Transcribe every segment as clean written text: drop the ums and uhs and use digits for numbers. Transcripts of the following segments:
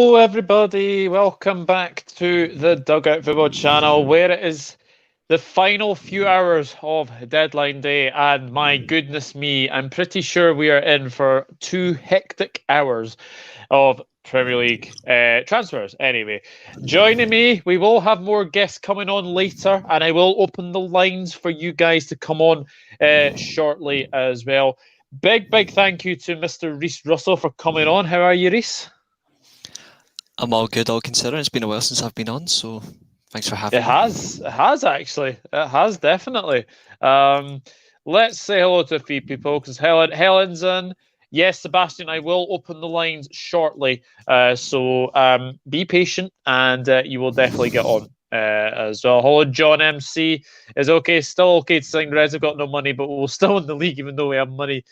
Hello, everybody. Welcome back to the Dugout Football channel, where it is the final few hours of deadline day. And my goodness me, I'm pretty sure we are in for 2 hectic hours of Premier League transfers. Anyway, joining me, we will have more guests coming on later, and I will open the lines for you guys to come on shortly as well. Big thank you to Mr. Reese Russell for coming on. How are you, Reese? I'm all good, all considering. It's been a while since I've been on, so thanks for having It me. has actually. It has definitely. Let's say hello to a few people because Helen's in. Yes, Sebastian, I will open the lines shortly. So be patient and you will definitely get on as well. Hello, John MC. Is okay, still okay to sing. The Reds have got no money, but we're still in the league even though we have money.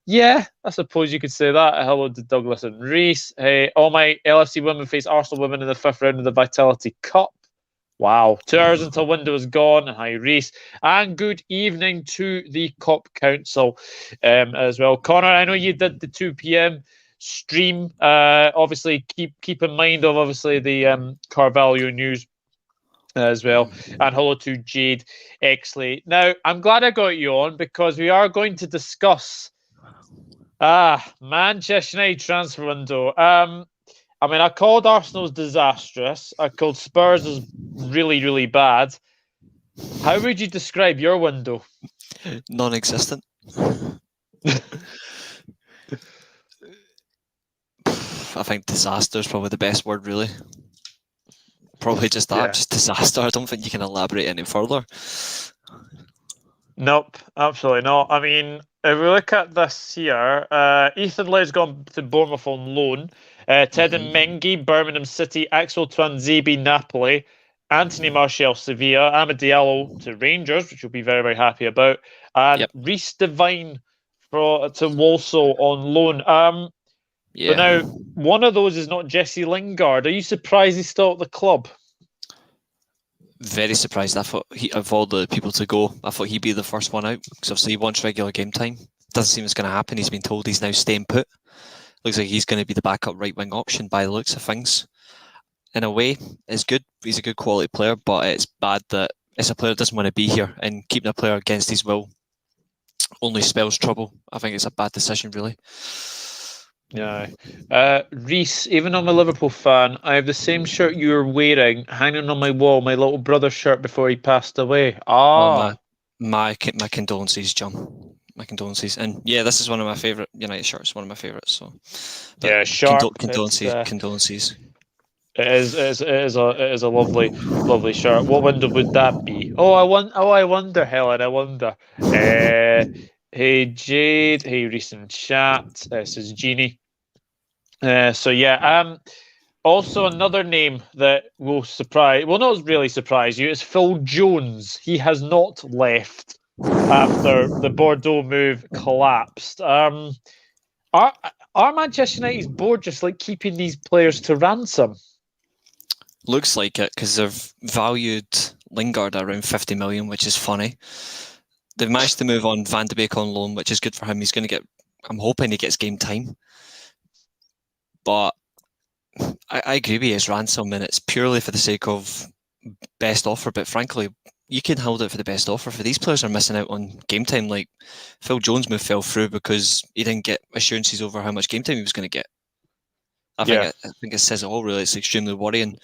Yeah, I suppose you could say that. Hello to Douglas and Reese. Hey, all my LFC women face Arsenal women in the 5th round of the Vitality Cup. Wow, 2 hours until window is gone. Hi, Reese. And good evening to the COP Council as well. Connor, I know you did the 2 p.m. stream. Obviously, keep in mind of obviously the Carvalho news as well. And hello to Jade Exley. Now, I'm glad I got you on because we are going to discuss Manchester United transfer window. I mean, I called Arsenal's disastrous. I called Spurs as really bad. How would you describe your window? Non-existent. I think disaster is probably the best word, really. Probably just that, just disaster. I don't think you can elaborate any further. Nope, absolutely not. I mean, if we look at this here, Ethan Lay's gone to Bournemouth on loan. Ted and Mengi, Birmingham City, Axel Tuanzebe, Napoli, Anthony Martial, Sevilla, Amad Diallo to Rangers, which you'll be very happy about, and Reece Devine to Walsall on loan. But now, one of those is not Jesse Lingard. Are you surprised he's still at the club? Very surprised. I thought of all the people to go, I thought he'd be the first one out because obviously he wants regular game time. Doesn't seem it's going to happen. He's been told he's now staying put. Looks like he's going to be the backup right wing option by the looks of things. In a way, it's good. He's a good quality player, but it's bad that it's a player that doesn't want to be here, and keeping a player against his will only spells trouble. I think it's a bad decision, really. Yeah. Reese, even though I'm a Liverpool fan, I have the same shirt you were wearing hanging on my wall, my little brother's shirt before he passed away. My condolences, John. My condolences. And yeah, this is one of my favourite United shirts, one of my favourites. So yeah, sharp. Condolences. It is a lovely shirt. What window would that be? I wonder, Helen. I wonder. Hey Jade. Hey Reese in chat. This is Jeannie. So yeah. Also, another name that will not really surprise you, is Phil Jones. He has not left after the Bordeaux move collapsed. Are Manchester United's board just like keeping these players to ransom? Looks like it, because they've valued Lingard around 50 million, which is funny. They've managed to move on Van de Beek on loan, which is good for him. He's going to get, I'm hoping he gets game time. But I agree with his ransom, and it's purely for the sake of best offer. But frankly, you can hold it for the best offer. For these players are missing out on game time. Like Phil Jones' move fell through because he didn't get assurances over how much game time he was going to get. I think it says it all, really. It's extremely worrying.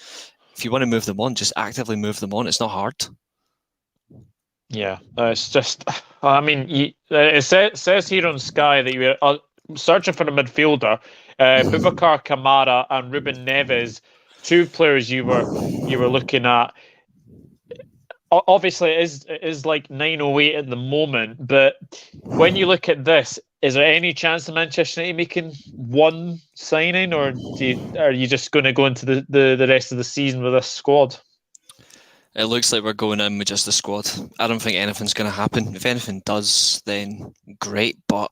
If you want to move them on, just actively move them on. It's not hard. Yeah, it's just, I mean, it says here on Sky that you were searching for a midfielder. Boubacar Kamara and Ruben Neves, 2 players you were looking at. Obviously, it is like 908 at the moment, but when you look at this, is there any chance of Manchester United making one signing, or are you just going to go into the rest of the season with this squad? It looks like we're going in with just the squad. I don't think anything's going to happen. If anything does, then great. But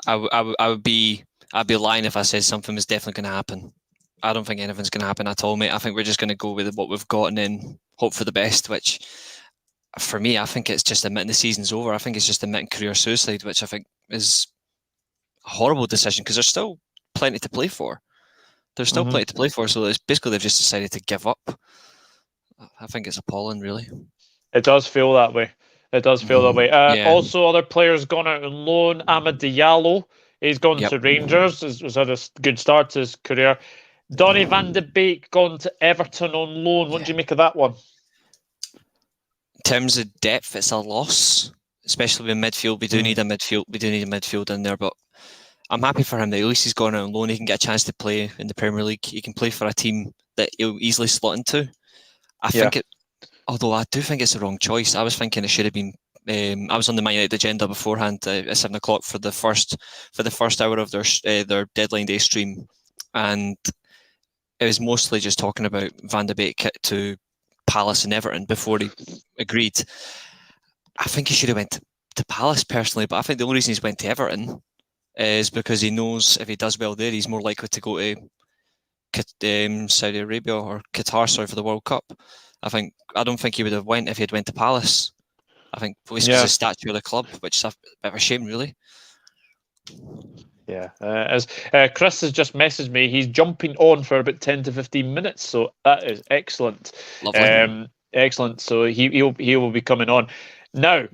I'd be lying if I said something was definitely going to happen. I don't think anything's going to happen at all, mate. I think we're just going to go with what we've got and then hope for the best, which for me, I think it's just admitting the season's over. I think it's just admitting career suicide, which I think is a horrible decision because there's still plenty to play for. There's still plenty to play for, so it's basically they've just decided to give up. I think it's appalling, really. It does feel that way. It does feel that way. Yeah. Also, other players gone out on loan. Amad Diallo, he's gone to Rangers. Has had a good start to his career. Donny van de Beek gone to Everton on loan. What do you make of that one? In terms of depth, it's a loss, especially in midfield. We do need a midfield. We do need a midfield in there, but I'm happy for him that at least he's gone out on loan. He can get a chance to play in the Premier League. He can play for a team that he'll easily slot into. Although I do think it's the wrong choice. I was thinking it should have been. I was on the Man United agenda beforehand at 7:00 for the first hour of their deadline day stream, and it was mostly just talking about Van de Beek to Palace and Everton before he agreed. I think he should have went to Palace personally, but I think the only reason he's went to Everton is because he knows if he does well there, he's more likely to go to Saudi Arabia or Qatar, for the World Cup. I don't think he would have went if he had went to Palace. I think because of the statue of the club, which is a bit of a shame, really. Yeah, as Chris has just messaged me, he's jumping on for about 10 to 15 minutes, so that is excellent. Lovely. Excellent. So he will be coming on now.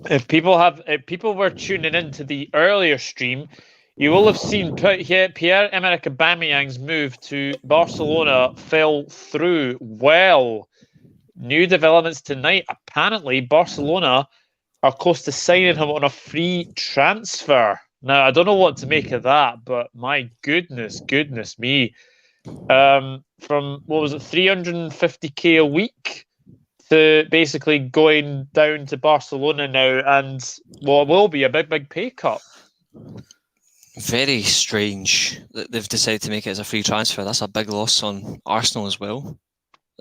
If people were tuning into the earlier stream, you will have seen Pierre-Emerick Aubameyang's move to Barcelona fell through. Well, new developments tonight. Apparently, Barcelona are close to signing him on a free transfer. Now, I don't know what to make of that, but my goodness me. From, what was it, 350k a week to basically going down to Barcelona now and what will be a big pay cut. Very strange that they've decided to make it as a free transfer. That's a big loss on Arsenal as well.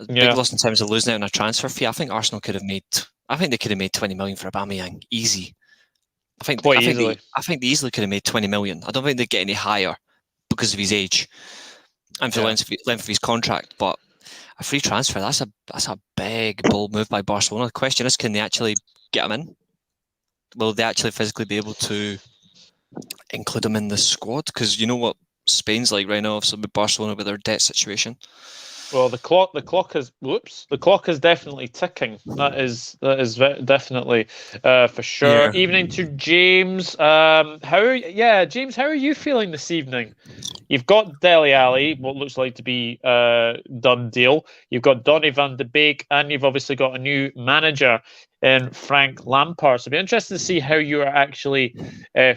Big loss in terms of losing out on a transfer fee. I think Arsenal could have made 20 million for Aubameyang. Easy. I think they easily could have made 20 million. I don't think they'd get any higher because of his age and for the length of his contract. But a free transfer, that's a big, bold move by Barcelona. The question is, can they actually get him in? Will they actually physically be able to include him in the squad? Because you know what Spain's like right now, obviously with Barcelona with their debt situation. Well, the clock is definitely ticking. That is definitely for sure. Yeah. Evening to James. James, how are you feeling this evening? You've got Dele Alli, what looks like to be done deal. You've got Donny van de Beek, and you've obviously got a new manager in Frank Lampard. So it'll be interesting to see how you are actually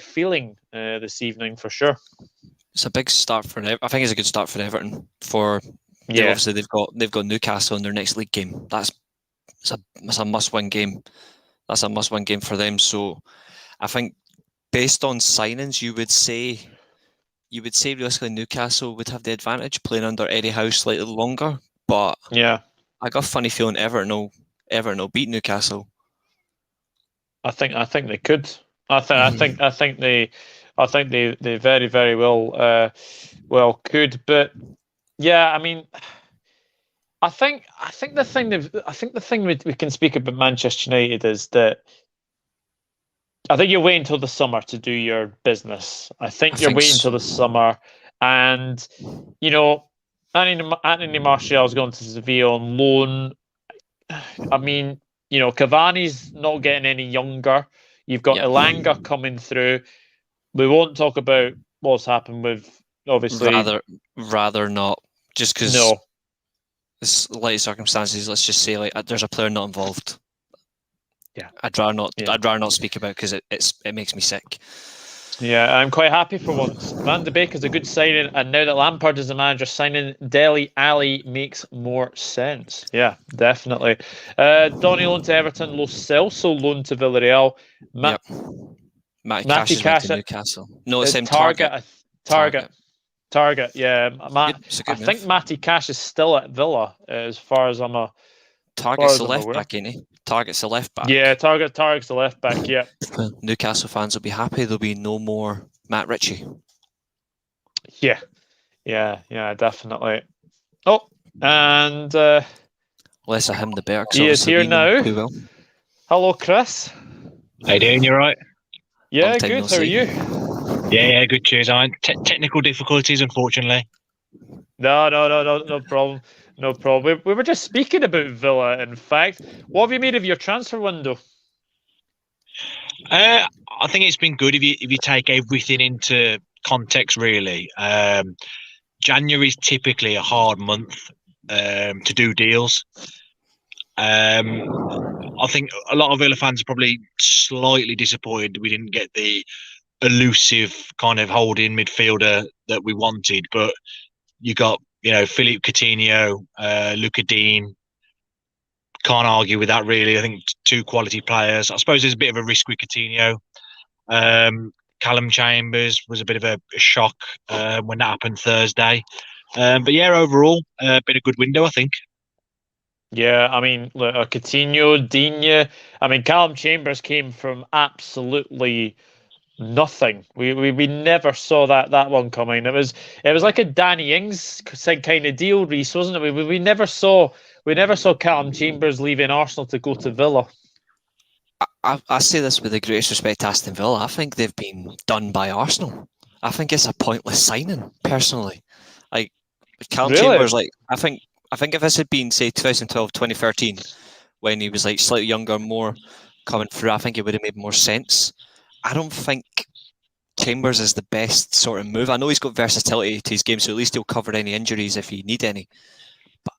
feeling this evening for sure. It's a big start for I think it's a good start for Everton. Obviously they've got Newcastle in their next league game. That's a must-win game. That's a must-win game for them. So I think based on signings, you would say realistically Newcastle would have the advantage playing under Eddie Howe slightly longer. But I got a funny feeling Everton will beat Newcastle. I think they could. I think they very, very well could. But yeah, I mean, I think the thing we can speak about Manchester United is that I think you're waiting until the summer to do your business. I think you're waiting until the summer, and Anthony Martial's going to Sevilla on loan. I mean, Cavani's not getting any younger. You've got Elanga coming through. We won't talk about what's happened with, obviously. Rather not, just because it's light circumstances. Let's just say there's a player not involved. Yeah, I'd rather not. Yeah. I'd rather not speak about because it makes me sick. Yeah, I'm quite happy for once. Van de Beek is a good signing, and now that Lampard is the manager, signing Dele Alli makes more sense. Yeah, definitely. Donny loan to Everton, Lo Celso loan to Villarreal. Matty Cash to Newcastle. No, it's Target. Yeah, I think Matty Cash is still at Villa, as far as I'm a. Target's the left back, ain't he? Target's the left back. Yeah, Target's the left back. Yeah. Newcastle fans will be happy. There'll be no more Matt Ritchie. Yeah, definitely. Oh, and less of him the better. He is here now. Hello, Chris. How you doing? You right? Yeah, good. How are you? Yeah, good cheers. Technical difficulties, unfortunately. No problem. No problem. We were just speaking about Villa, in fact. What have you made of your transfer window? I think it's been good if you take everything into context. Really, January is typically a hard month to do deals. I think a lot of Villa fans are probably slightly disappointed we didn't get the elusive kind of holding midfielder that we wanted, but you got Philippe Coutinho, Luca Dean. Can't argue with that really. I think two quality players. I suppose there's a bit of a risk with Coutinho. Callum Chambers was a bit of a shock when that happened Thursday. But yeah, overall, been a good window, I think. Yeah, I mean, Coutinho, Digne. I mean, Callum Chambers came from absolutely nothing. We never saw that one coming. It was like a Danny Ings kind of deal, Reese, wasn't it? We never saw Callum Chambers leaving Arsenal to go to Villa. I say this with the greatest respect to Aston Villa. I think they've been done by Arsenal. I think it's a pointless signing, personally. Like Callum Chambers, like I think if this had been, say, 2012, 2013, when he was like slightly younger, more coming through, I think it would have made more sense. I don't think Chambers is the best sort of move. I know he's got versatility to his game, so at least he'll cover any injuries if you need any. But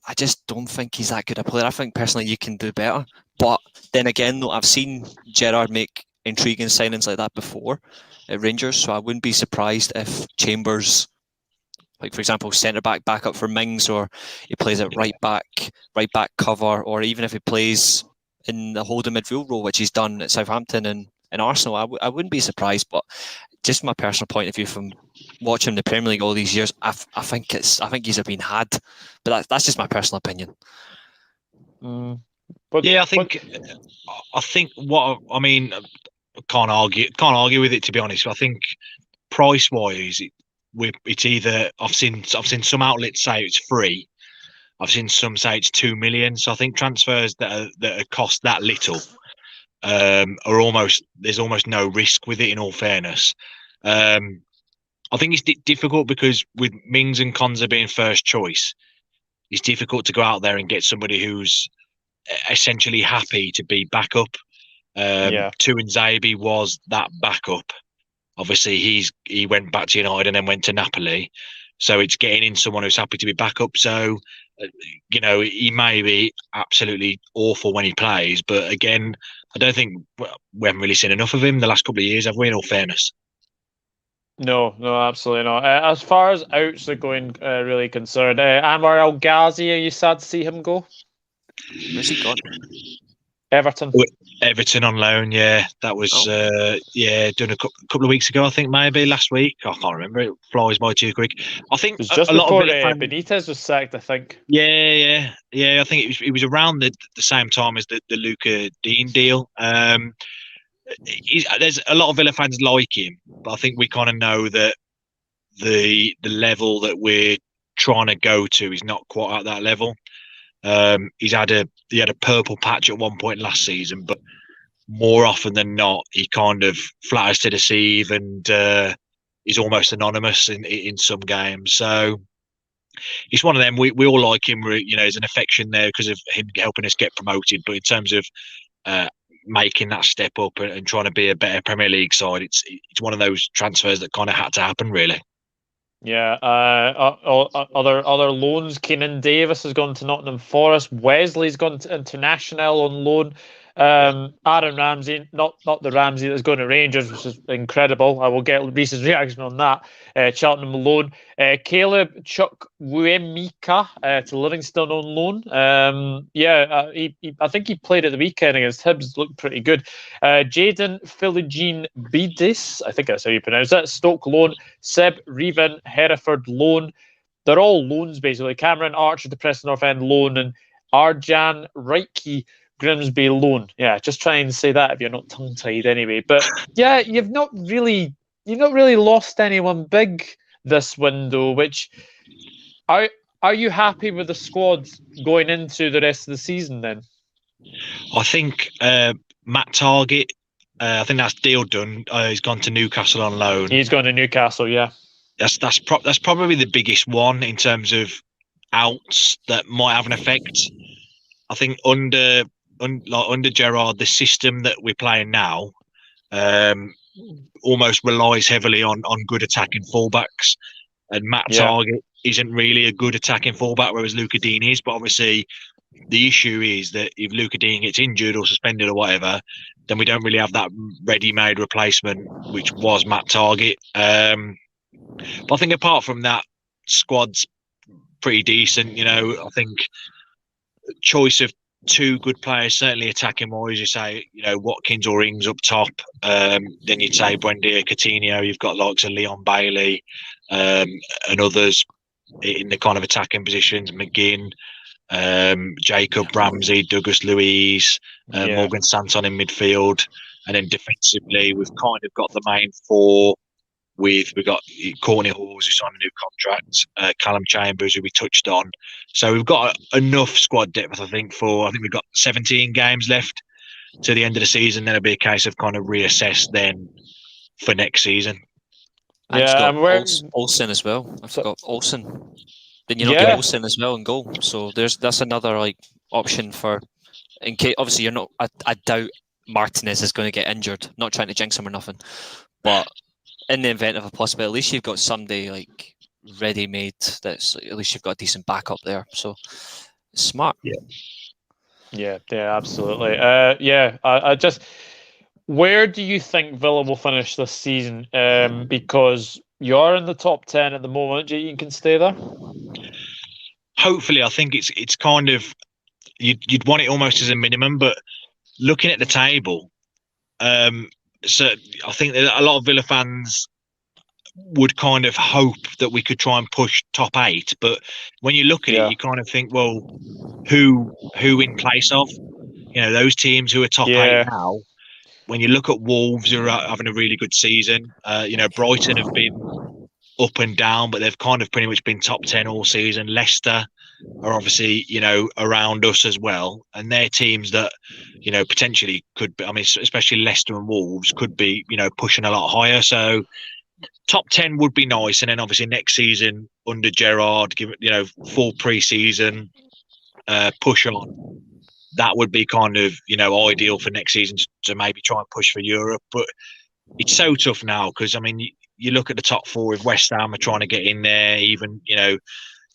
I just don't think he's that good a player. I think personally you can do better. But then again, though, I've seen Gerrard make intriguing signings like that before at Rangers, so I wouldn't be surprised if Chambers, like for example, centre back backup for Mings, or he plays at right back cover, or even if he plays in the holding midfield role, which he's done at Southampton and Arsenal, I wouldn't be surprised. But just my personal point of view from watching the Premier League all these years, I think he's been had, but that's just my personal opinion. But yeah, I think what I mean, can't argue with it, to be honest. I think price wise, it's either I've seen some outlets say it's free. I've seen some say it's 2 million. So I think transfers that cost that little are almost, there's almost no risk with it, in all fairness. I think it's difficult because with Mings and Konza being first choice, it's difficult to go out there and get somebody who's essentially happy to be backup. Tuanzebe was that backup. Obviously, he went back to United and then went to Napoli. So it's getting in someone who's happy to be backup. So, he may be absolutely awful when he plays, but again, I don't think we haven't really seen enough of him the last couple of years, have we, in all fairness? No, absolutely not. As far as outs are going, really concerned, Anwar El Ghazi, are you sad to see him go? Where's he gone? Everton. Everton on loan, yeah. That was, done a couple of weeks ago, I think, maybe last week. I can't remember. It flies by too quick. I think it was just before Benitez was sacked, I think. Yeah. I think it was around the same time as the Luca Dean deal. There's a lot of Villa fans like him, but I think we kind of know that the level that we're trying to go to is not quite at that level. He had a purple patch at one point last season, but more often than not, he kind of flatters to deceive and he's almost anonymous in some games. So it's one of them. We all like him. There's an affection there because of him helping us get promoted. But in terms of making that step up and trying to be a better Premier League side, it's one of those transfers that kind of had to happen, really. Yeah, other loans. Keenan Davis has gone to Nottingham Forest. Wesley's gone to International on loan. Aaron Ramsey, not the Ramsey that's going to Rangers, which is incredible. I will get Reese's reaction on that. Cheltenham loan. Caleb Chukwuemeka to Livingston on loan. I think he played at the weekend against Hibs. Looked pretty good. Jaden Philogene Bidis, I think that's how you pronounce that. Stoke loan. Seb Reven, Hereford loan. They're all loans basically. Cameron Archer to Preston North End loan, and Arjan Reiki, Grimsby loan. Yeah, just try and say that if you're not tongue-tied anyway. But yeah, you've not really lost anyone big this window. Which are you happy with the squad going into the rest of the season then? I think Matt Targett I think that's deal done. He's gone to Newcastle on loan. He's going to Newcastle, yeah. That's probably the biggest one in terms of outs that might have an effect. I think under Gerrard, the system that we're playing now almost relies heavily on good attacking fullbacks, and Matt Targett isn't really a good attacking fullback, whereas Luca Dean is. But obviously, the issue is that if Luca Dean gets injured or suspended or whatever, then we don't really have that ready-made replacement, which was Matt Targett. But I think apart from that, squad's pretty decent. You know, I think choice of two good players, certainly attacking wise. You say, you know, Watkins or Ings up top. Then you'd say Buendia, Coutinho. You've got likes of Leon Bailey and others in the kind of attacking positions. McGinn, Jacob, Ramsey, Douglas Luiz, Morgan Sanson in midfield. And then defensively, we've kind of got the main four. We've got Courtney Halls, who signed a new contract, Callum Chambers, who we touched on. So we've got enough squad depth, I think we've got 17 games left to the end of the season. Then it'll be a case of kind of reassess then for next season. And Olsen as well. I forgot Olsen. Then you not get Olsen as well in goal. So that's another like option for in case. Obviously, you're not. I doubt Martinez is going to get injured. Not trying to jinx him or nothing, but in the event of a possibility, at least you've got somebody like ready-made. That's at least you've got a decent backup there. So it's smart. Yeah, absolutely. I just. Where do you think Villa will finish this season? Because you're in the top 10 at the moment. Do you can stay there? Hopefully, I think it's kind of you'd want it almost as a minimum, but looking at the table, so I think that a lot of Villa fans would kind of hope that we could try and push top 8. But when you look at it, you kind of think, well, who in place of? You know, those teams who are top 8 now. When you look at Wolves, who are having a really good season, you know, Brighton have been up and down, but they've kind of pretty much been top 10 all season. Leicester are obviously, you know, around us as well. And they're teams that, you know, potentially could be, I mean, especially Leicester and Wolves could be, you know, pushing a lot higher. So top 10 would be nice. And then obviously next season under Gerrard, give it, you know, full pre-season push on. That would be kind of, you know, ideal for next season to maybe try and push for Europe. But it's so tough now because, I mean, you look at the top 4 if West Ham are trying to get in there, even, you know,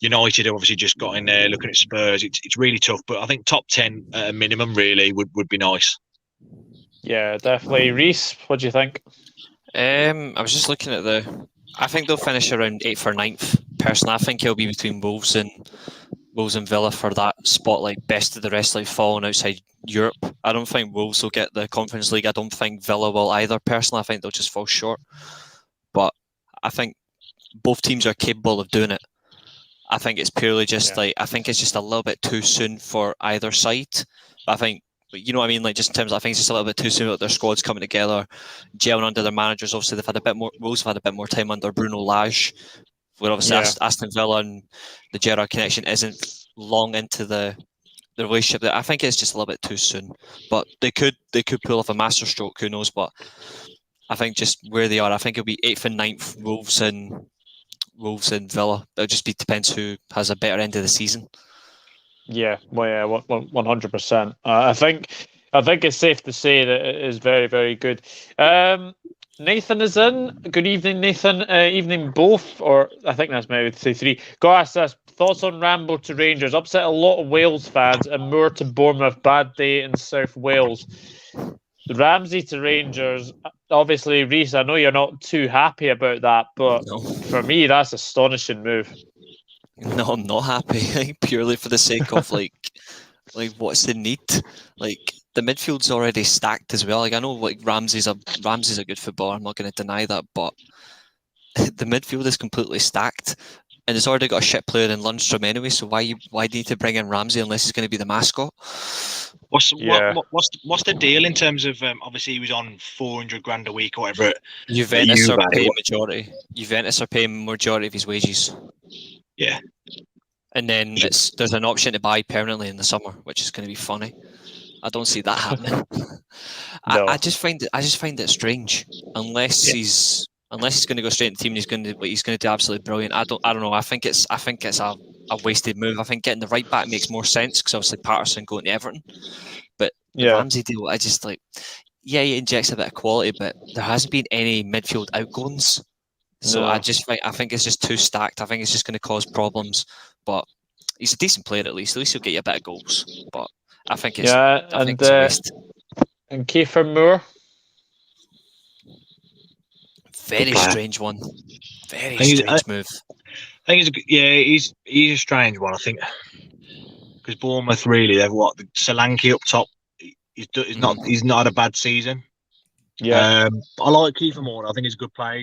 United obviously just got in there. Looking at Spurs, it's really tough. But I think top 10 at a minimum really would be nice. Yeah, definitely. Reece, what do you think? I was just looking at I think they'll finish around 8th or 9th. Personally, I think it'll be between Wolves and Villa for that spot, like best of the rest, like falling outside Europe. I don't think Wolves will get the Conference League. I don't think Villa will either. Personally, I think they'll just fall short. But I think both teams are capable of doing it. I think it's purely just I think it's just a little bit too soon for either side. I think, you know what I mean? Like just in terms of, I think it's just a little bit too soon with their squads coming together, gelling under their managers. Obviously, they've had a bit more. Wolves have had a bit more time under Bruno Lage. Where obviously Aston Villa and the Gerrard connection isn't long into the relationship. I think it's just a little bit too soon. But they could pull off a masterstroke, who knows? But I think just where they are, I think it'll be 8th and 9th, Wolves and Villa. It'll just depends who has a better end of the season. Yeah, well, yeah, 100%. I think it's safe to say that it is very, very good. Nathan is in. Good evening, Nathan. Evening both, or I think that's maybe to say 3. Go ask us thoughts on Rambo to Rangers. Upset a lot of Wales fans, and Moore to Bournemouth. Bad day in South Wales. Ramsey to Rangers. Obviously, Reece, I know you're not too happy about that, but for me, that's an astonishing move. No, I'm not happy. Purely for the sake of like what's the need? Like the midfield's already stacked as well. Like I know, like Ramsey's a good footballer. I'm not going to deny that, but the midfield is completely stacked, and it's already got a shit player in Lundstrom anyway. So why do you need to bring in Ramsey unless he's going to be the mascot? What's the deal in terms of obviously he was on 400 grand a week or whatever? Juventus are paying majority. Juventus are paying majority of his wages. Yeah. And then there's an option to buy permanently in the summer, which is going to be funny. I don't see that happening. No. I just find it strange. Unless he's going to go straight into the team and he's going to do absolutely brilliant. I don't know. I think it's a wasted move. I think getting the right back makes more sense because obviously Patterson going to Everton. But the Ramsey deal, I just like, yeah, he injects a bit of quality, but there hasn't been any midfield outgoings. So No. I think it's just too stacked. I think it's just going to cause problems. But he's a decent player at least. At least he'll get you a bit of goals. But I think it's it's a waste. And Kiefer Moore. Very strange one. Very strange move. I think he's a strange one. I think because Bournemouth really they've Solanke up top. He's not had a bad season. Yeah. I like Kiefer Moore. I think he's a good player.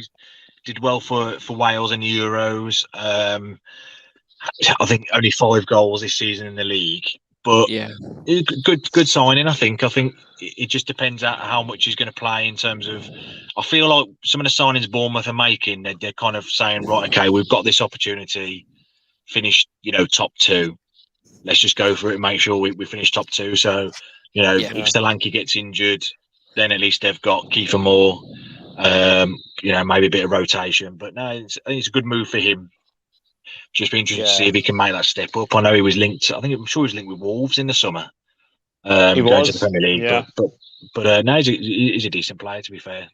He did well for Wales in the Euros. I think only 5 goals this season in the league, but good signing. I think it just depends on how much he's going to play in terms of. I feel like some of the signings Bournemouth are making, they're kind of saying, right, okay, we've got this opportunity, finish top 2. Let's just go for it and make sure we finish top 2. So if Solanke gets injured, then at least they've got Kiefer Moore. Maybe a bit of rotation, but no, I think it's a good move for him. Just be interested to see if he can make that step up. I know he was linked. I'm sure he was linked with Wolves in the summer. He was to the Premier League, but no, he's a decent player. To be fair,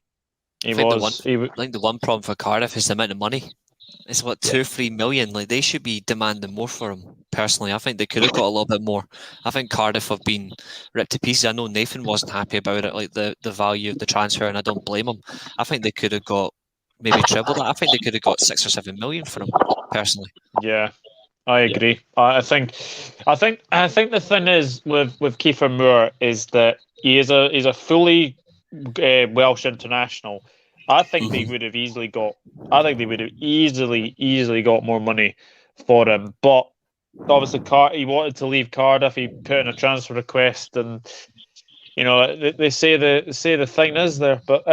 I think the one problem for Cardiff is the amount of money. It's 2-3 million. Like they should be demanding more for him. Personally, I think they could have got a little bit more. I think Cardiff have been ripped to pieces. I know Nathan wasn't happy about it, like the value of the transfer, and I don't blame him. I think they could have got maybe triple that. I think they could have got 6 or 7 million for him. Personally, yeah, I agree. I think the thing is with Kiefer Moore is that he's a fully Welsh international. I think they would have easily got. I think they would have easily got more money for him. But obviously, he wanted to leave Cardiff. He put in a transfer request, and they say the thing is there. But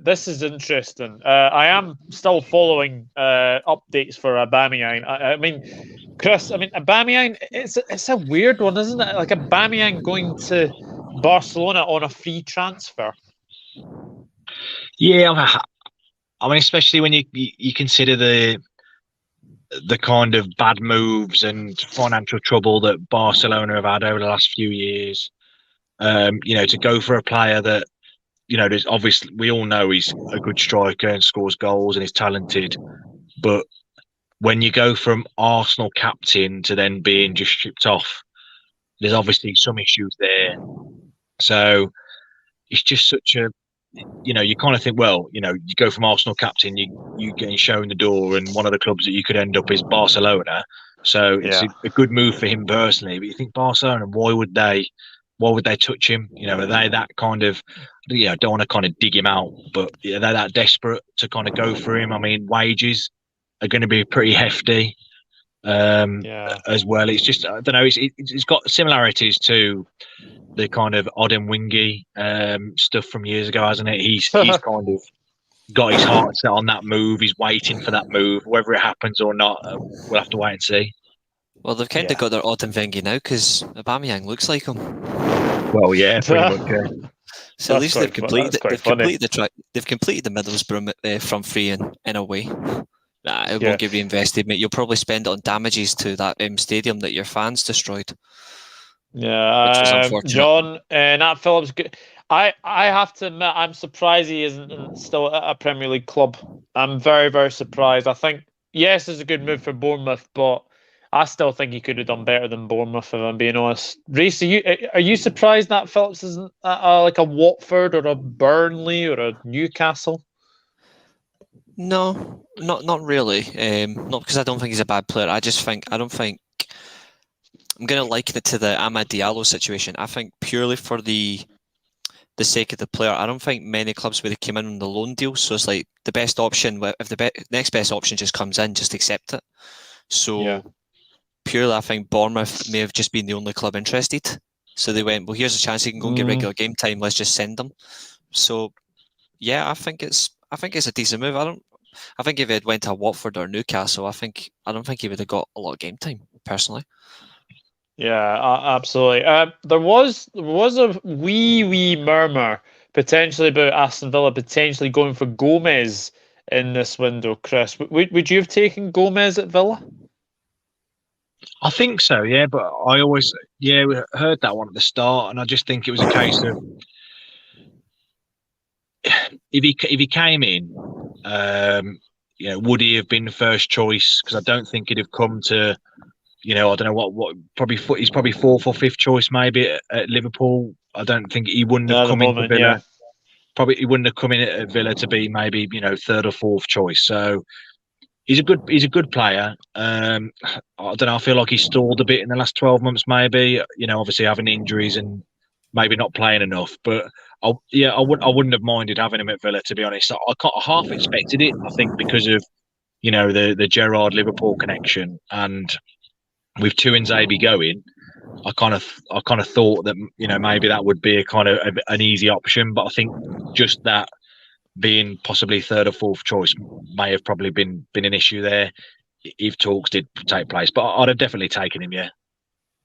this is interesting. I am still following updates for Aubameyang. I mean, Chris. I mean, Aubameyang. It's a weird one, isn't it? Like Aubameyang going to Barcelona on a free transfer. Yeah, I mean, especially when you consider the kind of bad moves and financial trouble that Barcelona have had over the last few years. To go for a player that, there's obviously we all know he's a good striker and scores goals and is talented, but when you go from Arsenal captain to then being just shipped off, there's obviously some issues there. So it's just such a. You kind of think, well, you go from Arsenal captain, you getting shown the door, and one of the clubs that you could end up is Barcelona. So it's a good move for him personally. But you think Barcelona, why would they touch him? Are they that kind of, don't want to kind of dig him out, but they're that desperate to kind of go for him. I mean, wages are going to be pretty hefty as well. It's just, I don't know, it's got similarities to the kind of odd and wingy stuff from years ago, hasn't it? He's kind of got his heart set on that move. He's waiting for that move. Whether it happens or not, we'll have to wait and see. Well, they've kind of got their odd and wingy now because Aubameyang looks like him. Well, yeah, pretty much. Yeah. So at least they've completed the track. They've completed the Middlesbrough front three in a way. It won't get reinvested, mate. You'll probably spend it on damages to that stadium that your fans destroyed. Yeah, which was unfortunate. John, Nat Phillips. I have to admit, I'm surprised he isn't still at a Premier League club. I'm very, very surprised. I think, yes, it's a good move for Bournemouth, but I still think he could have done better than Bournemouth, if I'm being honest. Reece, are you surprised Nat Phillips isn't like a Watford or a Burnley or a Newcastle? No, not really. Not because I don't think he's a bad player. I don't think I'm going to liken it to the Amad Diallo situation. I think purely for the sake of the player, I don't think many clubs would have came in on the loan deal. So it's like the best option. If the next best option just comes in, just accept it. So purely, I think Bournemouth may have just been the only club interested. So they went, well, here's a chance he can go and get regular game time. Let's just send him. So yeah, I think it's a decent move. I think if he had went to Watford or Newcastle, I don't think he would have got a lot of game time personally. Yeah, absolutely. There was a wee murmur potentially about Aston Villa potentially going for Gomez in this window. Chris, would you have taken Gomez at Villa? I think so, yeah. But I always, yeah, we heard that one at the start, and I just think it was a case of if he came in, would he have been the first choice? Because I don't think he'd have come to, I don't know what probably he's probably fourth or fifth choice maybe at Liverpool. I don't think he wouldn't have At the come into moment, yeah. Villa. Probably he wouldn't have come in at Villa to be maybe third or fourth choice. So he's a good player. I don't know. I feel like he's stalled a bit in the last 12 months. Maybe obviously having injuries and maybe not playing enough. But I wouldn't have minded having him at Villa, to be honest. I half expected it. I think because of the Gerrard Liverpool connection, and with Tuanzebe going, I kind of thought that maybe that would be a kind of an easy option. But I think just that being possibly third or fourth choice may have probably been an issue there if talks did take place. But I'd have definitely taken him, yeah.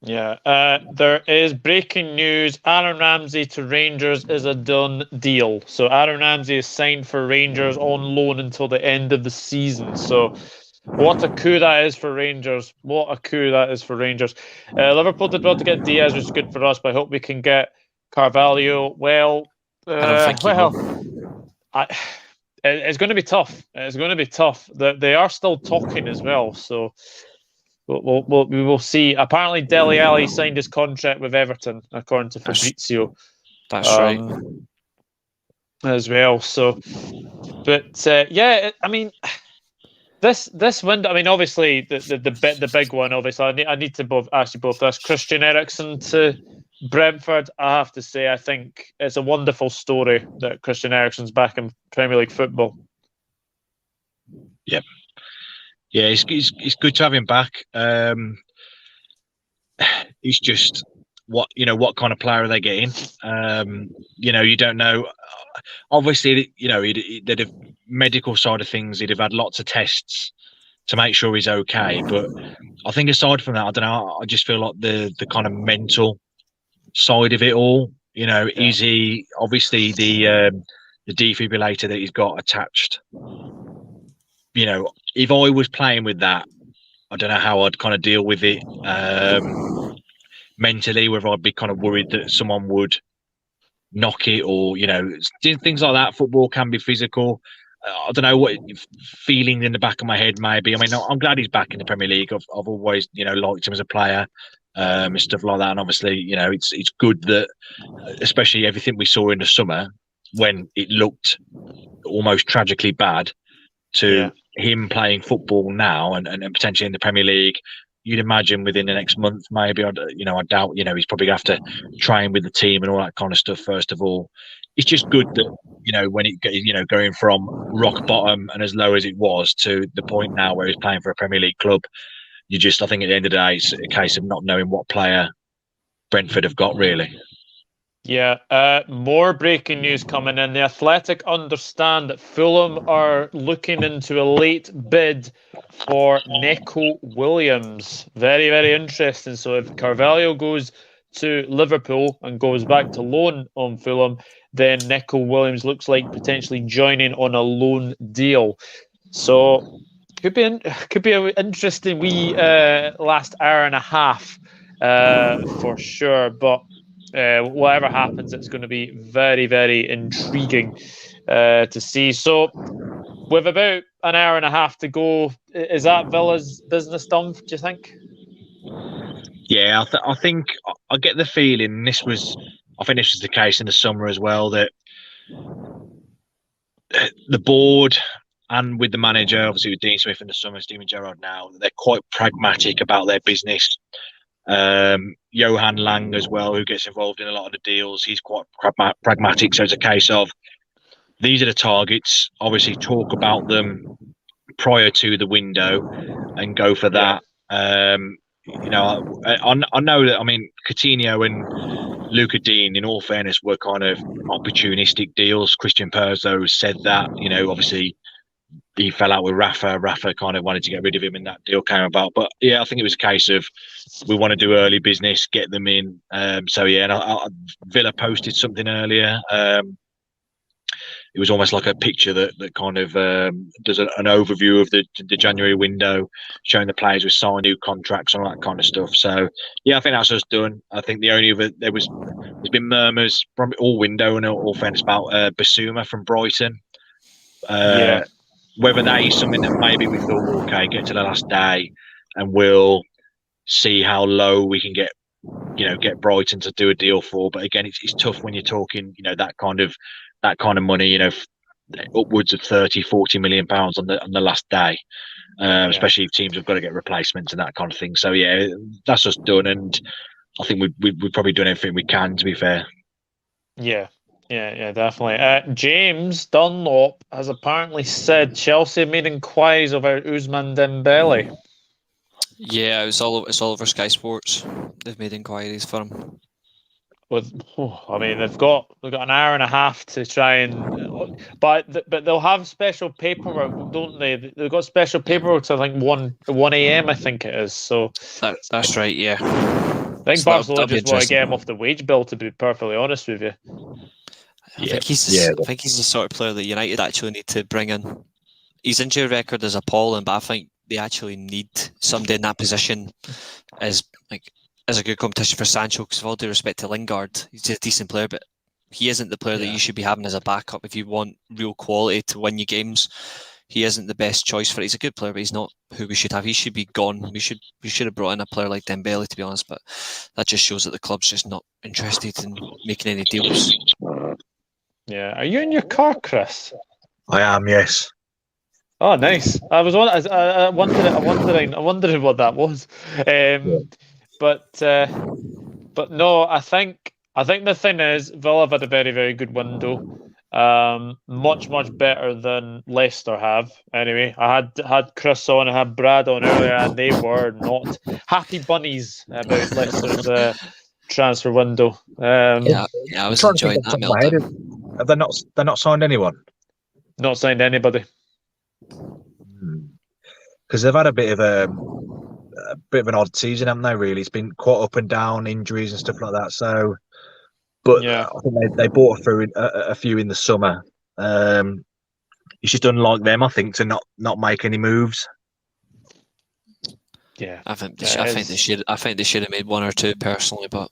Yeah, there is breaking news. Aaron Ramsey to Rangers is a done deal. So Aaron Ramsey is signed for Rangers on loan until the end of the season. So what a coup that is for Rangers. What a coup that is for Rangers. Liverpool did well to get Diaz, which is good for us, but I hope we can get Carvalho. Well, I don't think he will. It's going to be tough. It's going to be tough. They are still talking as well, so we will see. Apparently, Dele Alli signed his contract with Everton, according to Fabrizio. That's right. As well. So, but yeah, I mean, this window. I mean, obviously, the big one. Obviously, I need to ask you both this. Christian Eriksen to Brentford. I have to say, I think it's a wonderful story that Christian Eriksen's back in Premier League football. Yep. Yeah, it's good to have him back. He's just what kind of player are they getting? You don't know. Obviously, the medical side of things, he'd have had lots of tests to make sure he's okay. But I think aside from that, I don't know. I just feel like the kind of mental side of it all. Is he obviously the defibrillator that he's got attached? If I was playing with that, I don't know how I'd kind of deal with it mentally, whether I'd be kind of worried that someone would knock it or, things like that. Football can be physical. I don't know what feeling in the back of my head maybe. I mean, I'm glad he's back in the Premier League. I've always, liked him as a player and stuff like that. And obviously, it's good that, especially everything we saw in the summer when it looked almost tragically bad, to him playing football now and potentially in the Premier League. You'd imagine within the next month, maybe. I doubt. He's probably going to have to train with the team and all that kind of stuff. First of all, it's just good that when it going from rock bottom and as low as it was to the point now where he's playing for a Premier League club. I think at the end of the day, it's a case of not knowing what player Brentford have got really. Yeah, more breaking news coming in. The Athletic understand that Fulham are looking into a late bid for Neco Williams. Very, very interesting. So if Carvalho goes to Liverpool and goes back to loan on Fulham, then Neco Williams looks like potentially joining on a loan deal. So could be an interesting wee last hour and a half for sure. But whatever happens, it's going to be very, very intriguing to see. So, with about an hour and a half to go, is that Villa's business done, do you think? Yeah, I think I get the feeling I think this was the case in the summer as well, that the board and with the manager, obviously with Dean Smith in the summer, Steven Gerrard now, they're quite pragmatic about their business. Johan Lang as well, who gets involved in a lot of the deals, he's quite pragmatic. So it's a case of these are the targets. Obviously, talk about them prior to the window and go for that. I know that. I mean, Coutinho and Luca Dean, in all fairness, were kind of opportunistic deals. Christian Perzo said that. Obviously, he fell out with Rafa. Rafa kind of wanted to get rid of him, and that deal came about. But yeah, I think it was a case of we want to do early business, get them in. So yeah, and Villa posted something earlier. It was almost like a picture that kind of does an overview of the January window, showing the players who signed new contracts and all that kind of stuff. So yeah, I think that's us done. I think the only other there's been murmurs from all window and all fairness about Basuma from Brighton. Whether that is something that maybe we thought, okay, get to the last day and we'll see how low we can get Brighton to do a deal for. But again, it's tough when you're talking, that kind of money, upwards of 30-40 million pounds on the last day, especially if teams have got to get replacements and that kind of thing. So yeah, that's us done, and I think we've probably done everything we can, to be fair. Yeah, definitely. James Dunlop has apparently said Chelsea made inquiries about Ousmane Dembele. Yeah, it's all over Sky Sports. They've made inquiries for him. They've got an hour and a half to try and, but they'll have special paperwork, don't they? They've got special paperwork till I think 1 a.m. I think it is. So that's right. Yeah, I think Barcelona just want to get him off the wage bill. To be perfectly honest with you, I think he's the sort of player that United actually need to bring in. His injury record is appalling, but I think they actually need somebody in that position as a good competition for Sancho, because with all due respect to Lingard, he's a decent player, but he isn't the player that you should be having as a backup if you want real quality to win you games. He isn't the best choice for it. He's a good player, but he's not who we should have. He should be gone. We should have brought in a player like Dembele, to be honest, but that just shows that the club's just not interested in making any deals. Yeah. Are you in your car, Chris? I am, yes. Oh, nice. I was wondering what that was. But no, I think the thing is Villa have had a very, very good window. Much better than Leicester have. Anyway, I had Chris on, I had Brad on earlier, and they were not happy bunnies about Leicester's transfer window. I was enjoying that meltdown. Have they not signed anyone? Not signed anybody. Because they've had a bit of an odd season, haven't they? Really, it's been quite up and down, injuries and stuff like that. So, but I think they bought through a few in the summer. It's just unlike them, I think, to not make any moves. Yeah, I think they should have made one or two personally, but.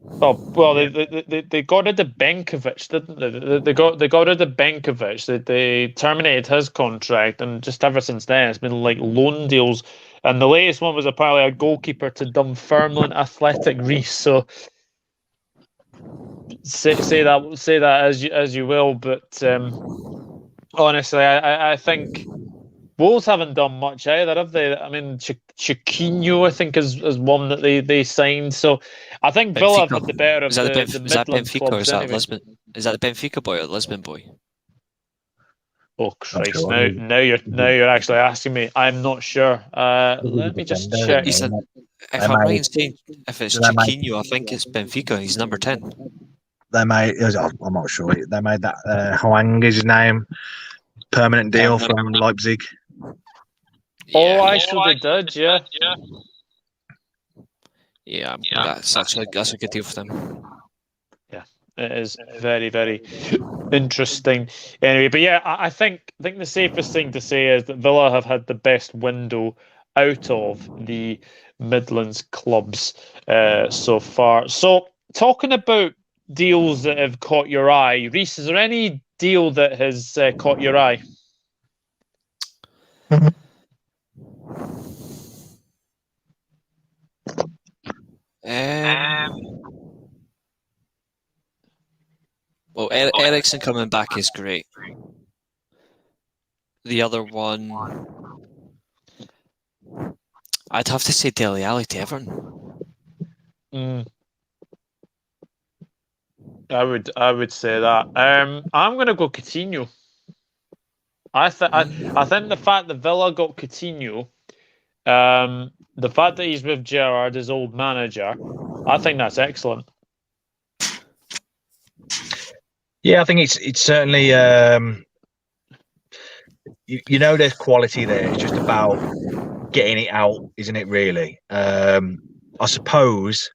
Well, they got rid of Benkovic, didn't they? They got rid of Benkovic. They terminated his contract, and just ever since then, it's been like loan deals. And the latest one was apparently a goalkeeper to Dunfermline Athletic Reese. So say that as you will, but honestly, I think Wolves haven't done much either, have they? I mean, Chiquinho, I think, is one that they signed. So I think Villa have had the better of the Midland Benfica, clubs. Or is that anyway. Lisbon? Is that the Benfica boy or the Lisbon boy? Oh Christ! Now you're actually asking me. I'm not sure. Let me just check. If I'm right in saying, if it's Chiquinho, I think it's Benfica. He's number 10. They made. I'm not sure. They made that Huang is his name. Permanent deal from Leipzig. Oh, actually, they did. Yeah. Yeah, that's a good deal for them. Yeah, it is very, very interesting. Anyway, but yeah, I think the safest thing to say is that Villa have had the best window out of the Midlands clubs so far. So, talking about deals that have caught your eye, Reese, is there any deal that has caught your eye? Well, Eriksen coming back is great. The other one, I'd have to say Dele Alli to Everton. I would say that. I'm going to go Coutinho. I think the fact that Villa got Coutinho, the fact that he's with Gerrard, his old manager, I think that's excellent. Yeah, I think it's certainly you know there's quality there. It's just about getting it out, isn't it? Really, I suppose.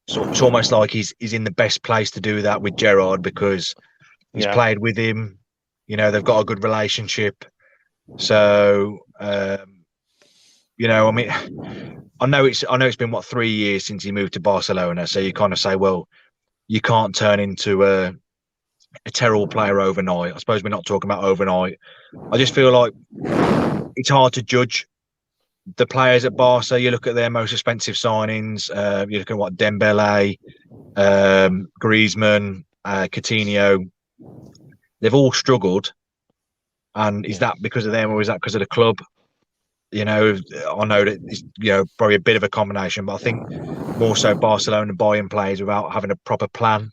So it's almost like he's in the best place to do that with Gerrard because he's played with him. You know, they've got a good relationship. So, I mean, I know it's been 3 years since he moved to Barcelona. So you kind of say, well, you can't turn into a terrible player overnight. I suppose we're not talking about overnight. I just feel like it's hard to judge the players at Barca. You look at their most expensive signings. You look at what Dembele, Griezmann, Coutinho. They've all struggled. And is that because of them or is that because of the club? I know that it's probably a bit of a combination, but I think more so Barcelona buying players without having a proper plan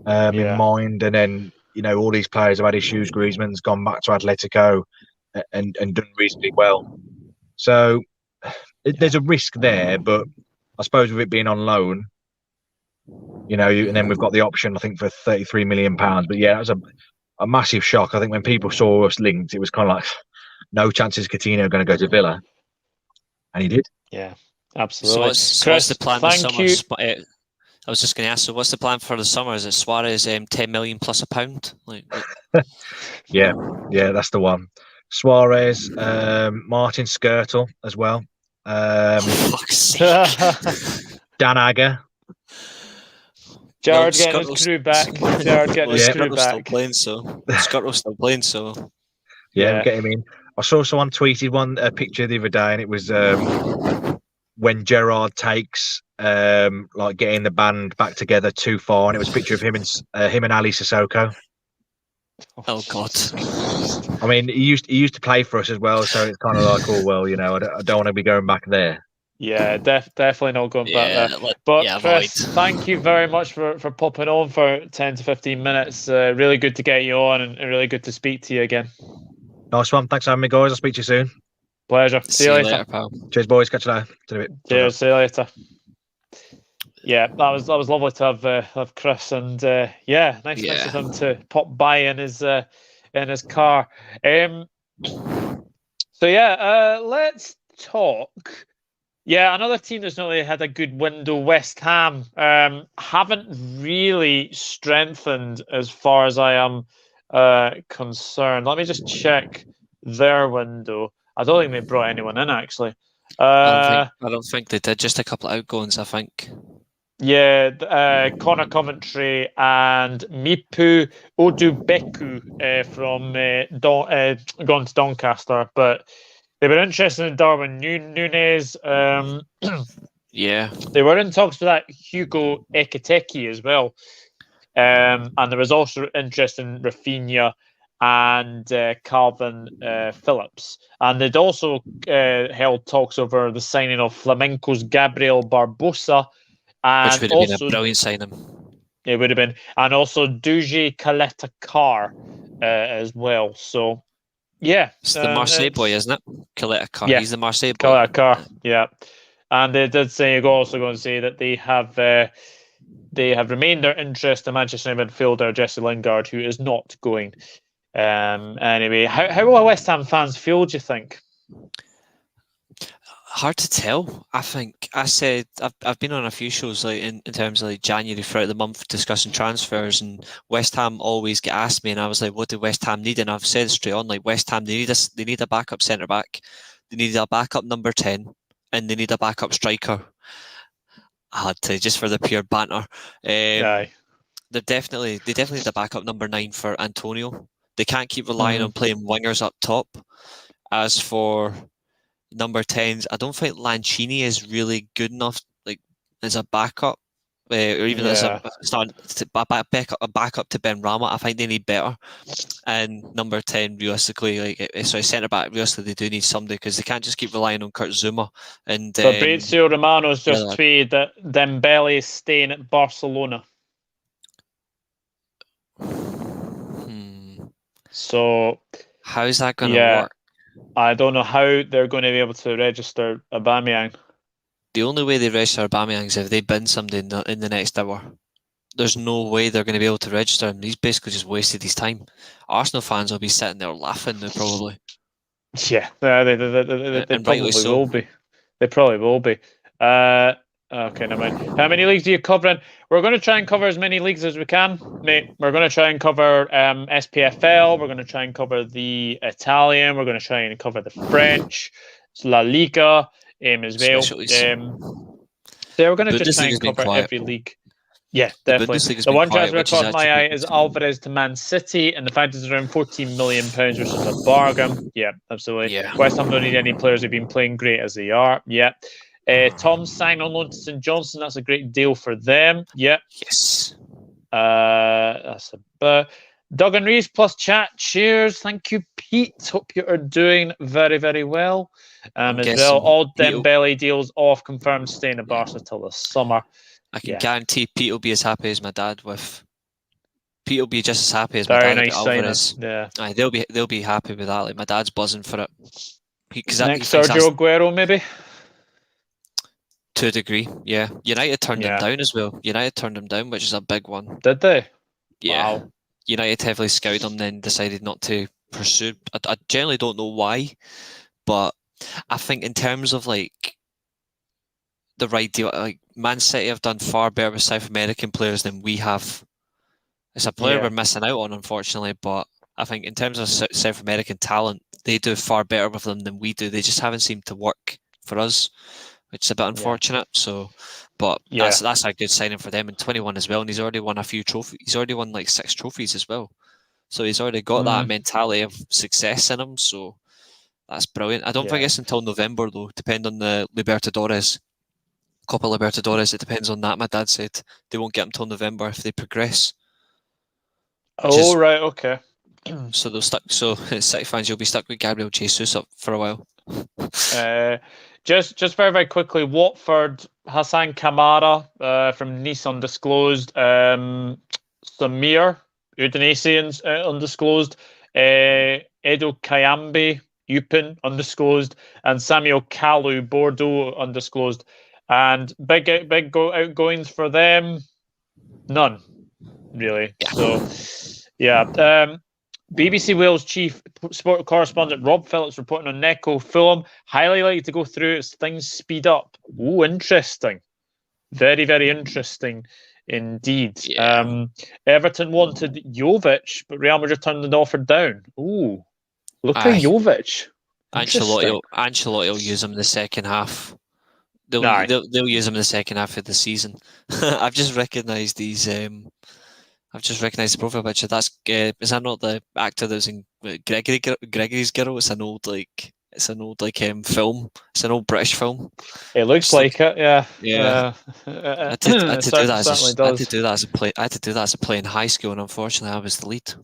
in mind. And then all these players have had issues. Griezmann's gone back to Atletico and done reasonably well. So there's a risk there, but I suppose with it being on loan, and then we've got the option I think for £33 million. But yeah, that was a massive shock. I think when people saw us linked, it was kind of like no chances Coutinho going to go to Villa, and he did. Yeah, absolutely. So what's the plan this summer? I was just going to ask. So what's the plan for the summer? Is it Suarez 10 million plus £1? Yeah, that's the one. Suarez, Martin Skirtle as well. Fuck's sake. Dan Agger. Gerrard getting his crew back. Skirtle's still playing, so Skirtle's still playing, so yeah, get him in. I saw someone tweeted a picture the other day, and it was when Gerrard takes like getting the band back together too far, and it was a picture of him and Ali Sissoko. Oh God! I mean, he used to play for us as well, so it's kind of like, oh well, I don't want to be going back there. Yeah, definitely not going back there. But Chris, thank you very much for popping on for 10 to 15 minutes. Really good to get you on, and really good to speak to you again. Nice one. Thanks for having me, guys. I'll speak to you soon. Pleasure. See you later, pal. Cheers, boys. Catch you later. Cheers. See you later. Yeah, that was lovely to have Chris, and nice of him to pop by in his car. Let's talk. Yeah, another team that's not really had a good window, West Ham, haven't really strengthened as far as I am concerned. Let me just check their window. I don't think they brought anyone in, actually. I don't think they did. Just a couple of outgoings, I think. Yeah, Connor Coventry and Mipu Odubeku from gone to Doncaster, but they were interested in Darwin Núñez. Yeah. They were in talks with that Hugo Ekiteke as well. And there was also interest in Rafinha and Calvin Phillips. And they'd also held talks over the signing of Flamenco's Gabriel Barbosa. Which would have been a brilliant signing. It would have been. And also Duji Kaleta Carr as well. So, yeah. It's the Marseille boy, isn't it? Kaleta Carr. Yeah. He's the Marseille boy. Kaleta Carr, yeah. And they did say, also going to say that they have remained their interest in Manchester United midfielder Jesse Lingard, who is not going. Anyway, how will West Ham fans feel, do you think? Hard to tell. I think I said I've been on a few shows like in terms of like January throughout the month discussing transfers, and West Ham always get asked me, and I was like, what do West Ham need? And I've said straight on, like, West Ham, they need a backup centre back, they need a backup number 10, and they need a backup striker. I had to, just for the pure banter. They definitely need a backup number 9 for Antonio. They can't keep relying on playing wingers up top. As for number 10s, I don't think Lanchini is really good enough, like, as a backup, or even as a backup to Ben Rama. I think they need better. And number 10, realistically, centre back, realistically, they do need somebody, because they can't just keep relying on Kurt Zouma. And Fabrizio Romano's just tweeted that Dembele is staying at Barcelona. So how's that going to work? I don't know how they're going to be able to register Aubameyang. The only way they register Aubameyang is if they bin somebody in the next hour. there's no way they're going to be able to register him. He's basically just wasted his time. Arsenal fans will be sitting there laughing now, probably. Yeah, they And probably rightly so. will be. They probably will be. Okay, never mind. How many leagues are you covering? We're going to try and cover as many leagues as we can, mate. We're going to try and cover SPFL. We're going to try and cover the Italian. We're going to try and cover the French, La Liga, as well. Specialties. So we're going to just try Bundesliga's and been cover quiet. every league. Yeah, The definitely. Bundesliga's The been one quiet, transfer which is caught my actually eye good. is Alvarez to Man City, and the fact is around £14 million, which is a bargain. Yeah, absolutely. Yeah. West Ham don't need any players who've been playing great as they are. Yeah. Tom signed on loan to St Johnson. That's a great deal for them. Yeah. Yes. That's a Doug and Reeves plus chat. Cheers. Thank you, Pete. Hope you are doing very, very well. As well, all Dembele deals off, confirmed staying at Barca till the summer. I can guarantee Pete will be as happy as my dad with. Pete will be just as happy as my Very dad nice with Alvarez. Yeah. Aye, they'll be happy with that. Like my dad's buzzing for it. Next Sergio Aguero, maybe. To a degree, yeah. United turned him down as well. United turned him down, which is a big one. Did they? Yeah. Wow. United heavily scouted him, then decided not to pursue. I generally don't know why, but I think in terms of like the right deal, like Man City have done far better with South American players than we have. It's a player we're missing out on, unfortunately, but I think in terms of South American talent, they do far better with them than we do. They just haven't seemed to work for us, which is a bit unfortunate. So, but that's a good signing for them. And 21 as well, and he's already won a few trophies. He's already won like 6 trophies as well. So he's already got that mentality of success in him. So that's brilliant. I don't think it's until November though, depend on the Libertadores. Copa Libertadores, it depends on that. My dad said they won't get him till November if they progress. Right, okay. So they'll stuck. So City fans, you'll be stuck with Gabriel Jesus up for a while. Just very, very quickly, Watford, Hassan Kamara from Nice undisclosed, Samir, Udinese undisclosed, Edo Kayambe, Upin undisclosed, and Samuel Kalu, Bordeaux undisclosed. And big outgoings for them, none, really. Yeah. So, BBC Wales chief sport correspondent Rob Phillips reporting on Neco Fulham. Highly likely to go through as things speed up. Ooh, interesting. Very, very interesting indeed. Yeah. Everton wanted Jovic, but Real Madrid turned the offer down. Ooh, look at Jovic. Ancelotti will use him in the second half. They'll use him in the second half of the season. I've just recognised these. I've just recognised the profile picture. That's is that not the actor that was in Gregory's Girl? It's an old film. It's an old British film. It looks like it, yeah. Yeah. I had to do that as a play in high school, and unfortunately, I was the lead.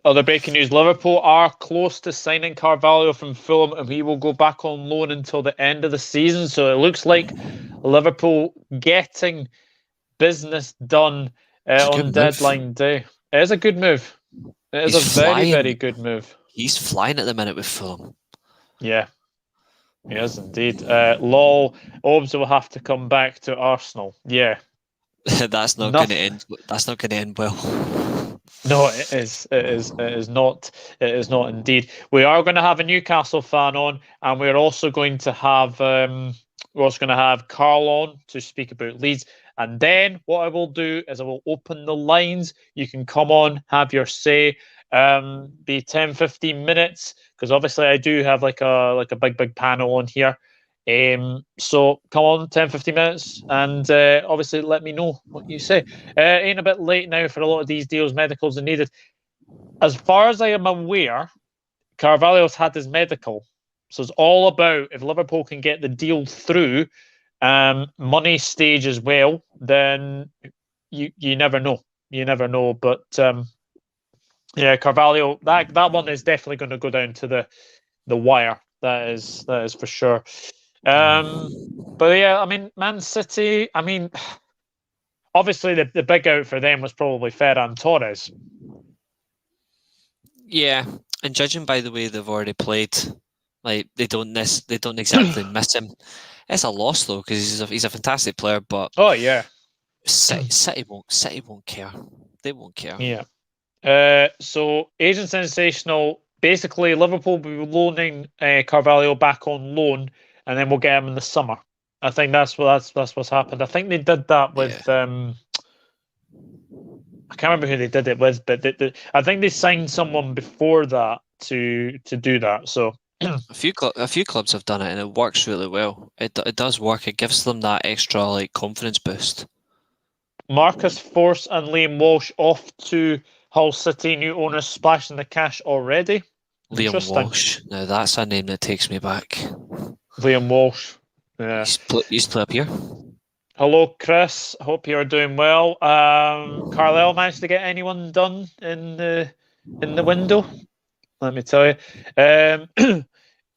Other breaking news: Liverpool are close to signing Carvalho from Fulham, and he will go back on loan until the end of the season. So it looks like Liverpool getting business done on deadline day. It is a good move. It is a very, very good move. He's flying at the minute with Fulham. Yeah, he is indeed. Lol, Obs will have to come back to Arsenal. Yeah, that's not going to end. That's not going to end well. No, it is. It is not. It is not indeed. We are going to have a Newcastle fan on, and we're also going to have Carl on to speak about Leeds. And then what I will do is I will open the lines. You can come on, have your say. Be 10-15 minutes, because obviously I do have like a big panel on here. So come on, 10-15 minutes, and obviously let me know what you say. Ain't a bit late now for a lot of these deals. Medicals are needed. As far as I am aware, Carvalho's had his medical, so it's all about if Liverpool can get the deal through, money stage as well, then you never know. You never know, but yeah, Carvalho, that one is definitely going to go down to the wire. That is for sure. But yeah, I mean, Man City, I mean, obviously the big out for them was probably Ferran Torres. Yeah, and judging by the way they've already played, like they don't exactly miss him. It's a loss though, because he's a fantastic player, but oh yeah, City won't care. They won't care. Yeah. So Agent Sensational. Basically, Liverpool will be loaning Carvalho back on loan, and then we'll get him in the summer. I think that's what's happened. I think they did that with I can't remember who they did it with, but I think they signed someone before that to do that. So a few clubs have done it, and it works really well. It does work. It gives them that extra confidence boost. Marcus Force and Liam Walsh off to Hull City. New owners splashing the cash already. Liam Walsh. Now that's a name that takes me back. Liam Walsh. Yeah. He's played up here. Hello, Chris. Hope you're doing well. Carlisle managed to get anyone done in the window? Let me tell you.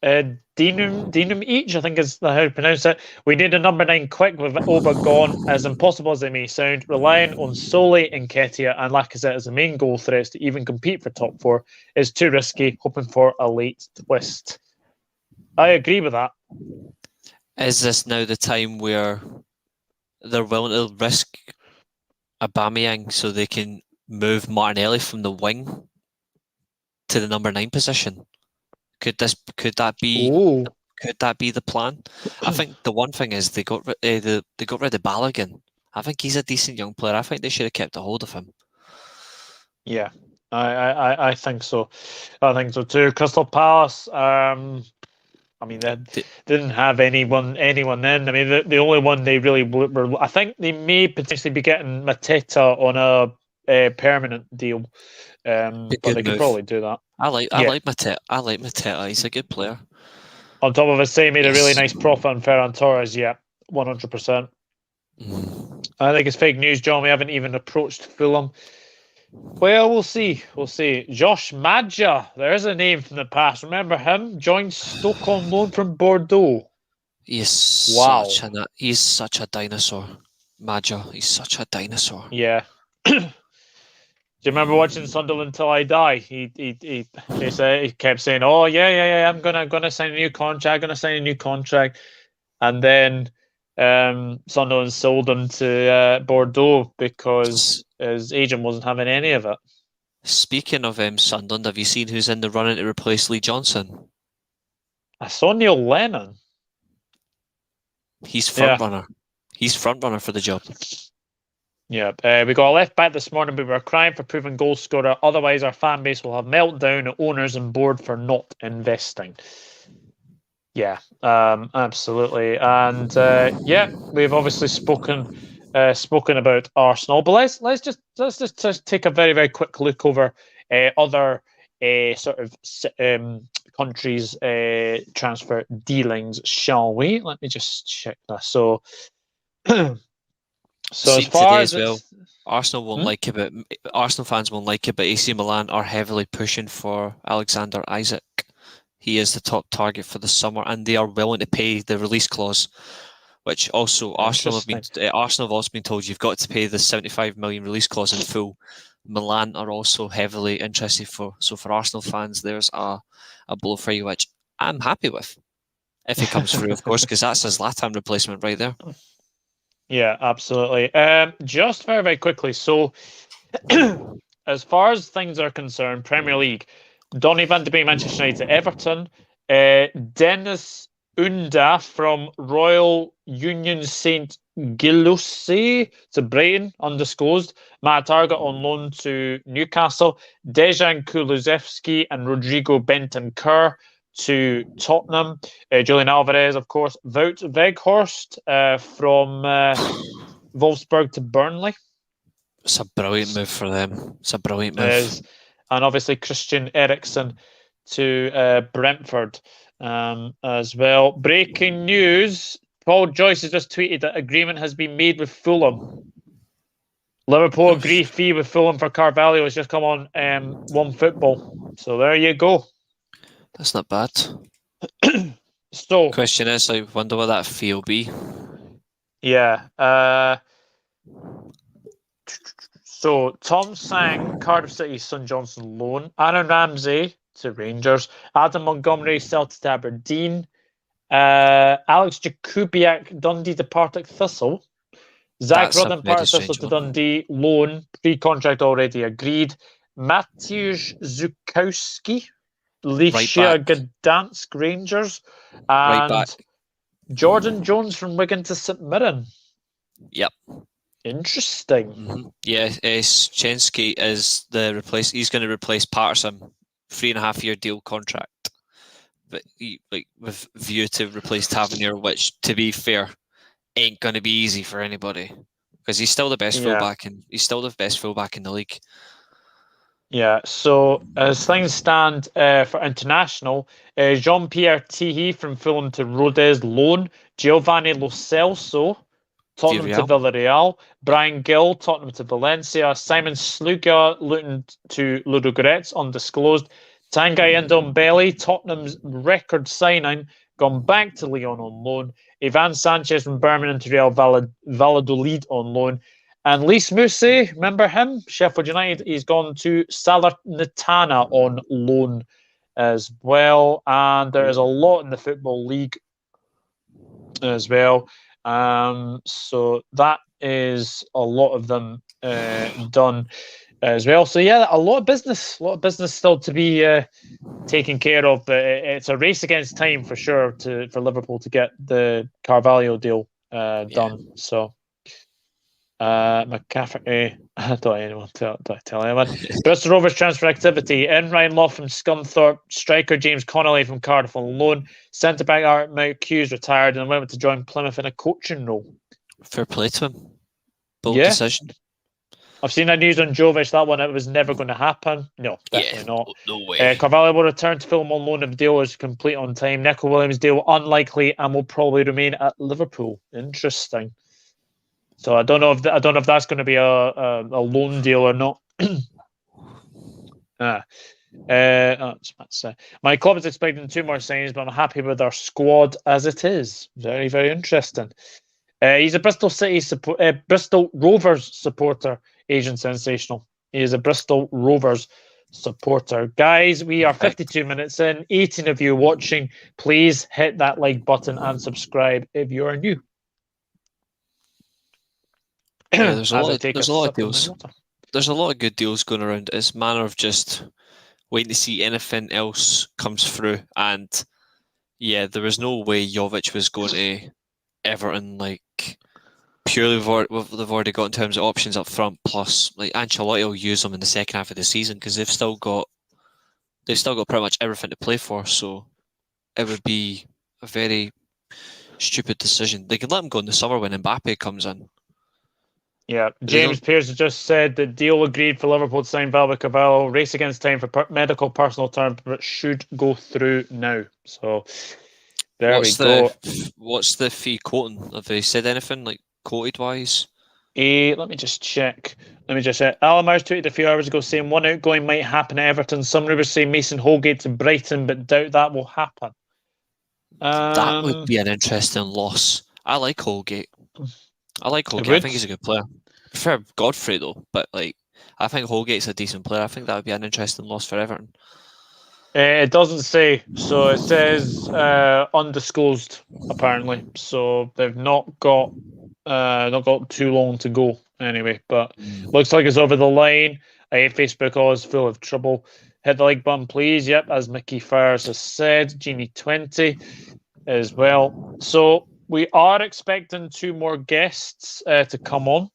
Dinam each, I think is how to pronounce it. We need a number 9 quick with Oba gone. As impossible as it may sound, relying on solely Nketiah and Lacazette as the main goal threats to even compete for top 4 is too risky, hoping for a late twist. I agree with that. Is this now the time where they're willing to risk Aubameyang so they can move Martinelli from the wing to the number 9 position? Could that be the plan? I think the one thing is they got rid of Balogun. I think he's a decent young player. I think they should have kept a hold of him. Yeah, I think so. I think so too. Crystal Palace. I mean, they didn't have anyone in. I mean, the only one they really were. I think they may potentially be getting Mateta on a permanent deal, but they could probably do that. I like Mateta. I like Mateta. He's a good player. On top of it, they made a really nice profit on Ferran Torres. Yeah, 100%. I think it's fake news, John. We haven't even approached Fulham. Well, we'll see. Josh Madja. There's a name from the past. Remember him? Joined Stoke on loan from Bordeaux. He's such a dinosaur. Madja. He's such a dinosaur. Yeah. Do you remember watching Sunderland Till I Die? He kept saying, "Oh yeah, I'm gonna sign a new contract," and then Sunderland sold him to Bordeaux because his agent wasn't having any of it. Speaking of Sunderland, have you seen who's in the running to replace Lee Johnson? I saw Neil Lennon. He's front runner. He's front runner for the job. Yeah, we got a left back this morning, but we were crying for proven goal scorer. Otherwise, our fan base will have meltdown at owners and board for not investing. Yeah, absolutely. And we've obviously spoken about Arsenal, but let's just take a very, very quick look over other sort of countries' transfer dealings, shall we? Let me just check that. So. So as far as Arsenal won't like it, but Arsenal fans won't like it. But AC Milan are heavily pushing for Alexander Isak. He is the top target for the summer, and they are willing to pay the release clause, which also Arsenal have also been told you've got to pay the 75 million release clause in full. Milan are also heavily interested for Arsenal fans. There's a blow for you, which I'm happy with if he comes through, of course, because that's his Zlatan replacement right there. Yeah, absolutely. Just very, very quickly. So, as far as things are concerned, Premier League, Donny van de Beek, Manchester United, Everton, Dennis Unda from Royal Union St. Gilloise to Brighton, undisclosed. Matt Target on loan to Newcastle. Dejan Kulusevski and Rodrigo Bentancur to Tottenham. Julian Alvarez, of course. Wout Weghorst from Wolfsburg to Burnley. It's a brilliant move for them. It's a brilliant move. And obviously Christian Eriksen to Brentford as well. Breaking news. Paul Joyce has just tweeted that agreement has been made with Fulham. Liverpool agree fee with Fulham for Carvalho has just come on One Football. So there you go. That's not bad. So, question is, I wonder what that fee will be. Yeah. So Tom Sang, Cardiff City, Son Johnson loan. Aaron Ramsey to Rangers. Adam Montgomery, Celtic to Aberdeen. Alex Jakubiak, Dundee to Partick Thistle. Zach That's a Rudden, very part of Thistle strange to one. Dundee, loan, pre-contract already agreed. Mateusz Zukowski, Lecia back. Gdansk Rangers, Right and back. Jordan Jones from Wigan to St Mirren. Yep. Interesting. Mm-hmm. Yeah, Szczęsny is the replace. He's going to replace Patterson, 3.5-year deal contract, but with view to replace Tavernier, which, to be fair, ain't going to be easy for anybody because he's still the best fullback, and he's still the best fullback in the league. Yeah, so as things stand for international, Jean-Pierre Thihy from Fulham to Rodez loan, Giovanni Lo Celso, Tottenham to Villarreal, Brian Gill, Tottenham to Valencia, Simon Sluga, Luton to Ludogorets, undisclosed, Tanguy Ndombele, Tottenham's record signing, gone back to Lyon on loan, Ivan Sanchez from Birmingham to Real Valladolid on loan, and Lys Mousset, remember him? Sheffield United, he's gone to Salernitana on loan as well. And there is a lot in the Football League as well. So that is a lot of them done as well. So yeah, a lot of business still to be taken care of. But it's a race against time for sure for Liverpool to get the Carvalho deal done. So. McCafferty, don't tell anyone. Bristol Rovers transfer activity. In Ryan Law from Scunthorpe, striker James Connolly from Cardiff on loan, centre back Art Mount Hughes retired and went to join Plymouth in a coaching role. Fair play to him. Bold decision. I've seen that news on Jovic, that one, it was never going to happen. No, definitely not. No way. Carvalho will return to Fulham on loan if the deal is complete on time. Nico Williams' deal unlikely and will probably remain at Liverpool. Interesting. So I don't know if that's going to be a loan deal or not. My club is expecting 2 more signings, but I'm happy with our squad as it is. Very, very interesting. He's a Bristol Bristol Rovers supporter. Agent sensational. He is a Bristol Rovers supporter. Guys, we are 52 minutes in. 18 of you watching. Please hit that like button and subscribe if you are new. Yeah, there's a lot of deals. There's a lot of good deals going around. It's a matter of just waiting to see anything else comes through. And yeah, there was no way Jovic was going to Everton, like purely what they've already got in terms of options up front. Plus, like Ancelotti will use them in the second half of the season because they've still got pretty much everything to play for. So it would be a very stupid decision. They can let him go in the summer when Mbappe comes in. Yeah, James Pierce has just said the deal agreed for Liverpool to sign Carvalho. Race against time for medical personal terms, but should go through now. So there we go. What's the fee quoting? Have they said anything like quoted wise? Let me just check. Alamar's tweeted a few hours ago saying one outgoing might happen at Everton. Some rumours say Mason Holgate to Brighton, but doubt that will happen. That would be an interesting loss. I like Holgate. I think he's a good player. I prefer Godfrey though, but like I think Holgate's a decent player. I think that would be an interesting loss for Everton. It doesn't say, so it says undisclosed apparently. So they've not got too long to go anyway. But looks like it's over the line. Facebook always full of trouble. Hit the like button, please. Yep, as Mickey Fires has said, Genie20 as well. So we are expecting 2 more guests to come on.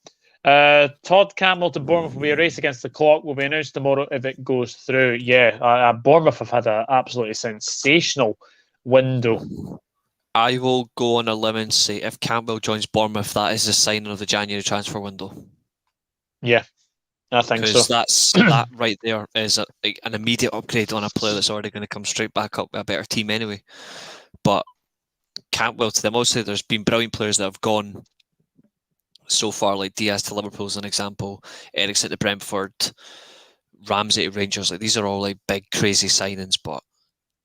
Todd Campbell to Bournemouth will be a race against the clock. Will be announced tomorrow if it goes through. Yeah, Bournemouth have had an absolutely sensational window. I will go on a limb and say if Campbell joins Bournemouth, that is the signing of the January transfer window. Yeah, I think so. Because that right there is an immediate upgrade on a player that's already going to come straight back up with a better team anyway. But Campbell to them, also there's been brilliant players that have gone so far, like Diaz to Liverpool as an example, Eriksen to Brentford, Ramsey to Rangers. Like these are all like big crazy signings, but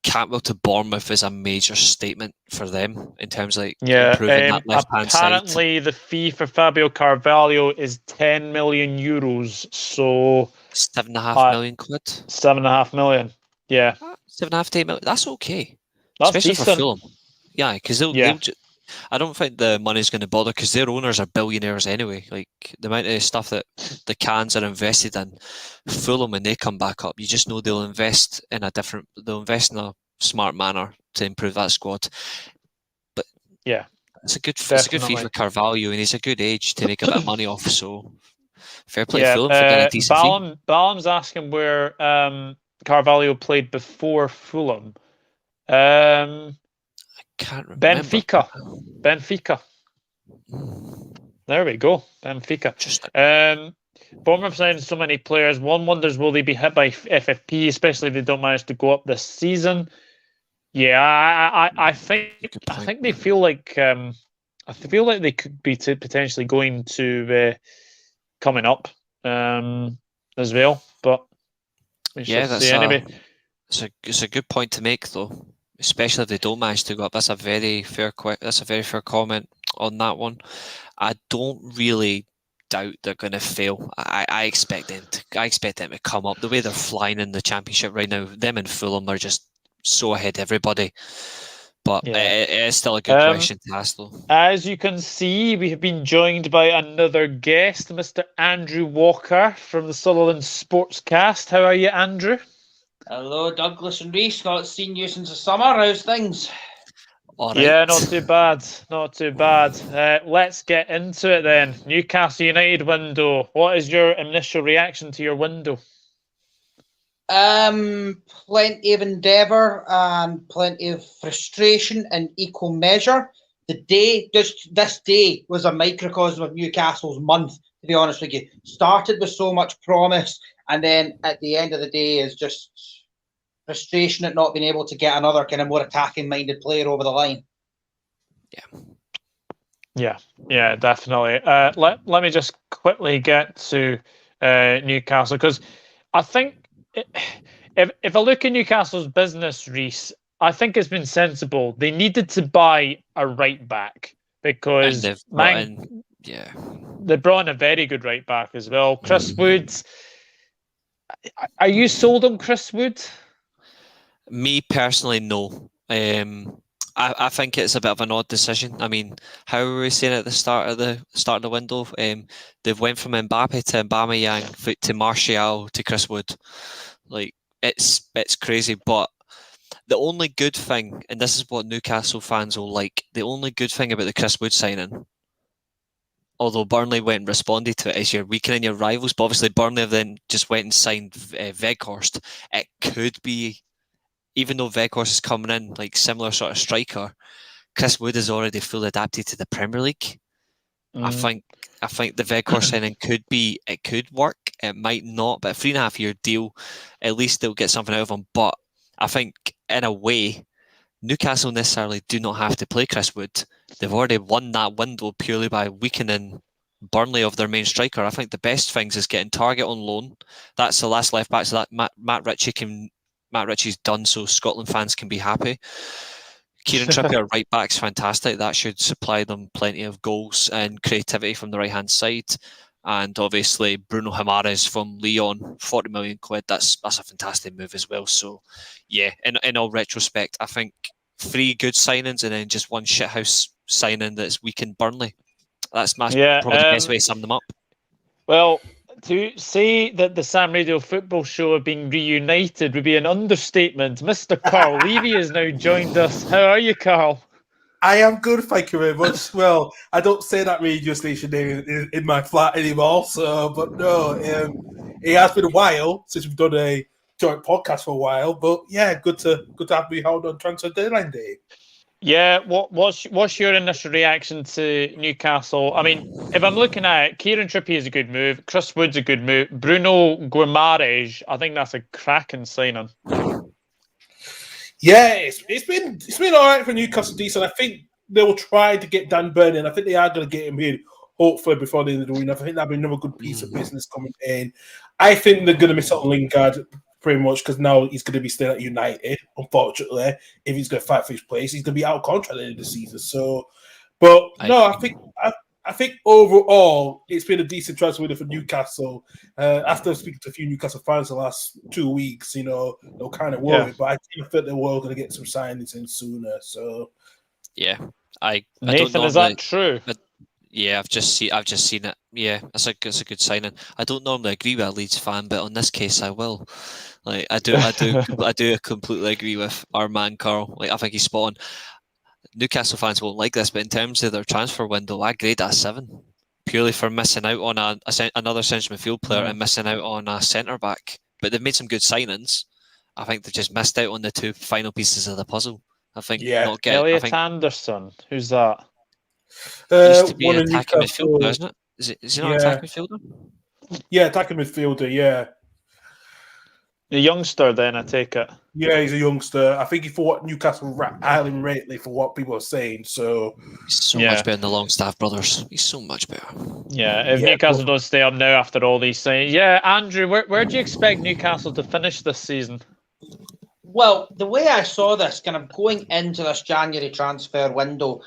Campbell to Bournemouth is a major statement for them in terms of improving that left hand side. Apparently the fee for Fabio Carvalho is 10 million euros, so 7.5 million quid. 7.5 million. Yeah. 7.5 to 8 million. That's okay. That's especially decent. for Fulham. Yeah, because they'll I don't think the money's going to bother because their owners are billionaires anyway. Like the amount of stuff that the Cans are invested in, Fulham when they come back up, you just know they'll invest in a smart manner to improve that squad. But yeah, it's a good definitely. fee for Carvalho, and he's a good age to make a bit of money off. So fair play Yeah, Fulham for getting a decent fee. Balam's asking where Carvalho played before Fulham. Can't remember. Benfica. There we go. Benfica. Bournemouth signed so many players. One wonders, will they be hit by FFP, especially if they don't manage to go up this season? Yeah, I think they feel like they could be potentially going to coming up as well. But we shall see anyway. It's a good point to make, though, especially if they don't manage to go up. That's a very fair comment on that one. I don't really doubt they're going to fail. I expect them to come up. The way they're flying in the Championship right now, them and Fulham are just so ahead of everybody. But it is still a good question to ask, though. As you can see, we have been joined by another guest, Mr. Andrew Walker from the Sutherland Sportscast. How are you, Andrew? Hello, Douglas and Reese. Not seen you since the summer. How's things? All right. Yeah, not too bad. Not too bad. Let's get into it then. Newcastle United window. What is your initial reaction to your window? Plenty of endeavour and plenty of frustration in equal measure. This day was a microcosm of Newcastle's month, to be honest with you. Started with so much promise, and then at the end of the day is just frustration at not being able to get another kind of more attacking-minded player over the line. Yeah, definitely. Let me just quickly get to Newcastle, because I think if I look at Newcastle's business, Reese, I think it's been sensible. They needed to buy a right back because they brought in a very good right back as well. Chris Wood. Are you sold on Chris Wood? Me personally, no. I think it's a bit of an odd decision. I mean, how were we saying at the start of the window? They've went from Mbappe to Aubameyang to Martial to Chris Wood. Like it's crazy. But the only good thing, and this is what Newcastle fans will like, the only good thing about the Chris Wood signing, although Burnley went and responded to it, is you're weakening your rivals. But obviously Burnley then just went and signed Weghorst. It could be, even though Weghorst is coming in like similar sort of striker, Chris Wood is already fully adapted to the Premier League. I think the Weghorst signing could work. It might not, but a 3.5-year deal, at least they'll get something out of him. But I think in a way, Newcastle necessarily do not have to play Chris Wood. They've already won that window purely by weakening Burnley of their main striker. I think the best things is getting Target on loan. That's the last left back, so that Matt Ritchie's done, so Scotland fans can be happy. Kieran Trippier right back's fantastic. That should supply them plenty of goals and creativity from the right hand side. And obviously Bruno Guimaraes from Lyon, 40 million quid. That's a fantastic move as well. So yeah, in all retrospect, I think 3 good signings and then just one shithouse signing that's weakened Burnley. That's probably the best way to sum them up. Well, to say that the Sam Radio Football Show have been reunited would be an understatement. Mr. Carl Levy has now joined us. How are you, Carl? I am good, thank you very much. Well, I don't say that radio station name in my flat anymore, but no, it has been a while since we've done a joint podcast for a while. But yeah, good to have me held on transfer deadline day. Yeah, what's your initial reaction to Newcastle? I mean, if I'm looking at it, Kieran Trippier is a good move. Chris Wood's a good move. Bruno Guimaraes, I think that's a cracking signing. Yeah, it's been all right for Newcastle, decent. I think they will try to get Dan Burn in. I think they are going to get him in, hopefully, before the end of the week. I think that'll be another good piece of business coming in. I think they're going to miss out on Lingard pretty much because now he's going to be staying at United, unfortunately. If he's going to fight for his place, he's going to be out of contract at the end of the season. So, but no, I think overall it's been a decent transfer window for Newcastle. After speaking to a few Newcastle fans the last 2 weeks, they were kind of worried, but I think that they were going to get some signings in sooner. So, yeah, I don't Nathan, is normally. that true? Yeah, I've just seen it. Yeah, it's a good signing. I don't normally agree with a Leeds fan, but on this case, I will. Like I do completely agree with our man Carl. Like I think he's spot on. Newcastle fans won't like this, but in terms of their transfer window, I grade that a 7, purely for missing out on another central midfield player and missing out on a centre back. But they've made some good signings. I think they just missed out on the 2 final pieces of the puzzle. I think Elliot Anderson. Who's that? He used to be one an of attacking Newcastle. midfielder, isn't it? Is he not an attacking midfielder? Yeah, attacking midfielder. Yeah. A youngster, then I take it. Yeah, he's a youngster. I think he fought Newcastle highly rately for what people are saying. So he's so much better than the Longstaff brothers. He's so much better. Yeah, if Newcastle don't stay up now after all these things. Yeah, Andrew, where do you expect Newcastle to finish this season? Well, the way I saw this, kind of going into this January transfer window,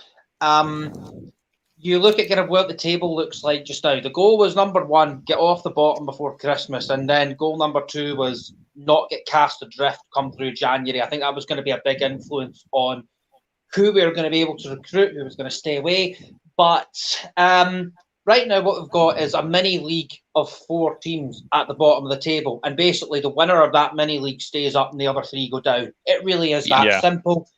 you look at kind of what the table looks like just now. The goal was number 1, get off the bottom before Christmas, and then goal number 2 was not get cast adrift come through January. I think that was going to be a big influence on who we were going to be able to recruit, who was going to stay away. But right now what we've got is a mini league of 4 teams at the bottom of the table, and basically the winner of that mini league stays up and the other 3 go down. It really is that simple.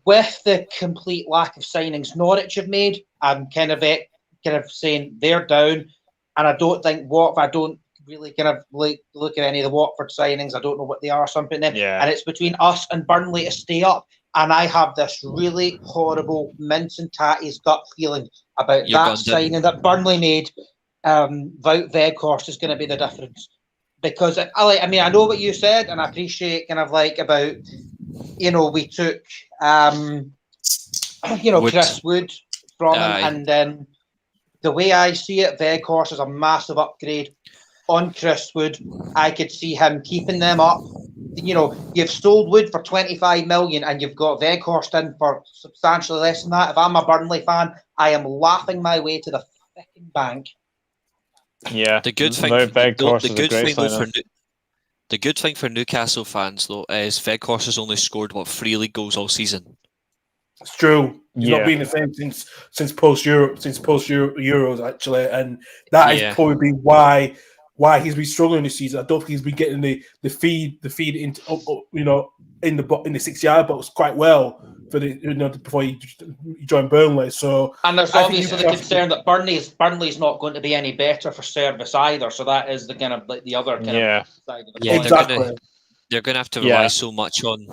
With the complete lack of signings Norwich have made, I'm kind of saying they're down, and I don't think I don't really kind of look at any of the Watford signings. I don't know what they are, something then. And it's between us and Burnley to stay up. And I have this really horrible mince and tatties gut feeling about that signing that Burnley made. Wout Weghorst is going to be the difference. Because I know what you said, and I appreciate kind of like about, we took Chris Wood from him, and then the way I see it, Weghorst is a massive upgrade on Chris Wood. I could see him keeping them up. You've sold Wood for 25 million and you've got Weghorst in for substantially less than that. If I'm a Burnley fan, I am laughing my way to the fucking bank. Yeah, the good thing for Newcastle fans though is Weghorst has only scored 3 league goals all season. It's true. He's not been the same since post Euros actually, and that is probably why he's been struggling this season. I don't think he's been getting the feed into in the 6-yard box quite well for before he joined Burnley. So and there's obviously the concern that Burnley's not going to be any better for service either. So that is the kind of like the other kind of side of the coin. Exactly. They're going to have to rely so much on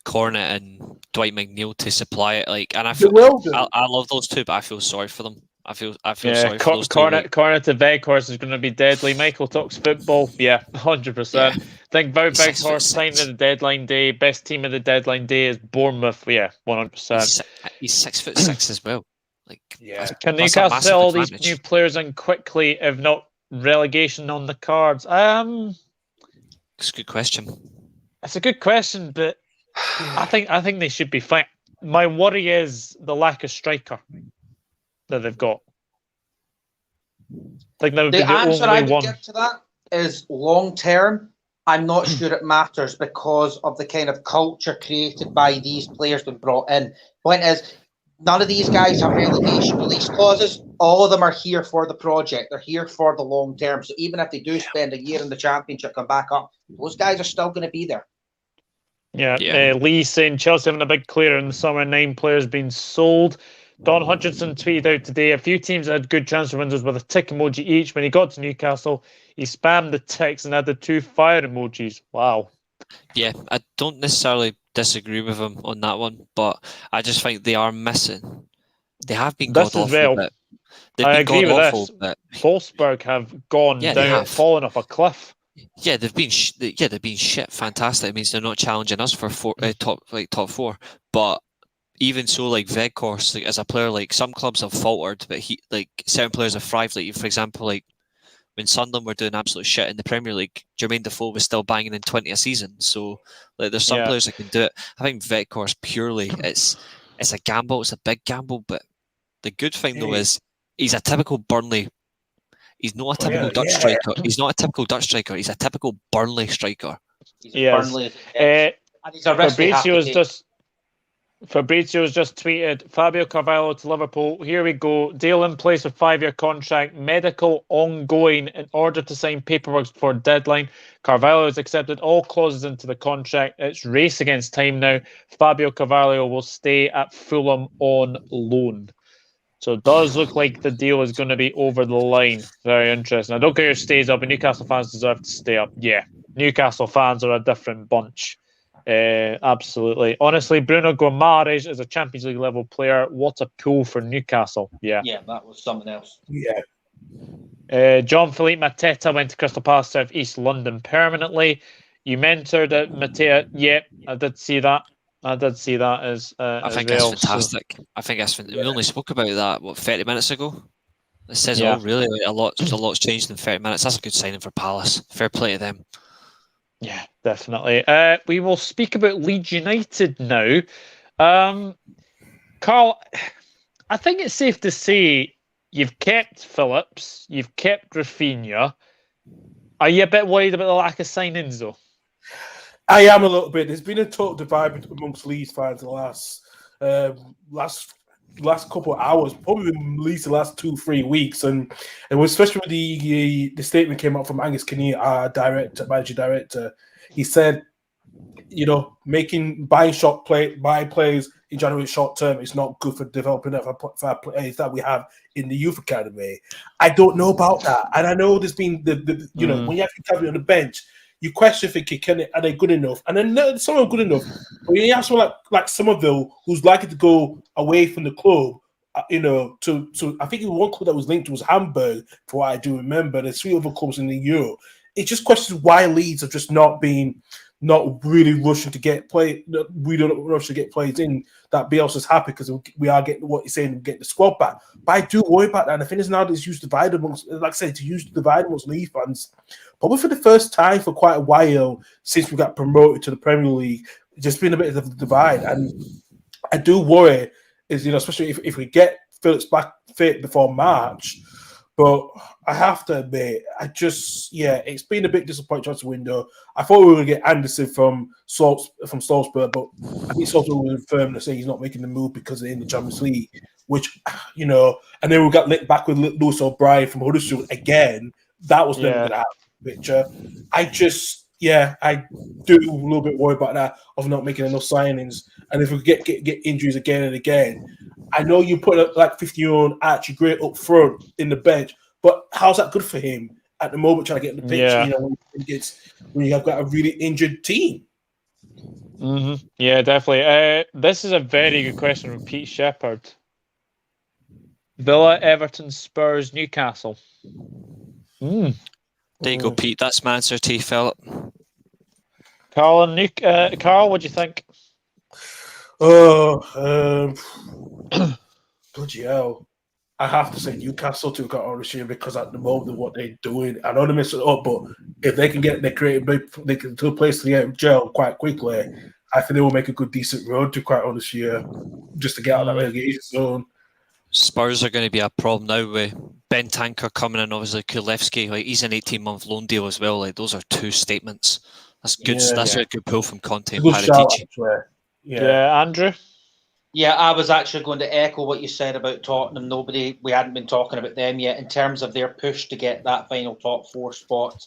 Cornet and Dwight McNeil to supply it. And I love those 2, but I feel sorry for them. I feel sorry for those 2. Cornet to Weghorst is going to be deadly. Michael talks football. Yeah, 100%. I think Wout Weghorst signing the deadline day. Best team of the deadline day is Bournemouth. Yeah, 100%. He's 6'6" as well. Can Newcastle sell all these new players in quickly if not relegation on the cards? It's a good question. It's a good question, but I think they should be fine. My worry is the lack of striker that they've got. The answer I would give to that is long term. I'm not sure it matters because of the kind of culture created by these players being brought in. Point is, none of these guys have relegation release clauses. All of them are here for the project. They're here for the long term. So even if they do spend a year in the Championship, come back up, those guys are still going to be there. Lee saying Chelsea having a big clear in the summer, 9 players being sold. Don Hutchinson tweeted out today, a few teams had good transfer windows with a tick emoji each. When he got to Newcastle, he spammed the ticks and added 2 fire emojis. Wow. Yeah, I don't necessarily disagree with him on that one, but I just think they are missing. They have been god-awful a bit. I agree with this. Wolfsburg have gone down, fallen off a cliff. Yeah, they've been shit. Fantastic. It means they're not challenging us for top 4. But even so, Weghorst, as a player, some clubs have faltered, but certain players have thrived. For example, when Sunderland were doing absolute shit in the Premier League, Jermaine Defoe was still banging in 20 a season. So there's some players that can do it. I think Weghorst purely, it's a gamble. It's a big gamble. But the good thing though is he's a typical Burnley. He's not a typical Dutch striker. He's not a typical Dutch striker. He's a typical Burnley striker. He's a Burnley. And he's a risk. Fabrizio's just tweeted Fabio Carvalho to Liverpool. Here we go. Deal in place with 5-year contract. Medical ongoing in order to sign paperwork before deadline. Carvalho has accepted all clauses into the contract. It's race against time now. Fabio Carvalho will stay at Fulham on loan. So it does look like the deal is going to be over the line. Very interesting. I don't care who stays up, and Newcastle fans deserve to stay up. Yeah, Newcastle fans are a different bunch. Absolutely. Honestly, Bruno Guimaraes is a Champions League level player. What a pull for Newcastle. Yeah. Yeah, that was something else. Yeah. John Philippe Mateta went to Crystal Palace South East London permanently. You mentored at Mateta. Yeah, I did see that. I think that's fantastic. So. I think that's we only spoke about that 30 minutes ago. It says all really a lot's changed in 30 minutes. That's a good signing for Palace. Fair play to them. Yeah, definitely. We will speak about Leeds United now. Carl, I think it's safe to say you've kept Phillips, you've kept Rafinha. Are you a bit worried about the lack of signings, though? I am a little bit. There's been a total divide amongst Leeds fans the last couple of hours, probably at least the last 2-3 weeks, and especially with the statement came out from Angus Kinnear, our managing director. He said, buying players in January short term is not good for developing for players that we have in the youth academy. I don't know about that, and I know there's been when you have to carry on the bench, you question thinking, are they good enough? And then some are good enough. But you have someone like Somerville, who's likely to go away from the club, to I think one club that was linked was Hamburg, for what I do remember. There's 3 other clubs in the Euro. It just questions why Leeds have just not really rushing to get play. We don't rush to get players in. That Bielsa's happy because we are getting what he's saying, we get the squad back. But I do worry about that. And I think it's now this use divide amongst, like I said, to use the divide amongst Leeds fans. Probably for the first time for quite a while since we got promoted to the Premier League, just been a bit of a divide. And I do worry, especially if we get Phillips back fit before March. But I have to admit, it's been a bit disappointing transfer window. I thought we were going to get Anderson from Salzburg, but I think Salzburg was firm to say he's not making the move because they're in the Champions League, which, and then we got linked back with Lewis O'Brien from Huddersfield again. That was never going to happen. Picture. I do a little bit worried about that of not making enough signings, and if we get injuries again and again, I know you put like 50-year-old Archie Gray up front in the bench, but how's that good for him at the moment trying to get in the pitch? Yeah. When you have got a really injured team. Mm-hmm. Yeah, definitely. This is a very good question from Pete Shepherd. Villa, Everton, Spurs, Newcastle. There you go, Pete. That's my answer to you, Philip. Carl, what do you think? Bloody hell. I have to say Newcastle to got ownership because at the moment what they're doing, I know they mess it up, but if they can get they can to a place to get gel quite quickly, I think they will make a good decent road to quite honest year, just to get out of that relegation zone. Spurs are going to be a problem now with Ben Tanker coming in, obviously Kulevsky, he's an 18-month loan deal as well. Those are 2 statements. That's good. That's a good pull from Conte and Paratici. Yeah, Andrew? Yeah, I was actually going to echo what you said about Tottenham. We hadn't been talking about them yet in terms of their push to get that final top 4 spot.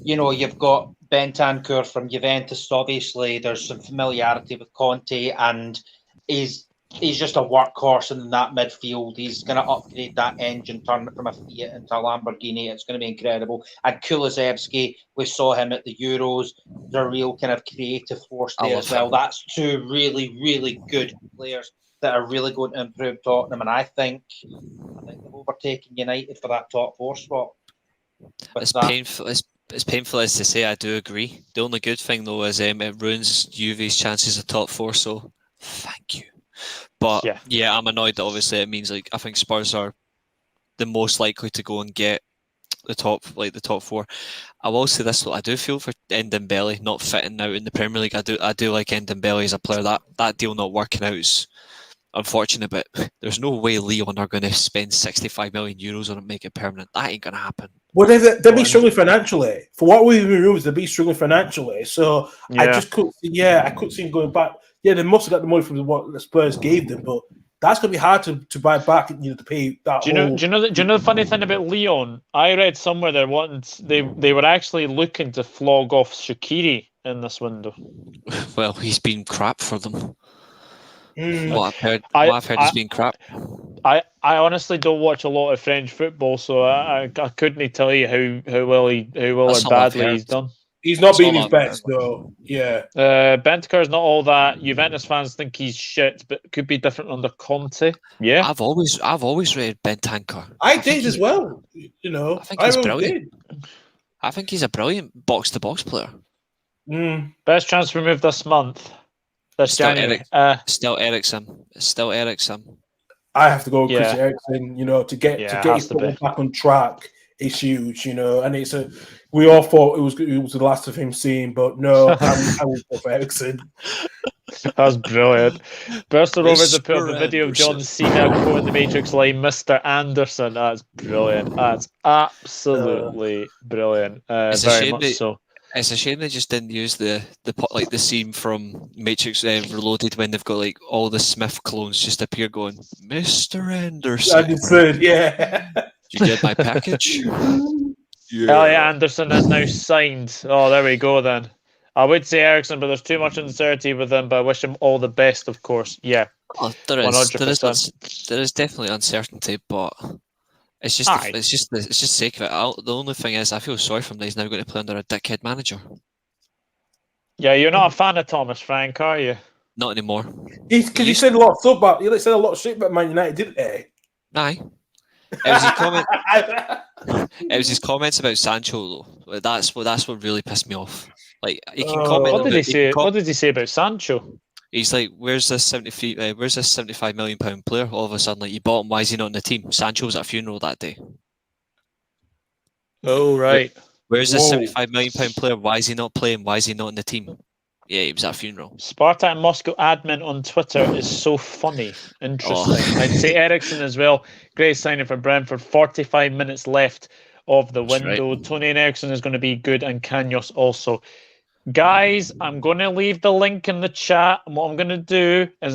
You've got Bentancur from Juventus, obviously. There's some familiarity with Conte, and he's just a workhorse in that midfield. He's going to upgrade that engine, turn it from a Fiat into a Lamborghini. It's going to be incredible. And Kulusevski, we saw him at the Euros. They're a real kind of creative force there as well. That's 2 really, really good players that are really going to improve Tottenham. And I think they've overtaken United for that top 4 spot. It's painful. As painful as to say, I do agree. The only good thing, though, is it ruins Juve's chances of top 4. So, thank you. But I'm annoyed that obviously it means I think Spurs are the most likely to go and get the top 4. I will say this though, I do feel for Ndombele not fitting out in the Premier League. I do like Ndombele as a player. That deal not working out is unfortunate, but there's no way Lyon are going to spend 65 million euros on it and make it permanent. That ain't going to happen. Well, they'll be struggling financially. For what we've been rumors, they'll be struggling financially. So I just couldn't see him going back. yeah, they must have got the money from what the Spurs gave them, but that's going to be hard to buy back. To pay that. Do you know the funny thing about Lyon? I read somewhere they were actually looking to flog off Shaqiri in this window. Well, he's been crap for them. Mm. What I've heard has been crap. I honestly don't watch a lot of French football, so I couldn't tell you how well or badly he's done. He's not been his best, though. Yeah. Bentancur is not all that. Juventus fans think he's shit, but it could be different under Conte. Yeah. I've always rated Bentancur. I did as well. I think he's brilliant. Did. I think he's a brilliant box-to-box player. Mm. Best transfer move this month. January. Still Eriksen. I have to go with Christian Eriksen. To get his football back on track is huge. And we all thought it was the last of him seeing, but no, I will go for Eriksen. That was brilliant. Bursted over to put up a video of John Cena quoting the Matrix line, "Mr. Anderson." That's brilliant. That's absolutely brilliant. Very much so. It's a shame they just didn't use the scene from Matrix Reloaded when they've got like all the Smith clones just appear going, "Mr. Anderson." Anderson, yeah. Did you get my package? Yeah. Elliot Anderson is now signed. Oh, there we go then. I would say Eriksen, but there's too much uncertainty with him. But I wish him all the best, of course. Yeah, there is definitely uncertainty, but it's just the sake of it. The only thing is, I feel sorry for him that he's now going to play under a dickhead manager. Yeah, you're not a fan of Thomas Frank, are you? Not anymore. Because he said a lot of stuff about. He said a lot of shit about Man United, didn't he? Aye. It was his comment. It was his comments about Sancho, though. That's what really pissed me off. Like he can comment. What did he say? What did he say about Sancho? He's like, "Where's this 75 million pound player?" All of a sudden, like you bought him. Why is he not in the team? Sancho was at a funeral that day. Oh right. Where's this 75 million pound player? Why is he not playing? Why is he not in the team? Yeah, he was at a funeral. Spartak Moscow admin on Twitter is so funny. Interesting. I'd say Eriksen as well. Great signing for Brentford. 45 minutes left of the window. Right. Tony and Eriksen is going to be good, and Kanyos also. Guys, I'm going to leave the link in the chat. And what I'm going to do is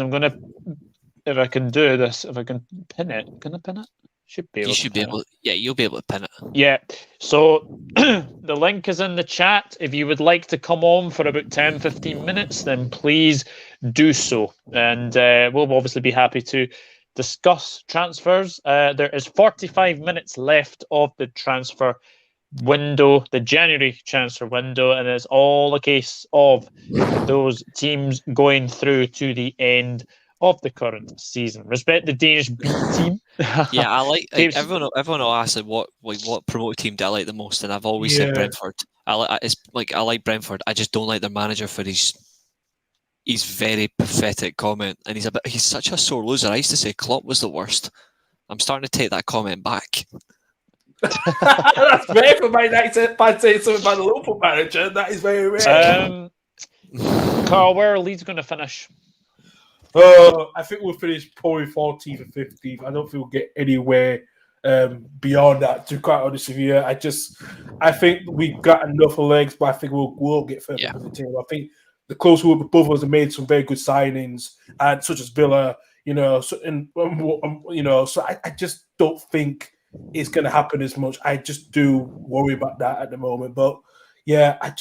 if I can do this, if I can pin it. Can I pin it? Should be able you should be able. Yeah, you'll be able to pin it. Yeah. So the link is in the chat. If you would like to come on for about 10-15 minutes, then please do so. And we'll obviously be happy to discuss transfers. There is 45 minutes left of the transfer window, the January transfer window, and it's all a case of those teams going through to the end of the current season. Respect the Danish B team. Yeah, I like everyone will ask what promoted team do I like the most, and I've always said Brentford. I like Brentford. I just don't like their manager for his very pathetic comment, and he's such a sore loser. I used to say Klopp was the worst. I'm starting to take that comment back. That's rare for my night fan saying something about the Liverpool manager. That is very rare. Carl, where are Leeds going to finish? I think we'll finish probably 14th or 15th. I don't think we'll get anywhere beyond that, to be quite honest with you. I think we've got enough legs, but I think we'll get further with the team. I think the close group above us have made some very good signings, and such as Villa, so I just don't think it's going to happen as much. I just do worry about that at the moment. But yeah, I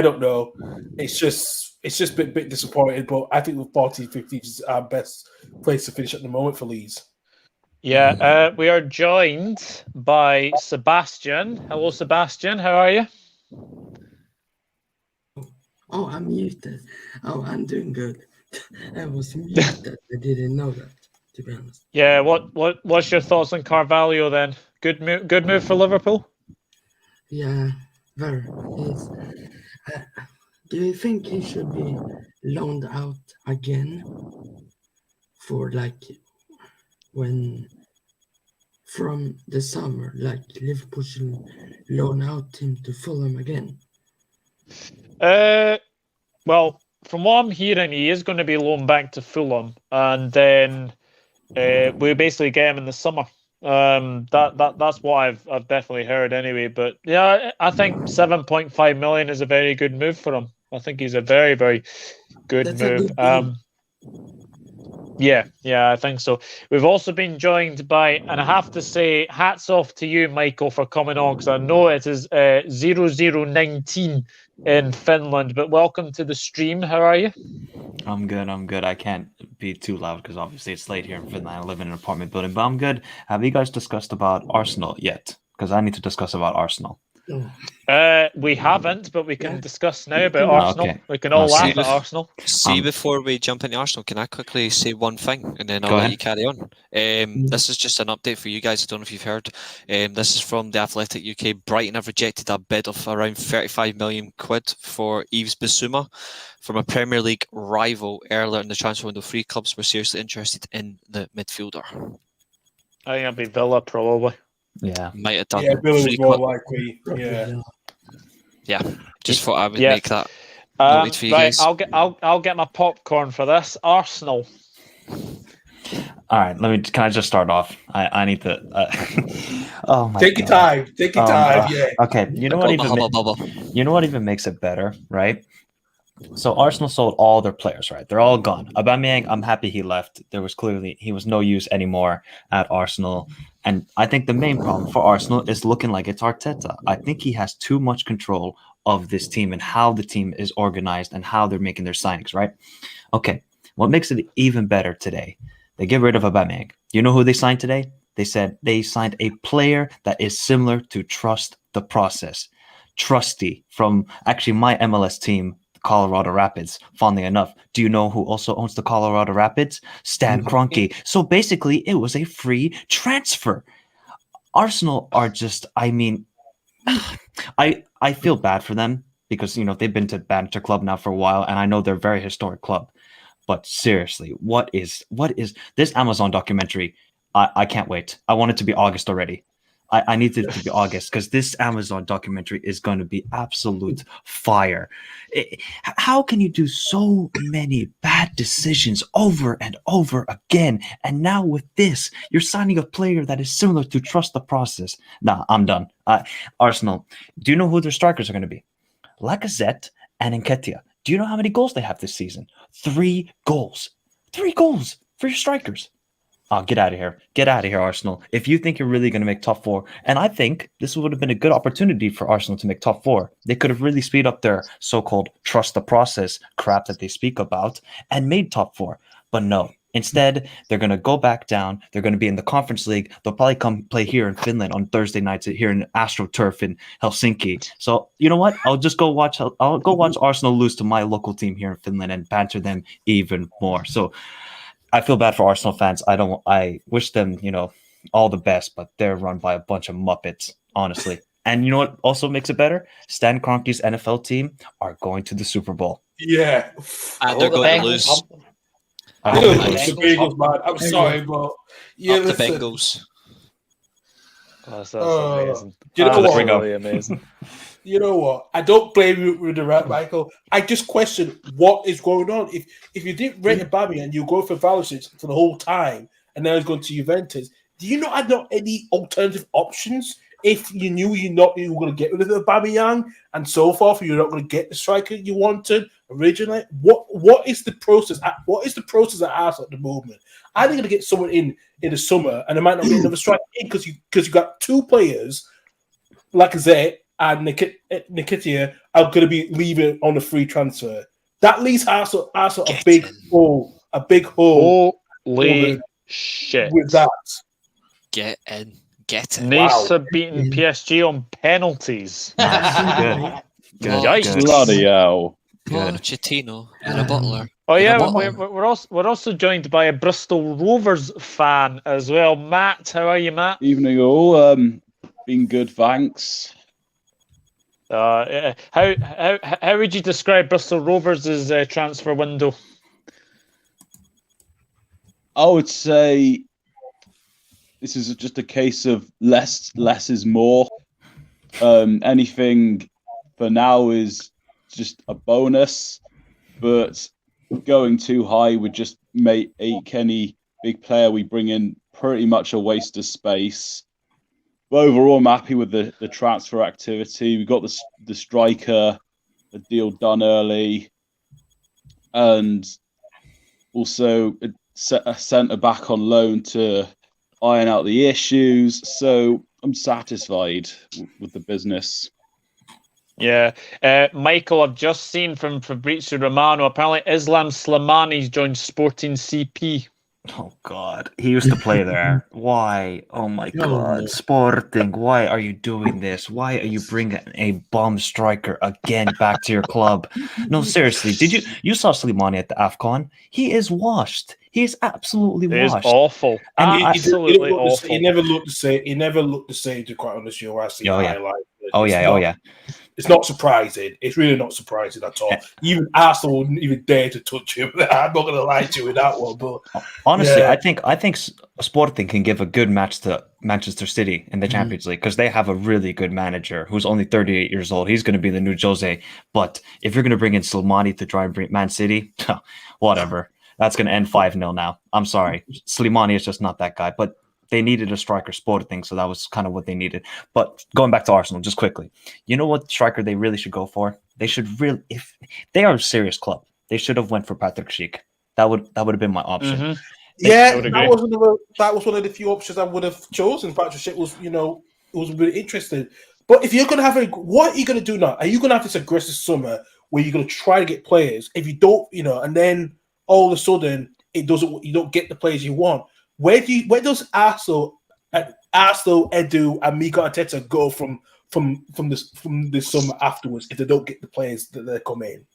don't know. It's just a bit disappointed. But I think with 40-50 is our best place to finish at the moment for Leeds. Yeah, we are joined by Sebastian. Hello, Sebastian. How are you? Oh, I'm muted. Oh, I'm doing good. I was muted. I didn't know that, to be honest. Yeah, what's your thoughts on Carvalho then? Good move for Liverpool? Yeah, very. Do you think he should be loaned out again for when from the summer, like Liverpool should loan out him to Fulham again? Well, from what I'm hearing, he is going to be loaned back to Fulham, and then we basically get him in the summer. That's what I've definitely heard anyway. But yeah, I think 7.5 million is a very good move for him. I think he's a very, very good That's a move. good deal. Yeah, I think so. We've also been joined by, and I have to say, hats off to you, Michael, for coming on, because I know it is 0019 in Finland, but welcome to the stream. How are you? I'm good. I can't be too loud because obviously it's late here in Finland. I live in an apartment building, but I'm good. Have you guys discussed about Arsenal yet? Because I need to discuss about Arsenal. We haven't, but we can discuss now about Oh, Arsenal. okay. We can all See, laugh at Arsenal. Before we jump into Arsenal, can I quickly say one thing and then I'll Go let ahead. you carry on? This is just an update for you guys. I don't know if you've heard. This is from the Athletic UK. Brighton have rejected a bid of around 35 million quid for Yves Bissouma from a Premier League rival earlier in the transfer window. 3 clubs were seriously interested in the midfielder. I think it'll be Villa, probably. Yeah. Might have done. Yeah, Billy was 3 more clubs. likely. Yeah. Yeah, just thought I would Yeah. make that noted for you Right, guys. I'll get my popcorn for this. Arsenal. All right. Can I just start off? I need to. Oh my. Take your God. time. Take your time. Yeah. Okay. You know what even makes it better, right? So Arsenal sold all their players, right? They're all gone. Aubameyang, I'm happy he left. He was no use anymore at Arsenal. And I think the main problem for Arsenal is looking like it's Arteta. I think he has too much control of this team and how the team is organized and how they're making their signings, right? Okay. What makes it even better today? They get rid of Aubameyang. You know who they signed today? They said they signed a player that is similar to Trust the Process. Trusty from actually my MLS team, Colorado Rapids, funnily enough. Do you know who also owns the Colorado Rapids? Stan Kroenke. So basically, it was a free transfer. Arsenal are just, I mean, I feel bad for them because, you know, they've been to Banter Club now for a while, and I know they're a very historic club. But seriously, what is this Amazon documentary? I can't wait. I want it to be August already. I need it to be August because this Amazon documentary is going to be absolute fire. How can you do so many bad decisions over and over again? And now with this, you're signing a player that is similar to Trust the Process. Nah, I'm done. Arsenal, do you know who their strikers are going to be? Lacazette and Nketiah. Do you know how many goals they have this season? 3 goals. 3 goals for your strikers. Oh, get out of here. Get out of here, Arsenal. If you think you're really going to make top 4, and I think this would have been a good opportunity for Arsenal to make top 4. They could have really speed up their so-called trust the process crap that they speak about and made top 4. But no, instead, they're going to go back down. They're going to be in the Conference League. They'll probably come play here in Finland on Thursday nights here in AstroTurf in Helsinki. So, you know what? I'll go watch Arsenal lose to my local team here in Finland and banter them even more. So, I feel bad for Arsenal fans. I wish them, you know, all the best, but they're run by a bunch of Muppets, honestly. And you know what also makes it better? Stan Kroenke's NFL team are going to the Super Bowl. Yeah. And they're going to lose. I hope the Bengals, man. I'm sorry, but yeah, Up the Bengals. Oh, that's amazing. You know what? Really amazing. You know what? I don't blame you with the rap, Michael. I just question what is going on. If you didn't rate Aubameyang and you go for Valicic for the whole time, and now he's going to Juventus, do you not have any alternative options? If you knew you were going to get rid of Aubameyang and so forth, you're not going to get the striker you wanted originally. What is the process? What is the process at Arsenal at the moment? Are they going to get someone in the summer, and they might not get another striker in because you got 2 players, Lacazette and Nketiah, are going to be leaving on a free transfer. That leaves Arsenal a big hole. A big hole. Holy shit! With that, Get in. Get it. Nice have beaten PSG on penalties. Good. Yikes. Good. Bloody hell. Good. Pochettino and a Butler. Oh yeah, we're also joined by a Bristol Rovers fan as well. Matt, how are you, Matt? Evening all. Been good, thanks. How would you describe Bristol Rovers' transfer window? I would say this is just a case of less is more. Anything for now is just a bonus, but going too high would just make any big player we bring in pretty much a waste of space. But overall, I'm happy with the transfer activity. We've got the striker a deal done early, and also a centre back on loan to iron out the issues. So I'm satisfied with the business. Yeah. Michael, I've just seen from Fabrizio Romano, apparently Islam Slimani's joined Sporting CP. Oh God, he used to play there. Why? Oh my God, Sporting! Why are you doing this? Why are you bringing a bomb striker again back to your club? No, seriously, you saw Slimani at the AFCON? He is washed. He is absolutely washed. It is awful. And Absolutely awful. He never looked the same. He never looked the same. To quite honest, I see the highlight. Oh yeah. It's not surprising. It's really not surprising at all. Even Arsenal wouldn't even dare to touch him. I'm not going to lie to you with that one. But honestly, I think Sporting can give a good match to Manchester City in the Champions League because they have a really good manager who's only 38 years old. He's going to be the new Jose. But if you're going to bring in Slimani to try and bring Man City, whatever. That's going to end 5-0 now. I'm sorry. Slimani is just not that guy. But they needed a striker, Sporting, so that was kind of what they needed. But going back to Arsenal, just quickly, you know what striker they really should go for? They should really, if they are a serious club, they should have went for Patrick Schick. That would have been my option. Mm-hmm. That was one of the few options I would have chosen. Patrick Schick was, was really interesting. But if you're going to have what are you going to do now? Are you going to have this aggressive summer where you're going to try to get players? If you don't, and then all of a sudden you don't get the players you want. Where does Arsenal, Edu, and Mikel Arteta go from this summer afterwards if they don't get the players that they come in?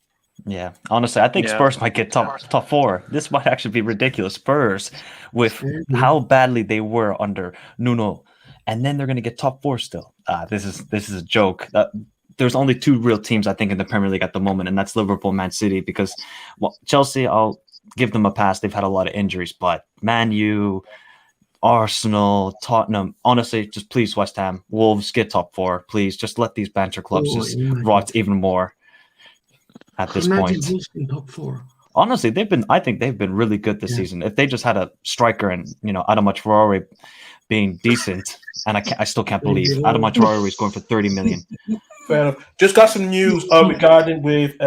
Yeah, honestly, I think Spurs might get top 4. This might actually be ridiculous. Spurs, with how badly they were under Nuno, and then they're going to get top 4 still. This is a joke. There's only 2 real teams I think in the Premier League at the moment, and that's Liverpool, Man City. Because Chelsea, I'll give them a pass. They've had a lot of injuries, but Man U, Arsenal, Tottenham, honestly, just please West Ham, Wolves, get top 4, please. Just let these banter clubs just rot even more at this point. Top 4. Honestly, I think they've been really good this season. If they just had a striker and Adama Traore being decent, and I still can't believe Adama Traore is going for 30 million. Fair enough. Just got some news regarding with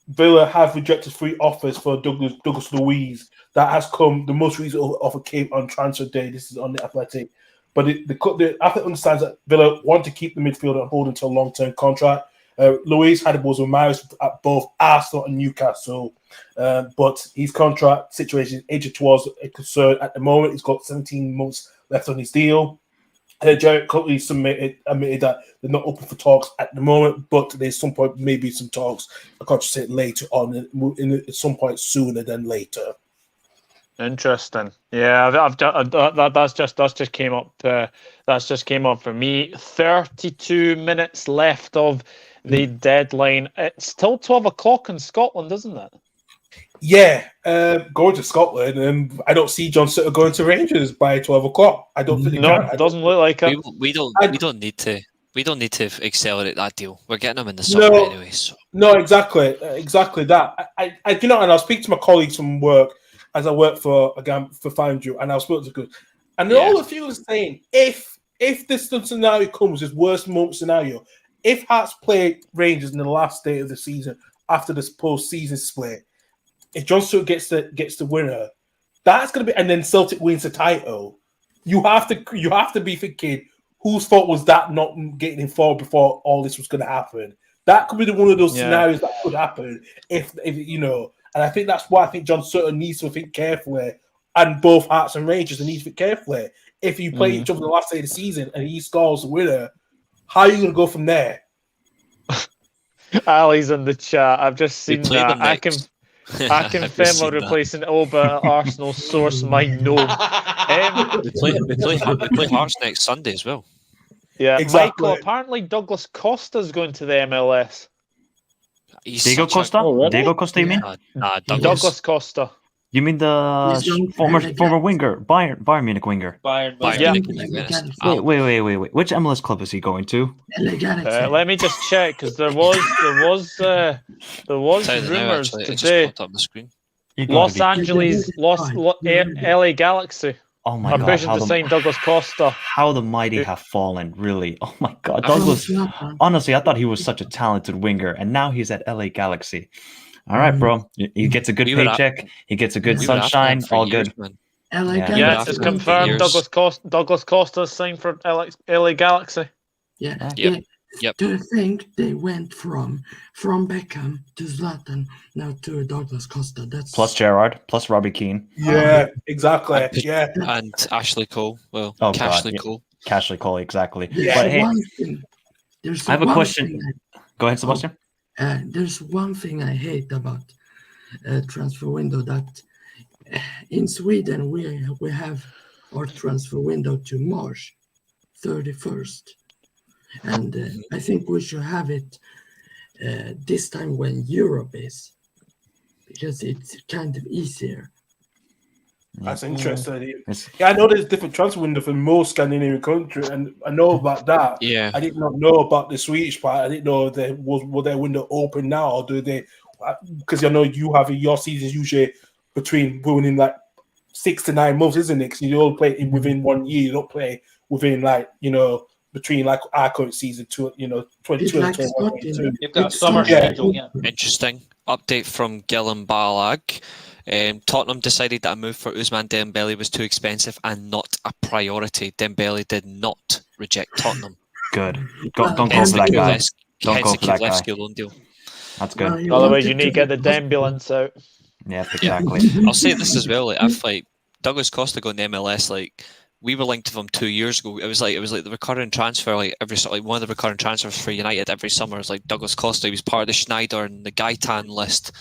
Villa have rejected 3 offers for Douglas Luiz. That has come. The most recent offer came on transfer day. This is on the Athletic. But the Athletic understands that Villa want to keep the midfielder on hold until a long-term contract. Luiz had was admired at both Arsenal and Newcastle. But his contract situation is edged towards a concern at the moment. He's got 17 months left on his deal. Jared Cuttley admitted that they're not open for talks at the moment, but there's some point maybe some talks. I can't say later on, at some point sooner than later. Interesting. Yeah, that's just came up. That's just came up for me. 32 minutes left of the deadline. It's still 12 o'clock in Scotland, isn't it? Yeah, going to Scotland, and I don't see John Sutter going to Rangers by 12 o'clock. I don't think it doesn't look like it. We don't need to. We don't need to accelerate that deal. We're getting him in the summer anyway. So. No, exactly that. I and I'll speak to my colleagues from work as I work for FanDuel, and I'll speak to good. And all the people are saying if this scenario comes, this worst moment scenario, if Hearts play Rangers in the last day of the season after this post-season split. If John Stewart gets the winner, that's going to be, and then Celtic wins the title. You have to be thinking, whose fault was that not getting him forward before all this was going to happen? That could be one of those scenarios that could happen if. And I think that's why I think John Sutton needs to think carefully, and both Hearts and Rangers need to think carefully. If you play each other the last day of the season and he scores the winner, how are you going to go from there? Ali's in the chat. I've just seen that. I confirm we're replacing Oba at Arsenal. Source might know. We play Hearts next Sunday as well. Yeah, exactly. Michael, apparently Douglas Costa's going to the MLS. Diego Costa? Really? Diego Costa, you mean? Nah, Douglas Costa. You mean the former winger, Bayern Munich winger? Bayern Munich. Wait. Which MLS club is he going to? Let me just check, because there was rumors today. Los Angeles, LA Galaxy. Oh my I'm God! pushing to sign Douglas Costa. How the mighty have fallen, really. Oh my God, Douglas. Honestly, I thought he was such a talented winger, and now he's at LA Galaxy. All right, bro. He gets a good paycheck. He gets a good sunshine. All good. Yeah, it's confirmed. Douglas Costa signed for LA Galaxy. Yeah. Yep. Do you think they went from Beckham to Zlatan now to Douglas Costa? That's plus Gerrard, plus Robbie Keane. Yeah, exactly. Yeah, and Ashley Cole. Well, Cole. Cashley Cole, exactly. Yeah. But hey, I have a question. Go ahead, Sebastian. There's one thing I hate about transfer window, that in Sweden we have our transfer window to March 31st. And I think we should have it this time when Europe is, because it's kind of easier. That's interesting. Yeah, I know there's different transfer window for most Scandinavian countries, and I know about that. Yeah, I did not know about the Swedish part. I didn't know will their window open now, or do they? Because I know you have your seasons usually within like 6 to 9 months, isn't it? Because you all play within 1 year. You don't play within between like our current season to 22 and 21. You've got a summer schedule. Yeah. Interesting update from Gillen Balag. Tottenham decided that a move for Ousmane Dembele was too expensive and not a priority. Dembele did not reject Tottenham. Good. Don't go for that guy. Don't go for that guy. Loan deal. That's good. Otherwise, you need to get the ambulance out. Yeah, exactly. I'll say this as well. If Douglas Costa going to MLS, we were linked to him 2 years ago. It was like the recurring transfer, one of the recurring transfers for United every summer is like Douglas Costa. He was part of the Schneider and the Gaetan list.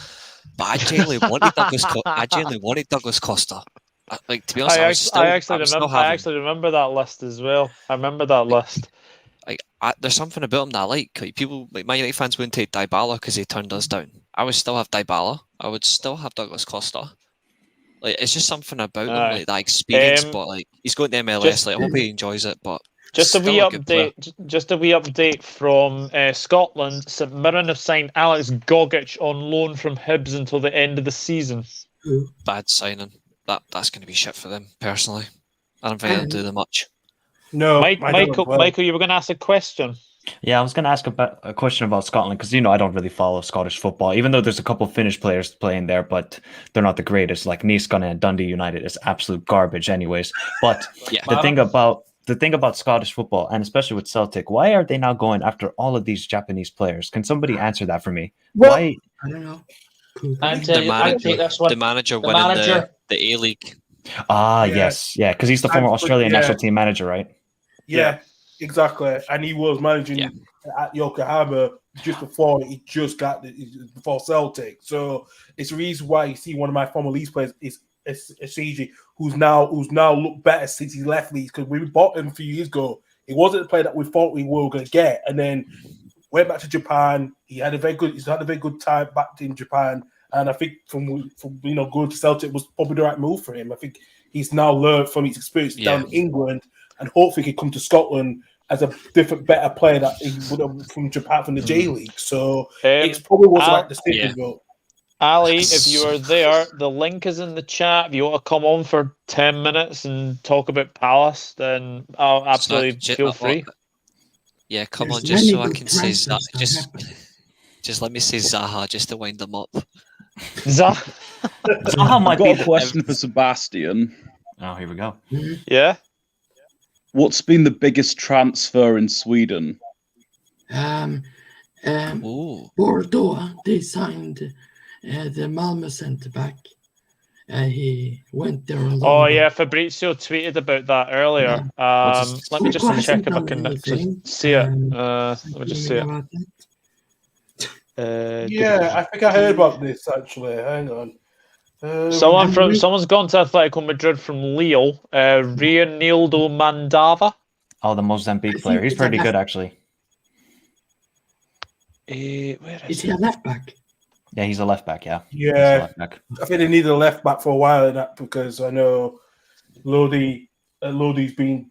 But I genuinely wanted Douglas Costa. To be honest, I actually remember that list as well. I remember that list. There's something about him that I like. People, My United fans wouldn't take Dybala because he turned us down. I would still have Dybala. I would still have Douglas Costa. It's just something about him, that experience. But he's going to MLS. I hope he enjoys it. But just a wee update from Scotland. St Mirren have signed Alex Gogic on loan from Hibs until the end of the season. Bad signing. That's going to be shit for them personally. I don't think it'll do them much. No, Michael, you were going to ask a question. Yeah, I was going to ask a question about Scotland because I don't really follow Scottish football, even though there's a couple of Finnish players playing there, but they're not the greatest. Like Nice and Dundee United is absolute garbage, anyways. But the thing about Scottish football, and especially with Celtic, why are they now going after all of these Japanese players? Can somebody answer that for me? Well, why? I don't know. The manager winning the A-League. Yes, because he's the former Australian national team manager, right? Yeah, exactly. And he was managing at Yokohama just before he just got before Celtic. So it's the reason why you see one of my former Leeds players is CG, who's now looked better since he left Leeds, because we bought him a few years ago. He wasn't the player that we thought we were going to get, and then went back to Japan. He's had a very good time back in Japan. And I think from going to Celtic was probably the right move for him. I think he's now learned from his experience down in England, and hopefully he can come to Scotland as a different, better player that he would have from Japan, from the J League. So it's probably was the right decision. Ali, if you are there, the link is in the chat. If you want to come on for 10 minutes and talk about Palace, then I'll absolutely feel free. Yeah, come on, just so I can say Zaha. Just let me say Zaha just to wind them up. Zaha might be a question for Sebastian. Oh, here we go. Yeah. What's been the biggest transfer in Sweden? Bordeaux, they signed the Malmö centre back. He went there alone. Oh yeah, Fabrizio tweeted about that earlier. Let me just check if I can see it. Let me just see it. I think I heard about this actually. Hang on. Someone's gone to Atletico Madrid from Lille. Reinildo Mandava. Oh, the Mozambique player. He's pretty good actually. Is he a left back? Yeah, he's a left back. Yeah. I think they needed a left back for a while in that, because I know Lodi's been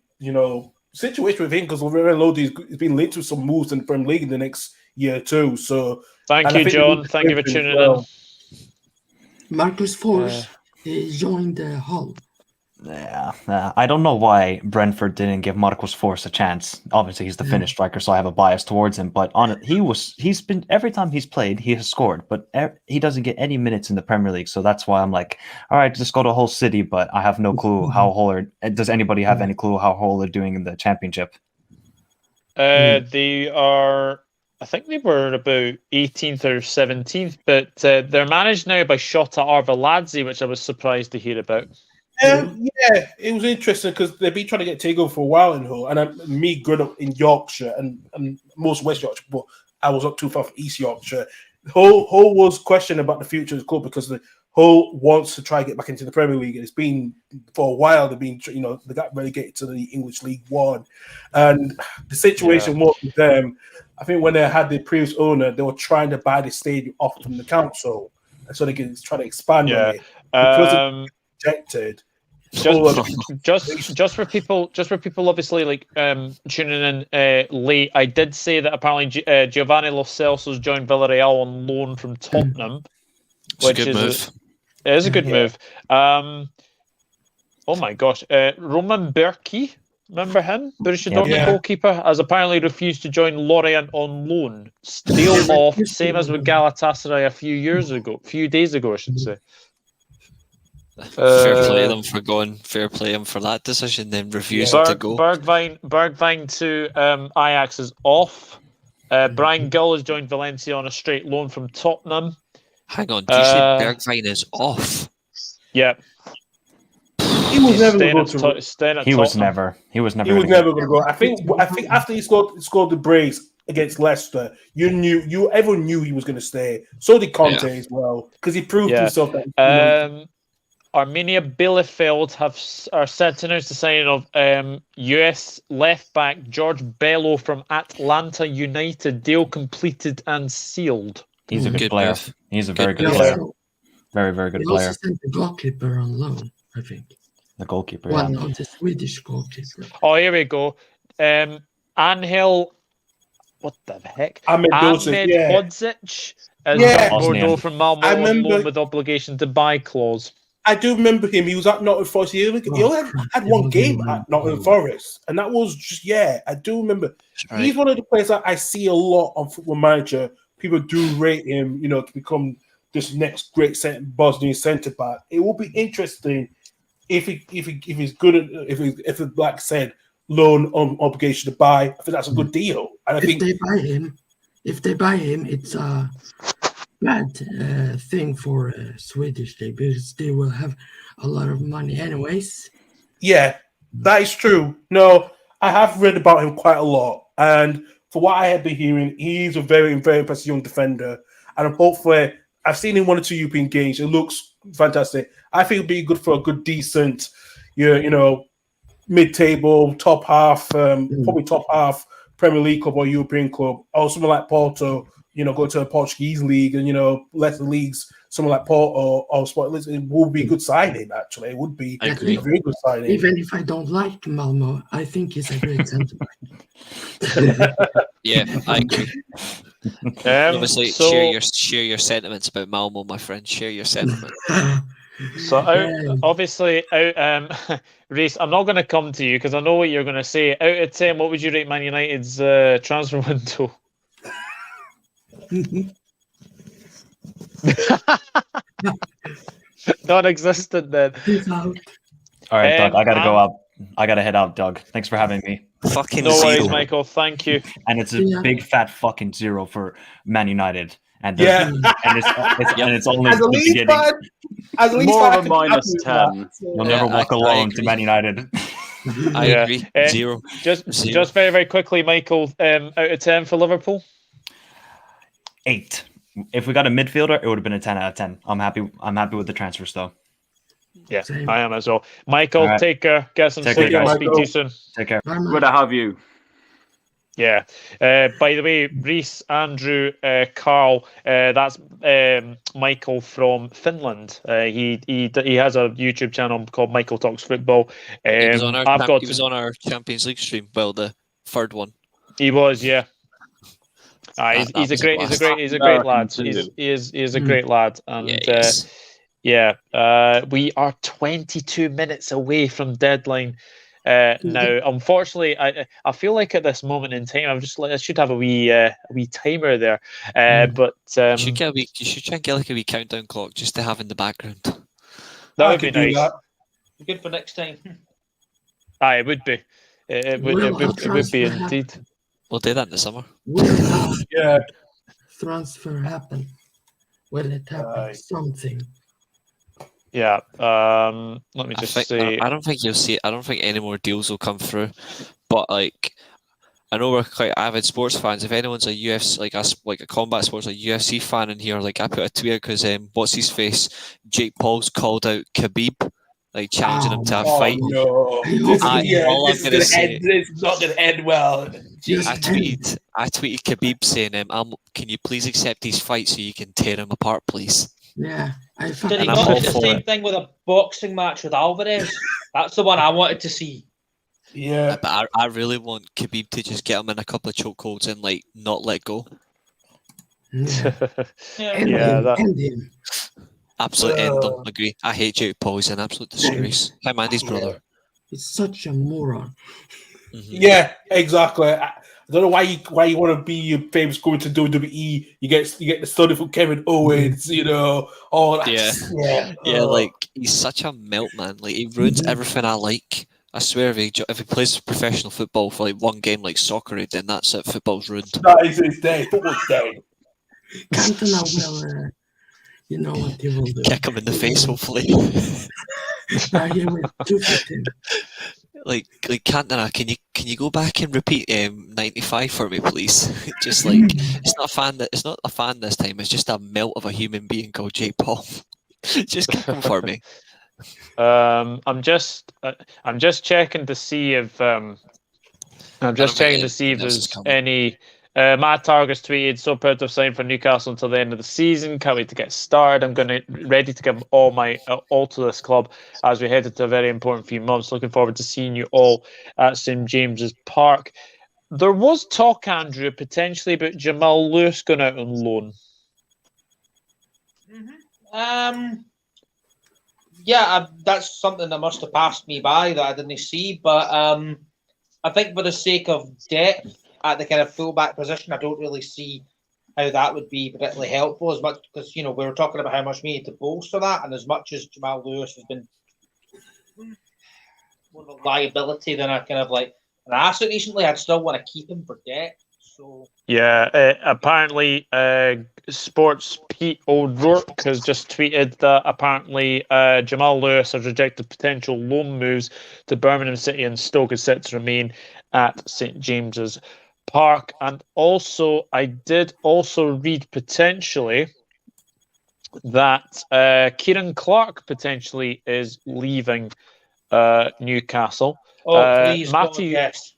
situation with him, because Lodi's been linked with some moves in the Premier League in the next year too. So thank you, John. Thank you for tuning in. Marcus Forss joined Hull. Yeah, I don't know why Brentford didn't give Marcos Force a chance. Obviously, he's the Finnish striker, so I have a bias towards him. But on it, he's been every time he's played, he has scored. But he doesn't get any minutes in the Premier League, so that's why I'm like, all right, just go to Hull City. But I have no clue how Hull are. Does anybody have any clue how Hull are doing in the Championship? They are. I think they were about 18th or 17th, but they're managed now by Shota Arveladze, which I was surprised to hear about. Yeah, it was interesting because they've been trying to get takeover for a while in Hull, and me growing up in Yorkshire and most West Yorkshire, but I was up too far from East Yorkshire. Hull was questioning about the future of the club because the Hull wants to try to get back into the Premier League. It's been for a while. They've been, they got relegated to the English League One, and the situation was with them. I think when they had the previous owner, they were trying to buy the stadium off from the council, and so they can try to expand on it. Because it rejected. Just for people obviously like tuning in late, I did say that apparently Giovanni Lo Celso's joined Villarreal on loan from Tottenham, which is a good move. Oh my gosh, Roman Berkey, remember him? Borussia Dortmund goalkeeper, has apparently refused to join Lorient on loan. Deal off, same as with Galatasaray a few days ago, I should say. Fair play them for going. Fair play them for that decision. Then refusing to go. Bergwijn to Ajax is off. Brian Gill has joined Valencia on a straight loan from Tottenham. Hang on, do you say Bergwijn is off? Yeah. He was never going to go. He was never going to go. I think after he scored the brace against Leicester, everyone knew he was going to stay. So did Conte as well, because he proved himself that. Arminia Bielefeld are set to announce the signing of US left back George Bello from Atlanta United. Deal completed and sealed. He's a good player. He's a very good player. Very, very good player. Also sent the goalkeeper on loan, I think. The goalkeeper, the Swedish goalkeeper. Oh, here we go. Angel, what the heck? Ahmed Hodzic is Bordeaux from Malmo on loan with obligation to buy clause. I do remember him. He was at Nottingham Forest. He only had one game at Nottingham Forest, and that was just I do remember. Right. He's one of the players that I see a lot on Football Manager. People do rate him, to become this next great Bosnian centre back. It will be interesting if he's good. If the Black said loan on obligation to buy, I think that's a good deal. And I think if they buy him, it's a bad thing for Swedish league because they will have a lot of money anyways. Yeah, that is true. No, I have read about him quite a lot, and for what I have been hearing, he's a very, very impressive young defender. And hopefully, I've seen him 1 or 2 European games. It looks fantastic. I think it'd be good for a good, decent, mid-table, top half, probably top half Premier League club or European club, or something like Porto. Go to a Portuguese league and, lesser leagues, someone like Porto or Sport. It would be a good signing, actually. It would be a very good signing. Even if I don't like Malmo, I think he's a great centre back. Yeah, I agree. Obviously, share your sentiments about Malmo, my friend. Share your sentiments. So, Reece, I'm not going to come to you because I know what you're going to say. Out of 10, what would you rate Man United's transfer window? Non-existent then. Out. All right, Doug, I gotta go out. I gotta head out, Doug. Thanks for having me. Fucking no worries, 0. Michael. Thank you. And it's a big fat fucking 0 for Man United. And it's only the beginning. More of a -10. You'll never walk alone to Man United. I agree. 0. Just very, very quickly, Michael. Out of 10 for Liverpool. 8. If we got a midfielder, it would have been a 10 out of 10. I'm happy with the transfers, though. Yeah, I am as well. Michael, take care. Get some sleep. I'll speak to you soon. Take care. Good to have you. Yeah. By the way, Reece, Andrew, Carl, that's Michael from Finland. He has a YouTube channel called Michael Talks Football. He was on our Champions League stream. Well, the third one. He was, yeah. He's a great lad. He is a great lad, and Yeah, we are 22 minutes away from deadline now. Unfortunately, I feel like at this moment in time, I should have a wee timer there. But you should try and get like a wee countdown clock just to have in the background. That would be nice. That. Good for next time. Aye, it would be. It would be indeed. We'll do that in the summer. Yeah. Transfer happen. Will it happen? Something. Yeah. Let me just say. I don't think you'll see it. I don't think any more deals will come through. But like, I know we're quite avid sports fans. If anyone's a UFC, like a combat sports, like UFC fan in here, like I put a tweet because what's his face? Jake Paul's called out Khabib, like challenging him to a fight. No. It's not going to end well. I tweeted Khabib saying, "Can you please accept his fight so you can tear him apart, please?" Yeah, Did he not do the same thing with a boxing match with Alvarez? That's the one I wanted to see. Yeah, but I really want Khabib to just get him in a couple of chokeholds and like not let go. End him. Absolutely end him. Agree. I hate Jake Paul. He's an absolute disgrace. I'm Andy's brother. He's such a moron. Mm-hmm. Yeah, exactly. I don't know why you want to be your famous going to WWE. You get the study from Kevin Owens, you know. All that. Yeah. Like he's such a melt, man. Like he ruins everything I like. I swear, if he plays professional football for like one game, like soccer, then that's it. Football's ruined. That is his day. Football's dead. Cantona will, you know what he will do? Kick him in the face, hopefully. He will defeat him. Like Cantona, can you go back and repeat 95 for me, please? Just like it's not a fan this time. It's just a melt of a human being called Jake Paul. Just kick him for me. I'm just checking to see if there's any. Matt Targus tweeted, "So proud to have signed for Newcastle until the end of the season. Can't wait to get started. I'm ready to give all to this club as we head into a very important few months. Looking forward to seeing you all at St James's Park." There was talk, Andrew, potentially about Jamal Lewis going out on loan. Yeah, that's something that must have passed me by that I didn't see. But I think for the sake of depth at the kind of fullback position, I don't really see how that would be particularly helpful as much because, you know, we were talking about how much we need to bolster that. And as much as Jamal Lewis has been more of a liability than a kind of like an asset recently, I'd still want to keep him for depth. So yeah, apparently Sports Pete O'Rourke has just tweeted that apparently Jamal Lewis has rejected potential loan moves to Birmingham City and Stoke is set to remain at St James's Park. And also, I did also read potentially that Kieran Clark potentially is leaving Newcastle. Oh, please, Matthew, yes.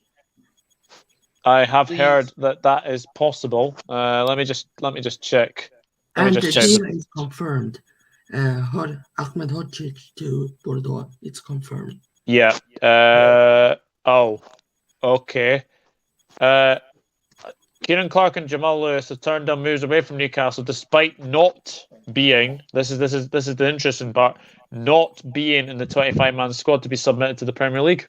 I have heard that is possible. Let me just check. And the deal is confirmed. Ahmed Hodzic to Bordeaux. It's confirmed. Yeah. Oh. Okay. Kieran Clark and Jamal Lewis have turned down moves away from Newcastle, despite not being. This is the interesting part. Not being in the 25-man squad to be submitted to the Premier League.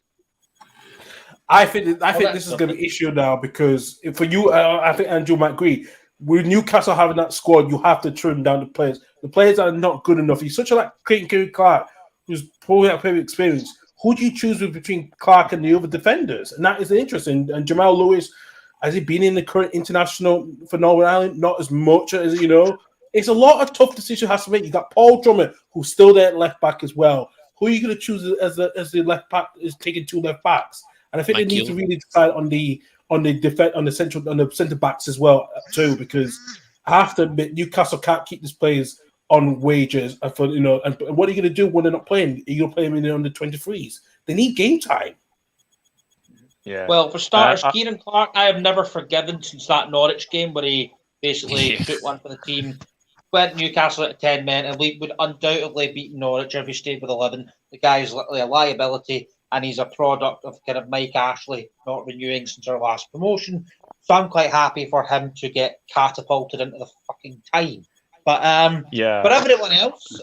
I think this is going to be an issue now because for you, I think Andrew might agree. With Newcastle having that squad, you have to trim down the players. The players are not good enough. He's such a Kieran Clark, who's probably had previous experience. Who do you choose between Clark and the other defenders? And that is interesting. And Jamal Lewis, has he been in the current international for Northern Ireland? Not as much as, you know. It's a lot of tough decisions has to make. You got Paul Drummond, who's still there at left back as well. Who are you going to choose as the left back is taking two left backs? And I think they need to really decide on the centre backs as well too, because I have to admit Newcastle can't keep these players on wages. And what are you going to do when they're not playing? Are you going to play them in the under 23s? They need game time. Yeah. Well, for starters, Kieran Clark, I have never forgiven since that Norwich game where he basically put one for the team, went Newcastle at 10 men, and we would undoubtedly beat Norwich if he stayed with 11. The guy is literally a liability. And he's a product of kind of Mike Ashley not renewing since our last promotion. So I'm quite happy for him to get catapulted into the fucking time. But for everyone else,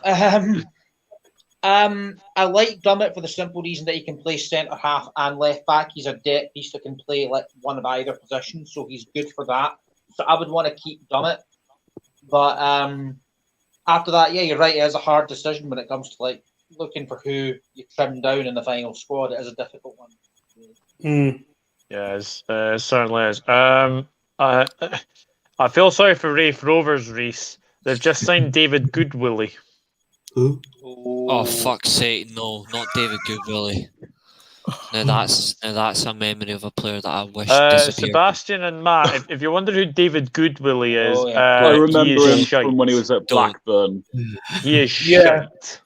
I like Dummett for the simple reason that he can play centre half and left back. He's a depth piece that can play like one of either positions, so he's good for that. So I would want to keep Dummett. But after that, yeah, you're right. It is a hard decision when it comes to like looking for who you trim down in the final squad. It is a difficult one. Yeah, it certainly is. I feel sorry for Rafe Rovers, Reese. They've just signed David Goodwillie. Who? Oh, fuck's sake, no, not David Goodwillie. Now that's a memory of a player that I wish disappeared. Sebastian and Matt, if you wonder who David Goodwillie is, I remember him shite. from when he was at Blackburn. He is shite.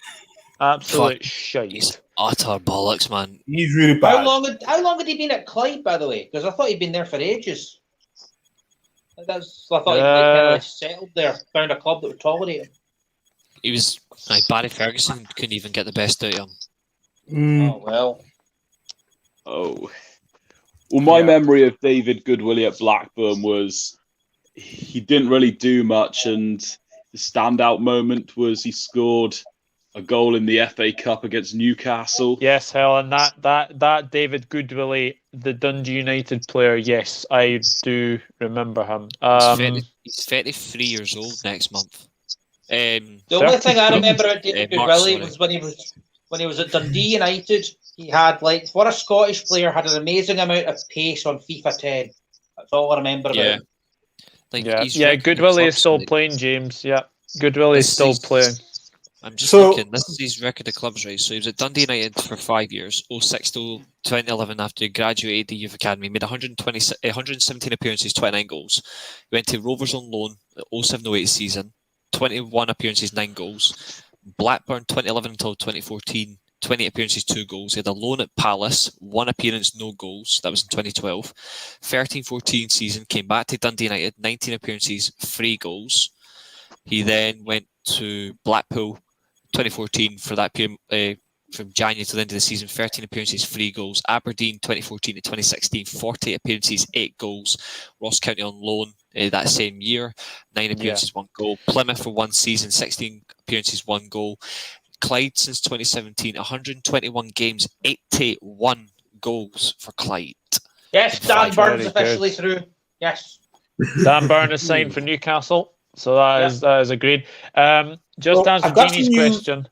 Absolute shite. He's utter bollocks, man. He's really bad. How long had he been at Clyde, by the way? Because I thought he'd been there for ages. I thought he'd kind of settled there, found a club that would tolerate him. He was Barry Ferguson couldn't even get the best out of him. Oh well. Oh. Well, my memory of David Goodwillie at Blackburn was he didn't really do much, and the standout moment was he scored a goal in the FA Cup against Newcastle. Yes, Helen, that David Goodwillie, the Dundee United player, yes, I do remember him. He's 33 years old next month. The only thing I remember about David Goodwillie was when he was at Dundee United. He had, like, for a Scottish player, had an amazing amount of pace on FIFA 10. That's all I remember about him. Goodwillie is still playing, James. Yeah, Goodwillie is still playing. I'm just looking. This is his record of clubs, right? So he was at Dundee United for 5 years, 06 to 2011 after he graduated the Youth Academy, made 117 appearances, 29 goals. He went to Rovers on loan the 07-08 season, 21 appearances, 9 goals. Blackburn 2011 until 2014, 20 appearances, 2 goals. He had a loan at Palace, 1 appearance, no goals. That was in 2012. 13-14 season, came back to Dundee United, 19 appearances, 3 goals. He then went to Blackpool 2014 for that period, from January to the end of the season, 13 appearances, 3 goals. Aberdeen 2014 to 2016, 40 appearances, 8 goals. Ross County on loan that same year, 9 appearances, 1 goal. Plymouth for 1 season, 16 appearances, 1 goal. Clyde since 2017, 121 games, 81 goals for Clyde. Yes, Dan Burns officially through. Yes. Dan Burns is signed for Newcastle. So that is agreed. Just to answer Jeannie's question.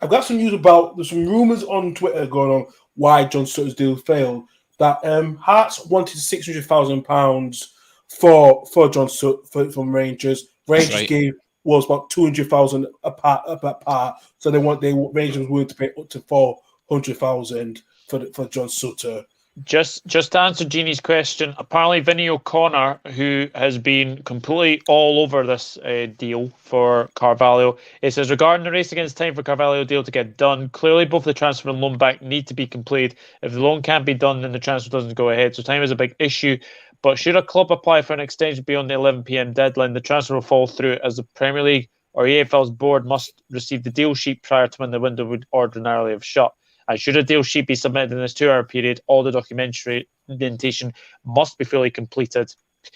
I've got some news about, there's some rumours on Twitter going on why John Sutton's deal failed. That Hearts wanted £600,000 for John Sutton from Rangers. Rangers gave was about 200,000 apart. So Rangers were willing to pay up to 400,000 for John Sutton. Just to answer Jeannie's question, apparently Vinny O'Connor, who has been completely all over this deal for Carvalho, it says, regarding the race against time for Carvalho deal to get done, clearly both the transfer and loan back need to be completed. If the loan can't be done, then the transfer doesn't go ahead. So time is a big issue. But should a club apply for an extension beyond the 11 p.m. deadline, the transfer will fall through, as the Premier League or EFL's board must receive the deal sheet prior to when the window would ordinarily have shut. And should a deal sheet be submitted in this 2-hour period, all the documentation must be fully completed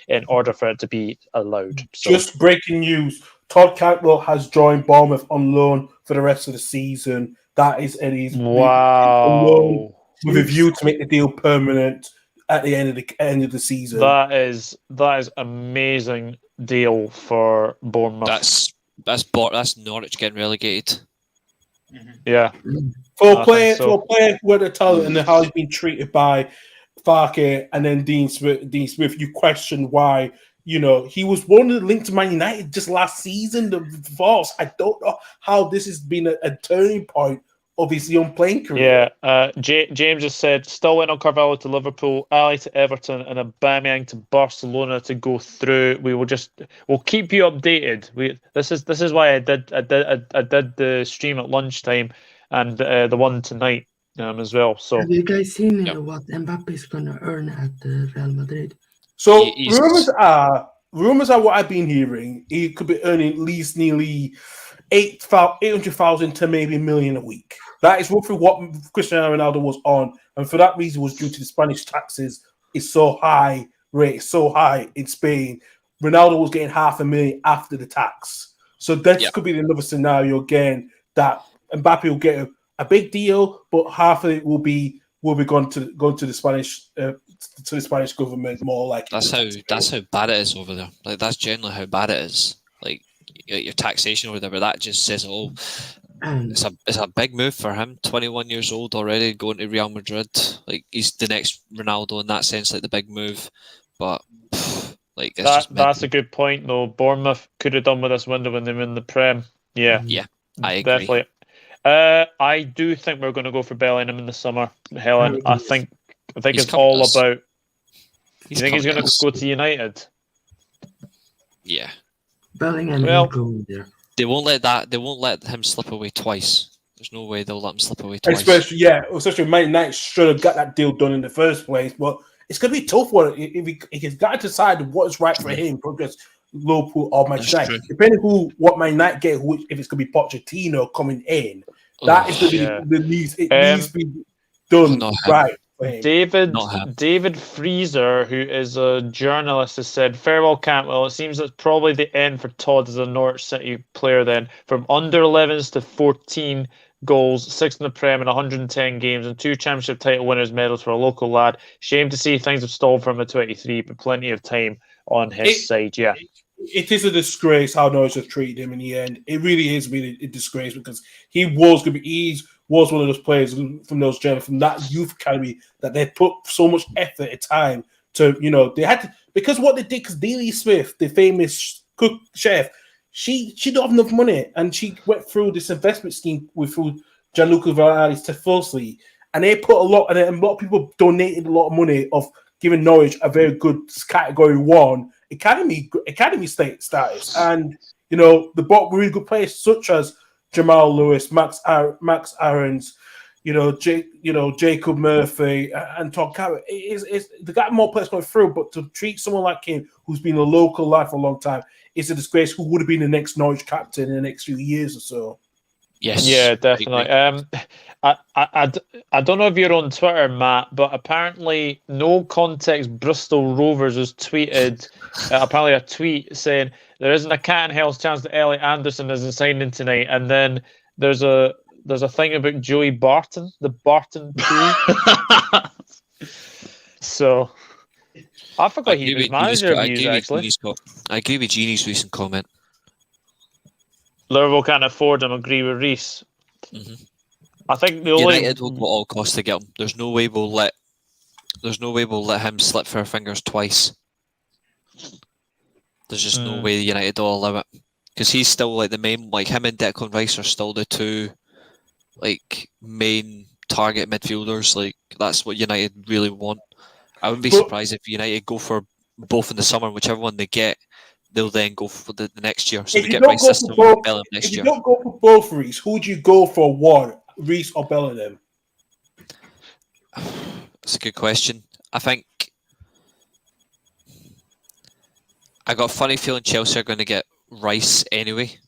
in order for it to be allowed. So, just breaking news, Todd Cantwell has joined Bournemouth on loan for the rest of the season. That is Eddie's loan with a view to make the deal permanent at the end of the season. That is amazing deal for Bournemouth. That's Norwich getting relegated. Yeah. For a player who had a talent and how he's been treated by Farke and then Dean Smith, you question why, he was one of the linked to Man United just last season, the Voss. I don't know how this has been a turning point of his young playing career. Yeah, James has said, still went on Carvalho to Liverpool, Alli to Everton, and Aubameyang to Barcelona to go through. We'll keep you updated. This is why I did the stream at lunchtime and the one tonight as well. So have you guys seen what Mbappe is going to earn at Real Madrid? So rumors are what I've been hearing. He could be earning at least nearly 800,000 to maybe $1 million a week. That is roughly what Cristiano Ronaldo was on, and for that reason was due to the Spanish taxes is so high in Spain. Ronaldo was getting $500,000 after the tax. So that could be another scenario again that Mbappe will get a big deal, but half of it will be going to the Spanish government more like. That's how bad it is over there. Like that's generally how bad it is. Like your taxation or whatever. That just says it all. It's a big move for him. 21 years old already, going to Real Madrid. Like he's the next Ronaldo in that sense, like the big move. But like that's a good point though. Bournemouth could have done with this window when they win the Prem. Yeah, I agree. Definitely. I do think we're going to go for Bellingham in the summer, Helen. I think it's all about. You think he's going to go to United? Yeah, Bellingham will go there. They won't let him slip away twice. There's no way they'll let him slip away twice. Especially Man United should have got that deal done in the first place. But it's going to be tough for him if he's got to decide what is right for him. Because Liverpool or Man United, depending what Man United get, if it's going to be Pochettino coming in, that is the needs. It needs to be done right. David Freezer, who is a journalist, has said, "Farewell, Cantwell. It seems it's probably the end for Todd as a Norwich City player. Then, from under 11s to 14 goals, 6 in the Prem in 110 games, and 2 Championship title winners' medals for a local lad. Shame to see things have stalled for him at 23, but plenty of time on his side." Yeah. It is a disgrace how Norwich have treated him in the end. It really is a disgrace because he was one of those players from that youth academy that they put so much effort and time to, they had to, because what they did, because Dele Smith, the famous cook chef, she don't have enough money, and she went through this investment scheme through Gianluca Vialli's Tifosi, and they put a lot of people donated a lot of money of giving Norwich a very good category 1 academy status, and they bought really good players such as Jamal Lewis, Max Aarons, Jacob Murphy, and Todd Carrott. They got more players going through, but to treat someone like him, who's been a local lad for a long time, is a disgrace. Who would have been the next Norwich captain in the next few years or so? Yes. Yeah, definitely. I don't know if you're on Twitter, Matt, but apparently No Context Bristol Rovers has tweeted apparently a tweet saying there isn't a cat in hell's chance that Elliot Anderson isn't signing tonight, and then there's a thing about Joey Barton, the Barton Crew. So I forgot he was manager of News, actually. I agree with Jeannie's recent comment. Liverpool can't afford him. Agree with Reese. Mm-hmm. I think United will go at all costs to get him. There's no way we'll let him slip through our fingers twice. There's just no way United will allow it, because he's still like the main. Like him and Declan Rice are still the two like main target midfielders. Like that's what United really want. I wouldn't be surprised if United go for both in the summer, whichever one they get. They'll then go for the next year. So they get Rice system and Bellingham next year. If you don't go for both Reese, who would you go for one? Reese or Bellingham? That's a good question. I think I got a funny feeling Chelsea are going to get Rice anyway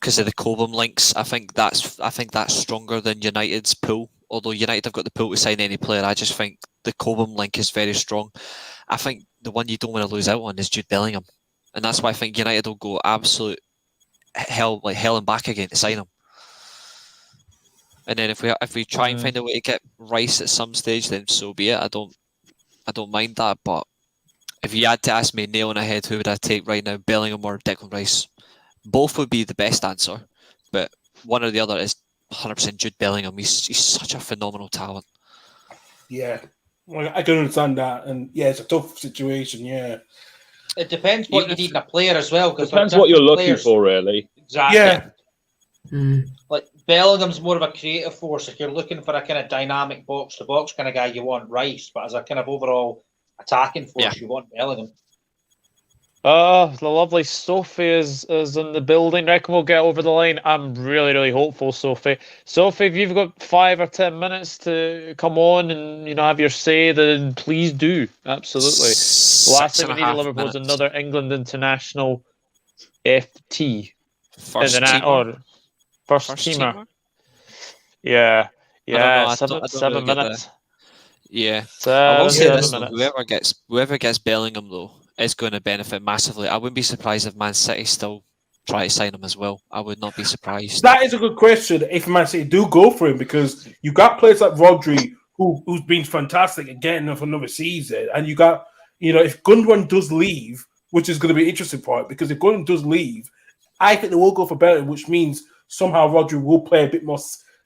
because of the Cobham links. I think that's stronger than United's pool. Although United have got the pool to sign any player, I just think the Cobham link is very strong. I think the one you don't want to lose out on is Jude Bellingham, and that's why I think United will go absolute hell and back again to sign him. And then if we try and find a way to get Rice at some stage, then so be it. I don't mind that. But if you had to ask me nail on the head, who would I take right now, Bellingham or Declan Rice? Both would be the best answer, but one or the other is 100% Jude Bellingham. He's such a phenomenal talent. Yeah. I can understand that, and it's a tough situation. Yeah, it depends what you need in a player as well. Because depends what you're looking for, really. Exactly. Yeah. Like Bellingham's more of a creative force. If you're looking for a kind of dynamic box-to-box kind of guy, you want Rice. But as a kind of overall attacking force, you want Bellingham. The lovely Sophie is in the building. Reckon we'll get over the line. I'm really, really hopeful, Sophie. Sophie, if you've got 5 or 10 minutes to come on and have your say, then please do. Absolutely. The last thing we need at Liverpool is another England international FT. First teamer. Yeah. 7 minutes. Yeah. I will say this: whoever gets Bellingham though is going to benefit massively. I wouldn't be surprised if Man City still try to sign him as well. I would not be surprised. That is a good question. If Man City do go for him, because you got players like Rodri who's been fantastic again for another season, and you got, if Gundogan does leave, which is going to be an interesting part, because if Gundogan does leave, I think they will go for Bellingham, which means somehow Rodri will play a bit more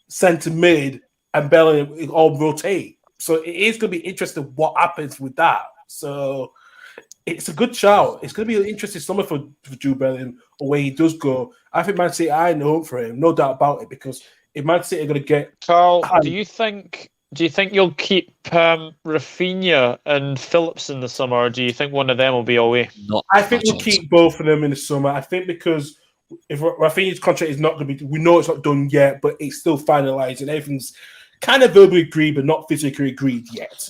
centre mid and Bellingham all rotate. So it is going to be interesting what happens with that. So it's a good shout. It's going to be an interesting summer for Jude Bellingham, or where he does go. I think Man City are in the hunt for him, no doubt about it, because if Man City are going to get... Carl, do you think you'll keep Rafinha and Phillips in the summer, or do you think one of them will be away? I think we'll keep both of them in the summer. I think because if Rafinha's contract is not going to be... We know it's not done yet, but it's still finalised, and everything's kind of verbally agreed, but not physically agreed yet.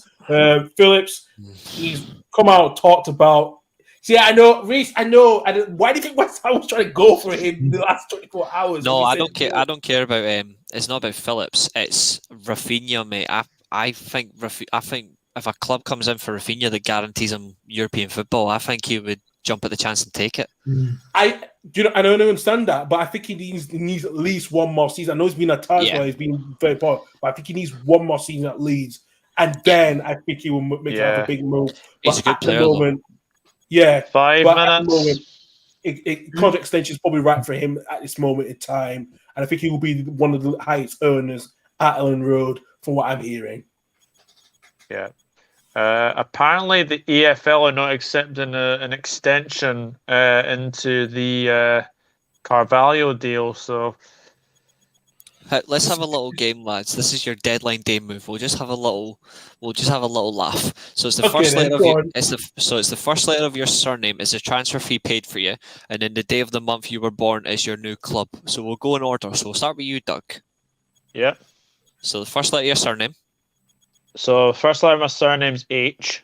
Phillips, he's come out, talked about... See, I know, Reece, I know. Why do you think West Ham was trying to go for him in the last 24 hours? No, I don't care. I don't care about it's not about Phillips. It's Rafinha, mate. I think if a club comes in for Rafinha that guarantees him European football, I think he would jump at the chance and take it. I don't understand that, but I think he needs at least one more season. I know he's been at times where he's been very poor, but I think he needs one more season at Leeds, and then I think he will make a big move. He's a good player. Yeah, 5 minutes. At the moment, contract extension is probably right for him at this moment in time, and I think he will be one of the highest earners at Ellen Road, from what I'm hearing. Yeah. Apparently, the EFL are not accepting an extension into the Carvalho deal. So let's have a little game, lads. This is your deadline day move. We'll just have a little laugh. So it's the first letter of your, it's the first letter of your surname is the transfer fee paid for you, and then the day of the month you were born is your new club. So we'll go in order. So we'll start with you, Doug. Yeah. So the first letter of your surname. So first letter of my surname's H.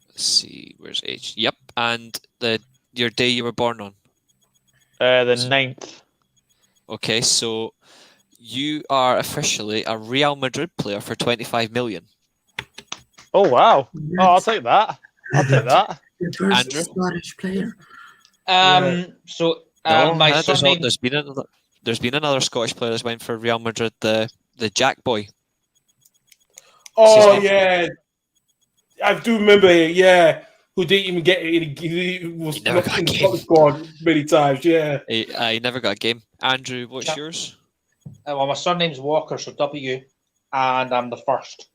Let's see, where's H? Yep, and your day you were born on. The 9th. Okay, so you are officially a Real Madrid player for 25 million. Oh wow! Oh, I'll take that. The first Andrew? Scottish player. My surname... There's been another Scottish player that's went for Real Madrid, the Jack boy. Oh yeah, I do remember. Yeah, who didn't even get it? He was not in the squad many times. Yeah, he never got a game. Andrew, what's yours? Well, my surname's Walker, so W, and I'm the first.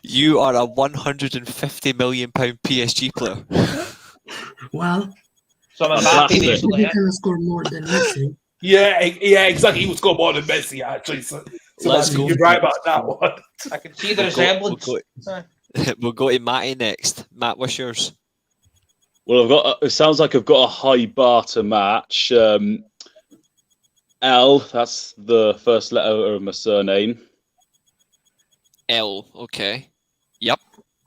You are a £150 million PSG player. Well, so I'm happy he can score more than Messi. Yeah, exactly. He would score more than Messi, actually. So Let's go. You're right about that one. I can see the resemblance. We'll go to Matty next. Matt, what's yours? Well, it sounds like I've got a high bar to match. L, that's the first letter of my surname. L, okay. Yep.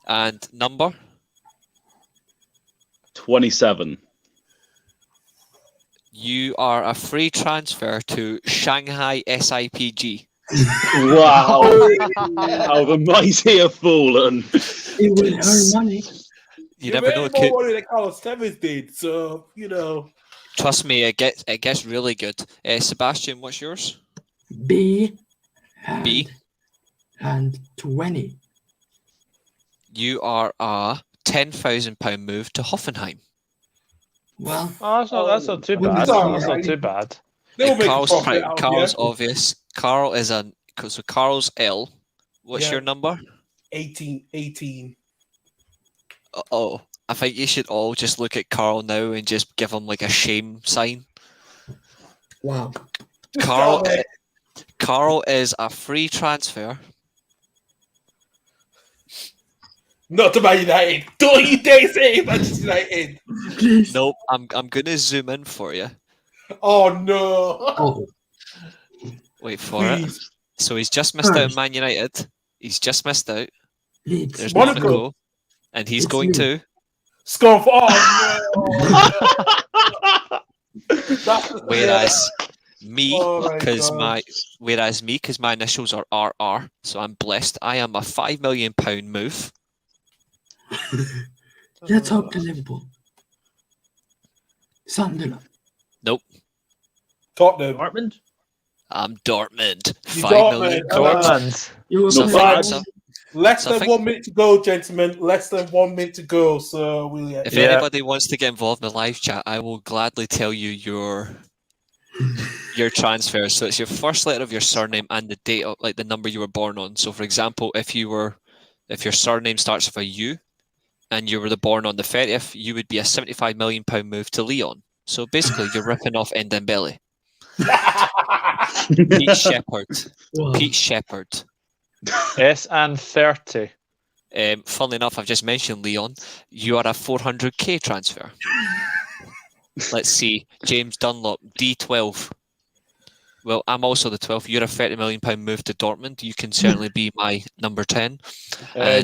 And number? 27. You are a free transfer to Shanghai SIPG. Wow. How the mighty have fallen. He will earn money. You never know. More money than Carlos Tevez did, so, Trust me, it gets really good. Sebastian, what's yours? B. And 20. You are a £10,000 move to Hoffenheim. Well, that's not too bad. That's not too bad. Carl's obvious. Carl is so Carl's L. What's your number? 18. Oh, I think you should all just look at Carl now and just give him like a shame sign. Wow. Carl is a free transfer. Not to Man United. Don't you dare say Manchester United. Please. Nope, I'm gonna zoom in for you. Oh no. Oh. Wait for it. So he's just missed out on Man United. He's just missed out. Leeds. There's Monaco. And he's going to score for no. Whereas because my initials are RR, so I'm blessed. I am a £5 million move. Let's hope to Liverpool. Sunderland. Nope. Tottenham. Dortmund. I'm Dortmund. Dortmund. £5 million. Dortmund. Less than 1 minute to go, gentlemen. Less than 1 minute to go. So if anybody wants to get involved in the live chat, I will gladly tell you your transfer. So it's your first letter of your surname and the date of the number you were born on. So for example, if your surname starts with a U and you were born on the 30th, you would be a £75 million move to Lyon. So basically, you're ripping off Dembele. Pete Shepherd. Wow. Pete Shepherd. S and 30. Funnily enough, I've just mentioned Leon. You are a 400k transfer. Let's see. James Dunlop, D12. Well, I'm also the 12th. You're a £30 million move to Dortmund. You can certainly be my number 10.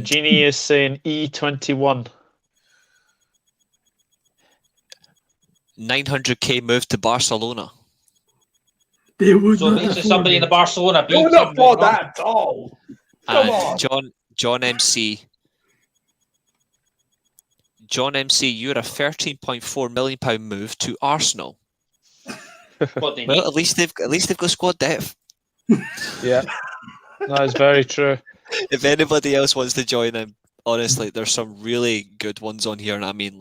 Jeannie is saying E21. 900k move to Barcelona. They would So not this is afford somebody in the it. Barcelona. They would not afford that at all. Come on. And John MC. John MC, you're a £13.4 million move to Arsenal. What they Well, need. at least they've got squad depth. Yeah, that is very true. If anybody else wants to join them, honestly, there's some really good ones on here, and I mean,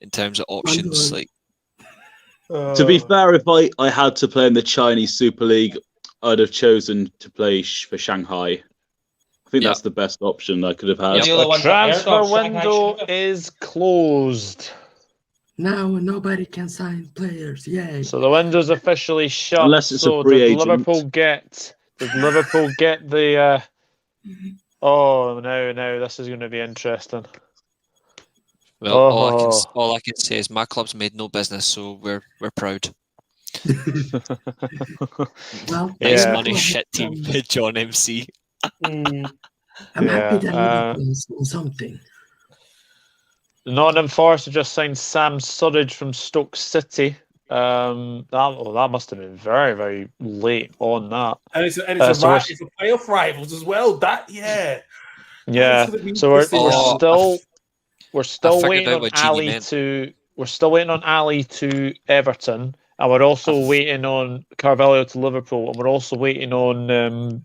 in terms of options, To be fair, if I had to play in the Chinese Super League, I'd have chosen to play for Shanghai. I think that's the best option I could have had. The transfer window is closed. Now nobody can sign players. Yay. So the window's officially shut. Unless it's so a free did agent. Liverpool get the oh no, this is going to be interesting. Well, all I can say is my club's made no business, so we're proud. Well, Nice Yeah. money, shit team, John MC. I'm happy that Liverpool is doing something. Nottingham Forest have just signed Sam Surridge from Stoke City. That must have been very, very late on that. And it's a playoff rivals as well. Yeah. That's gonna be So we're interesting. still figured waiting out on what Genie Alli meant. to Alli to Everton, and we're also waiting on Carvalho to Liverpool, and we're also waiting on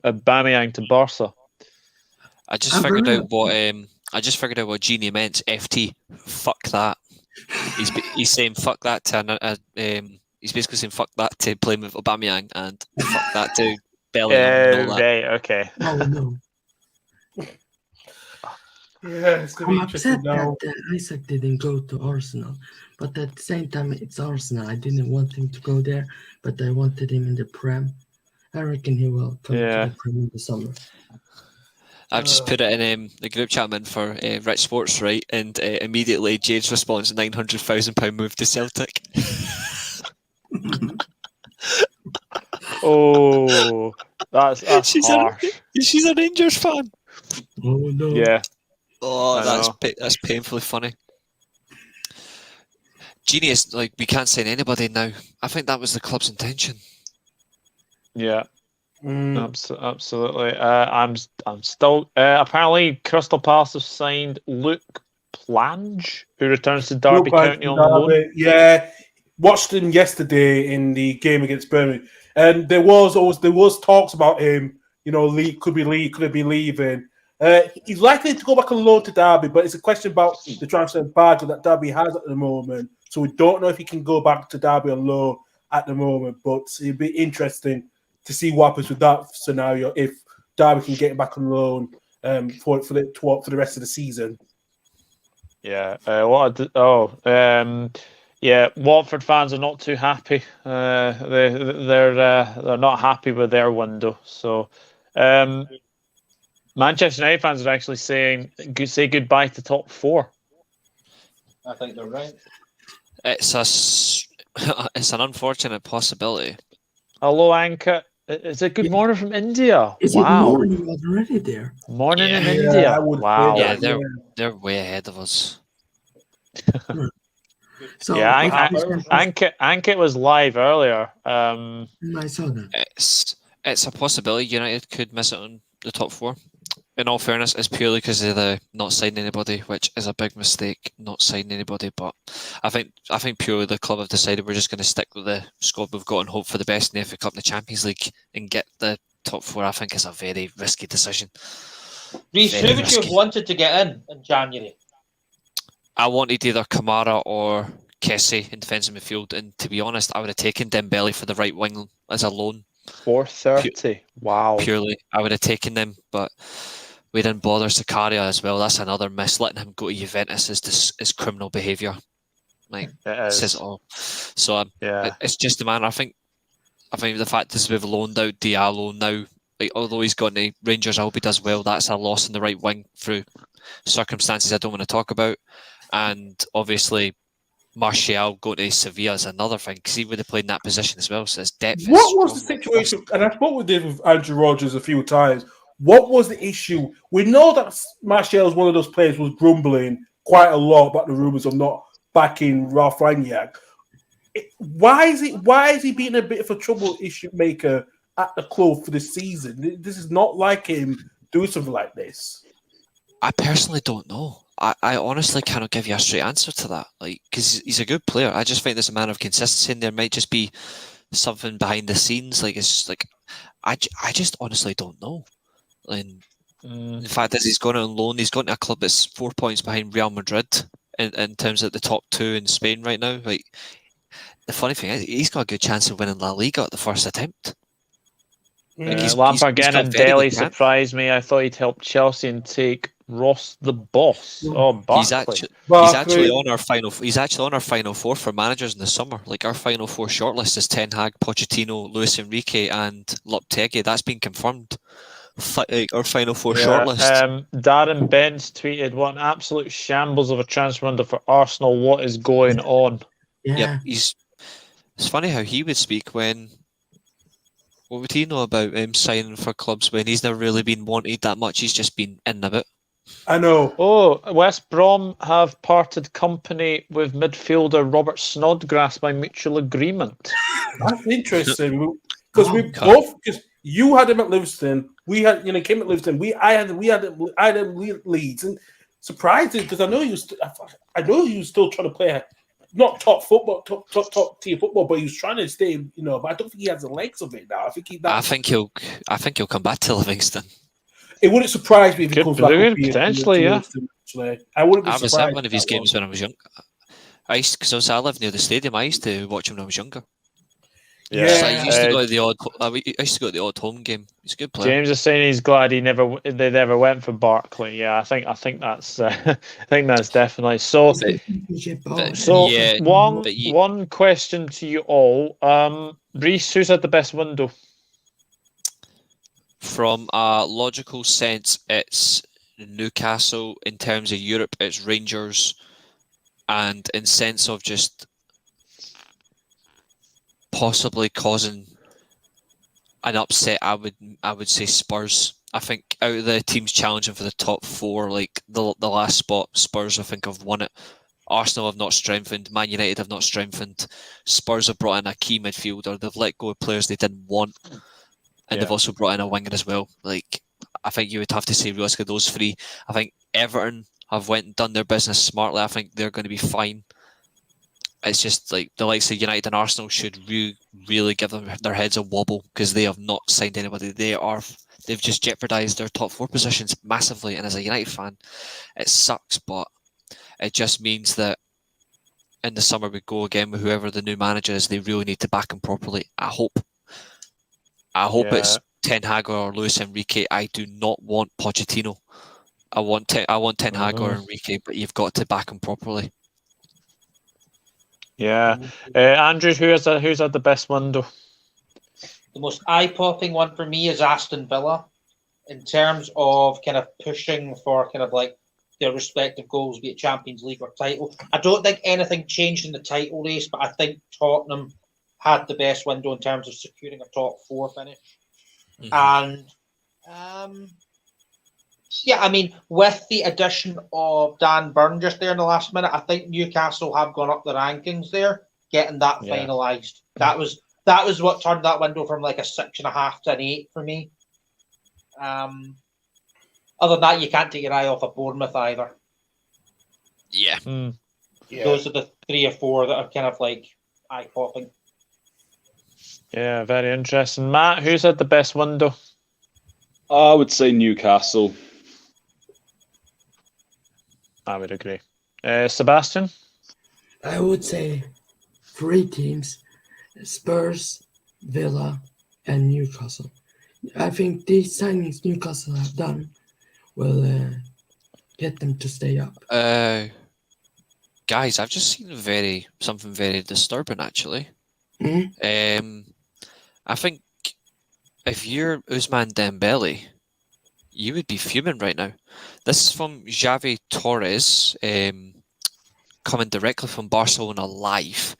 Aubameyang to Barca. I just figured out what Genie meant. FT. Fuck that. He's saying fuck that to he's basically saying fuck that to playing with Aubameyang and fuck that to Bellingham. and all that. Right, okay. Oh no. Yeah, it's gonna be I'm upset interesting now. that Isaac didn't go to Arsenal, but at the same time, it's Arsenal. I didn't want him to go there, but I wanted him in the Prem. I reckon he will come to the Prem in the summer. I've just put it in the group chat I'm in for Rich Sports, right? And immediately Jade's response: £900,000 move to Celtic. Oh, that's harsh. She's a Rangers fan. Oh no. Yeah. Oh, I that's painfully funny. Genius, we can't sign anybody now. I think that was the club's intention. Yeah. Absolutely. I'm still apparently Crystal Palace have signed Luke Plange, who returns to Derby County on loan. Yeah, watched him yesterday in the game against Birmingham, and there was talks about him. Could it be leaving? He's likely to go back on loan to Derby, but it's a question about the transfer budget that Derby has at the moment. So we don't know if he can go back to Derby on loan at the moment. But it'd be interesting to see what happens with that scenario if Derby can get him back on loan for the rest of the season. Yeah. Watford fans are not too happy. They're not happy with their window. So. Manchester United fans are actually say goodbye to top four. I think they're right. It's an unfortunate possibility. Hello, Anka. Is it good morning from India? Is it morning already there? Morning in India. Wow. Yeah, they're way ahead of us. So Yeah, what Ankit was live earlier. I saw that. It's a possibility United could miss it on the top four. In all fairness, it's purely because of the not signing anybody, which is a big mistake, not signing anybody. But I think purely the club have decided we're just going to stick with the squad we've got and hope for the best in the FA Cup and the Champions League and get the top four. I think is a very risky decision. Reece, who would you have wanted to get in January? I wanted either Kamara or Kessie in defensive midfield, and to be honest, I would have taken Dembele for the right wing as a loan. 430. Wow. Purely, I would have taken them, but we didn't bother Sakaria as well. That's another miss. Letting him go to Juventus is criminal behaviour. Like it says it all. So it's just the man. I think the fact is we've loaned out Diallo now. Like, although he's gone to Rangers, I hope he does well. That's a loss in the right wing through circumstances I don't want to talk about. And obviously, Martial going to Sevilla is another thing because he would have played in that position as well. So his depth. What was the situation? And I spoke with Andrew Rogers a few times. What was the issue? We know that Martial is one of those players who was grumbling quite a lot about the rumours of not backing Ralph Rangnick. Why is he being a bit of a trouble issue maker at the club for the season? This is not like him doing something like this. I personally don't know. I honestly cannot give you a straight answer to that. Like, because he's a good player. I just think there's a man of consistency, and there might just be something behind the scenes. Like, it's just like I just honestly don't know. And the fact is, he's gone on loan. He's gone to a club that's 4 points behind Real Madrid in terms of the top two in Spain right now. Like, the funny thing is, he's got a good chance of winning La Liga at the first attempt. Like Lampard again and Dele surprised me. I thought he'd help Chelsea and take Ross the boss. Oh, Barkley. He's actually on our final. He's actually on our final four for managers in the summer. Like, our final four shortlist is Ten Hag, Pochettino, Luis Enrique, and Lopetegui. That's been confirmed. Like, our final four shortlist. Darren Bent's tweeted, "What an absolute shambles of a transfer window for Arsenal. What is going on?" Yeah, it's funny how he would speak when. What would he know about signing for clubs when he's never really been wanted that much? He's just been in a bit. I know. Oh, West Brom have parted company with midfielder Robert Snodgrass by mutual agreement. That's interesting because you had him at Livingston, we had came at Livingston, I had him Leeds, and surprising because I know he was still trying to play not top football, top tier football, but he was trying to stay, but I don't think he has the legs of it now. I think he'll come back to Livingston. It wouldn't surprise me if he comes back. Potentially, yeah. I wouldn't be surprised. I was at one of his games when I was young. Because I lived near the stadium. I used to watch him when I was younger. Yeah, so I used to go to the odd home game. He's a good player. James is saying he's glad they never went for Barkley. Yeah, I think that's definitely so. One question to you all, Reece, who's had the best window? From a logical sense, it's Newcastle. In terms of Europe, it's Rangers, and in sense of just possibly causing an upset, I would say Spurs. I think out of the teams challenging for the top four, like the last spot, Spurs I think have won it. Arsenal have not strengthened. Man United have not strengthened. Spurs have brought in a key midfielder. They've let go of players they didn't want, and they've also brought in a winger as well. Like, I think you would have to say realistically those three. I think Everton have went and done their business smartly. I think they're going to be fine. It's just like the likes of United and Arsenal should really give them their heads a wobble because they have not signed anybody. They've just jeopardised their top four positions massively. And as a United fan, it sucks, but it just means that in the summer we go again with whoever the new manager is. They really need to back him properly. I hope it's Ten Hag or Luis Enrique. I do not want Pochettino. I want Ten Hag or Enrique, but you've got to back him properly. Yeah, Andrew, who's had the best window? The most eye-popping one for me is Aston Villa, in terms of kind of pushing for kind of like their respective goals, be it Champions League or title. I don't think anything changed in the title race, but I think Tottenham had the best window in terms of securing a top four finish. And Yeah, I mean, with the addition of Dan Burn just there in the last minute, I think Newcastle have gone up the rankings there, getting that finalised. That was what turned that window from like a 6.5 to an 8 for me. Other than that, you can't take your eye off of Bournemouth either. Yeah. Those are the 3 or 4 that are kind of like eye-popping. Yeah, very interesting. Matt, who's had the best window? I would say Newcastle. I would agree. Sebastian? I would say 3 teams: Spurs, Villa, and Newcastle. I think these signings Newcastle have done will get them to stay up. Guys, I've just seen something very disturbing actually. I think if you're Ousmane Dembele, you would be fuming right now. This is from Javi Torres, coming directly from Barcelona Live.